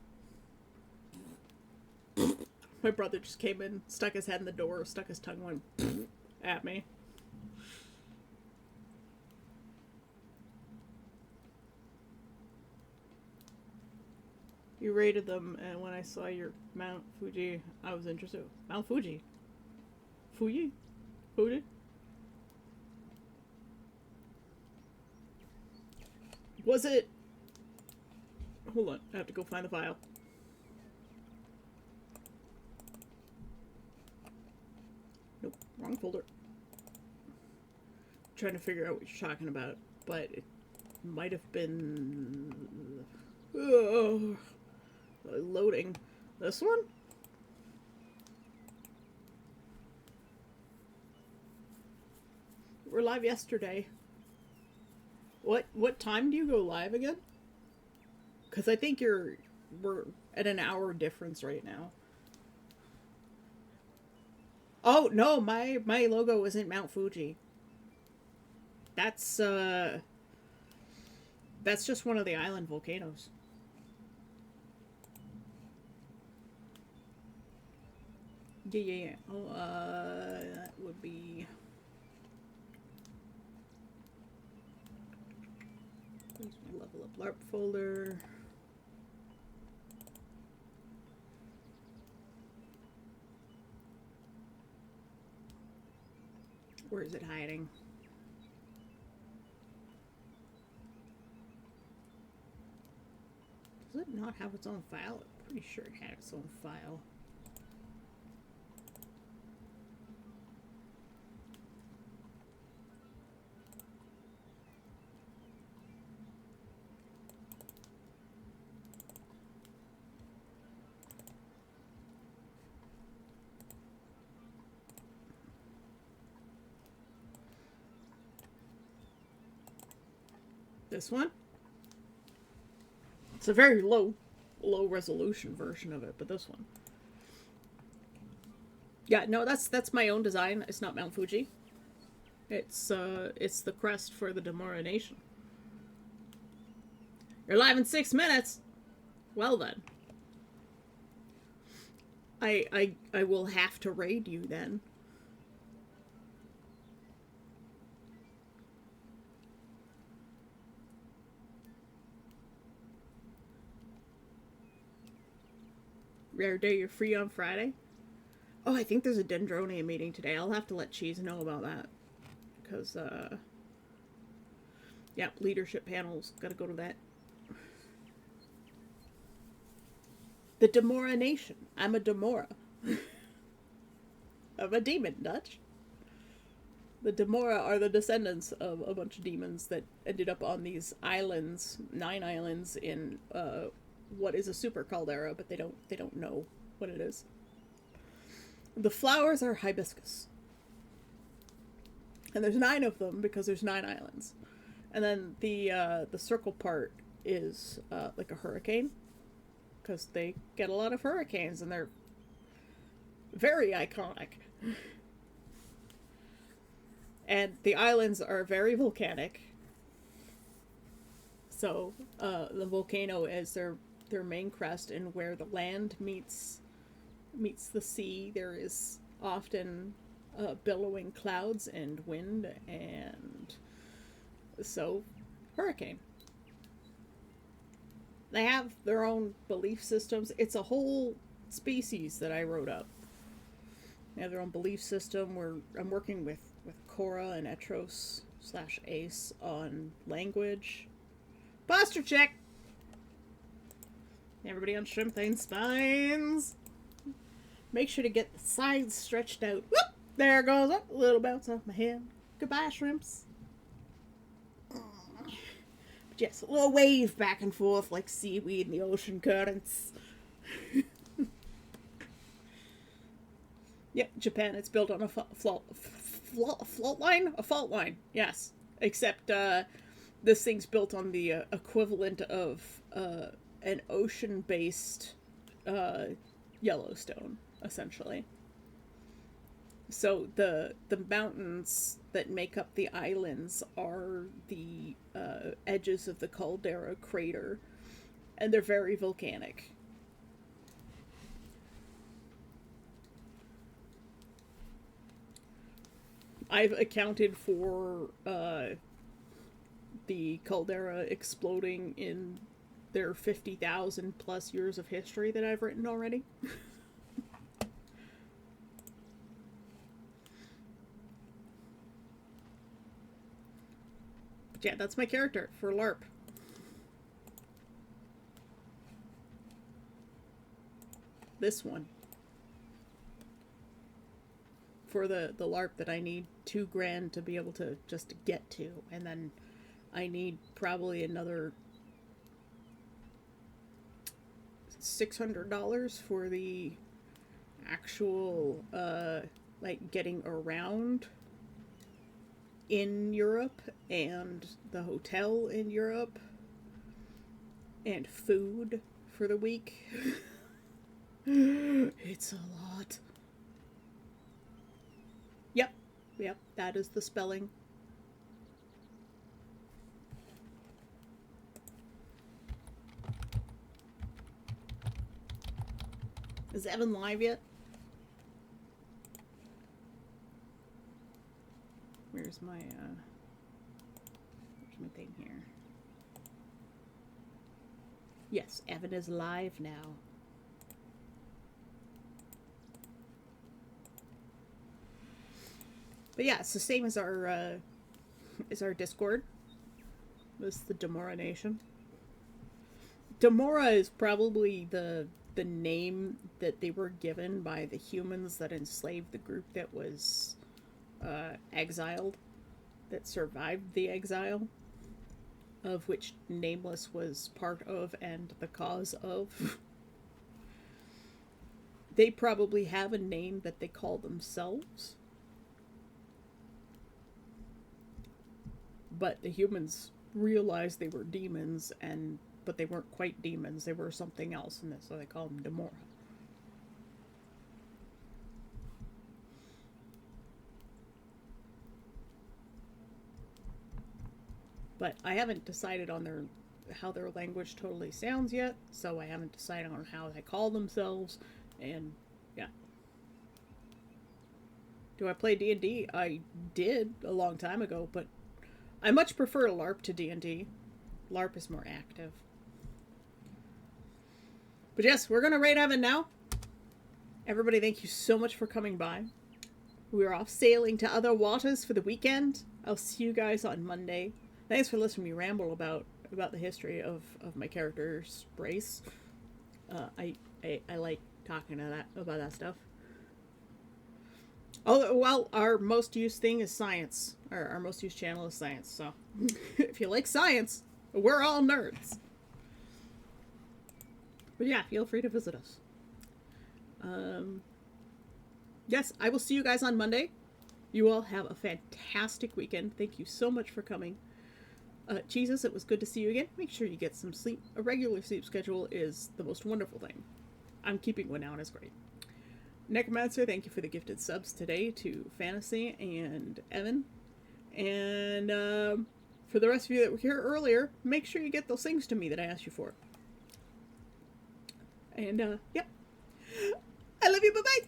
My brother just came in, stuck his head in the door, stuck his tongue, went at me. You rated them, and when I saw your Mount Fuji, I was interested. Mount Fuji? Fuji? Fuji? Was it... Hold on, I have to go find the file. Nope, wrong folder. I'm trying to figure out what you're talking about, but it might have been... Oh, loading. This one? We're live yesterday. What time do you go live again? Because I think we're at an hour difference right now. Oh no, my logo isn't Mount Fuji. That's just one of the island volcanoes. Yeah. Oh, that would be. There's my level up LARP folder. Where is it hiding? Does it not have its own file? I'm pretty sure it had its own file. This one? It's a very low resolution version of it, but this one. Yeah, no, that's my own design. It's not Mount Fuji. It's the crest for the Demora Nation. You're live in 6 minutes. Well then. I will have to raid you then. Rare day you're free on Friday? Oh, I think there's a Dendronia meeting today. I'll have to let Cheese know about that. Because, yeah, leadership panels. Gotta go to that. The Demora Nation. I'm a Demora. I'm a demon, Dutch. The Demora are the descendants of a bunch of demons that ended up on these islands, 9 islands in, what is a super caldera, but they don't know what it is. The flowers are hibiscus. And there's 9 of them because there's 9 islands. And then the circle part is like a hurricane. Because they get a lot of hurricanes and they're very iconic. And the islands are very volcanic. So the volcano is their main crest, and where the land meets the sea, there is often billowing clouds and wind, and so hurricane. They have their own belief systems. It's a whole species that I wrote up. They have their own belief system. I'm working with Cora and Etros / Ace on language. Posture check! Everybody on Shrimp Spines. Make sure to get the sides stretched out. Whoop! There goes up. A little bounce off my head. Goodbye, shrimps. But yes, a little wave back and forth like seaweed in the ocean currents. Yep, Japan. It's built on a fault line. A fault line. Yes. Except this thing's built on the equivalent of an ocean-based Yellowstone, essentially. So the mountains that make up the islands are the edges of the caldera crater, and they're very volcanic. I've accounted for the caldera exploding in their 50,000 plus years of history that I've written already. But yeah, that's my character for LARP. This one. For the LARP that I need $2,000 to be able to just get to, and then I need probably another $600 for the actual like getting around in Europe and the hotel in Europe and food for the week. It's a lot. Yep, that is the spelling. Is Evan live yet? Where's my thing here? Yes, Evan is live now. But yeah, it's the same as our Discord. This is the Demora Nation. Demora is probably the name that they were given by the humans that enslaved the group that was exiled, that survived the exile, of which Nameless was part of and the cause of. They probably have a name that they call themselves. But the humans realized they were demons, but they weren't quite demons. They were something else, and so they call them Demora. But I haven't decided on how their language totally sounds yet, so I haven't decided on how they call themselves, and yeah. Do I play D&D? I did a long time ago, but I much prefer LARP to D&D. LARP is more active. But yes, we're going to raid Evan now. Everybody, thank you so much for coming by. We're off sailing to other waters for the weekend. I'll see you guys on Monday. Thanks for listening to me ramble about the history of my character's race. I like talking about that stuff. Oh, well, our most used thing is science. Our most used channel is science, so if you like science, we're all nerds. But yeah, feel free to visit us. Yes, I will see you guys on Monday. You all have a fantastic weekend. Thank you so much for coming. Jesus, it was good to see you again. Make sure you get some sleep. A regular sleep schedule is the most wonderful thing. I'm keeping one now and it's great. Necromancer, thank you for the gifted subs today to Fantasy and Evan. And for the rest of you that were here earlier, make sure you get those things to me that I asked you for. And, yep. I love you, bye-bye!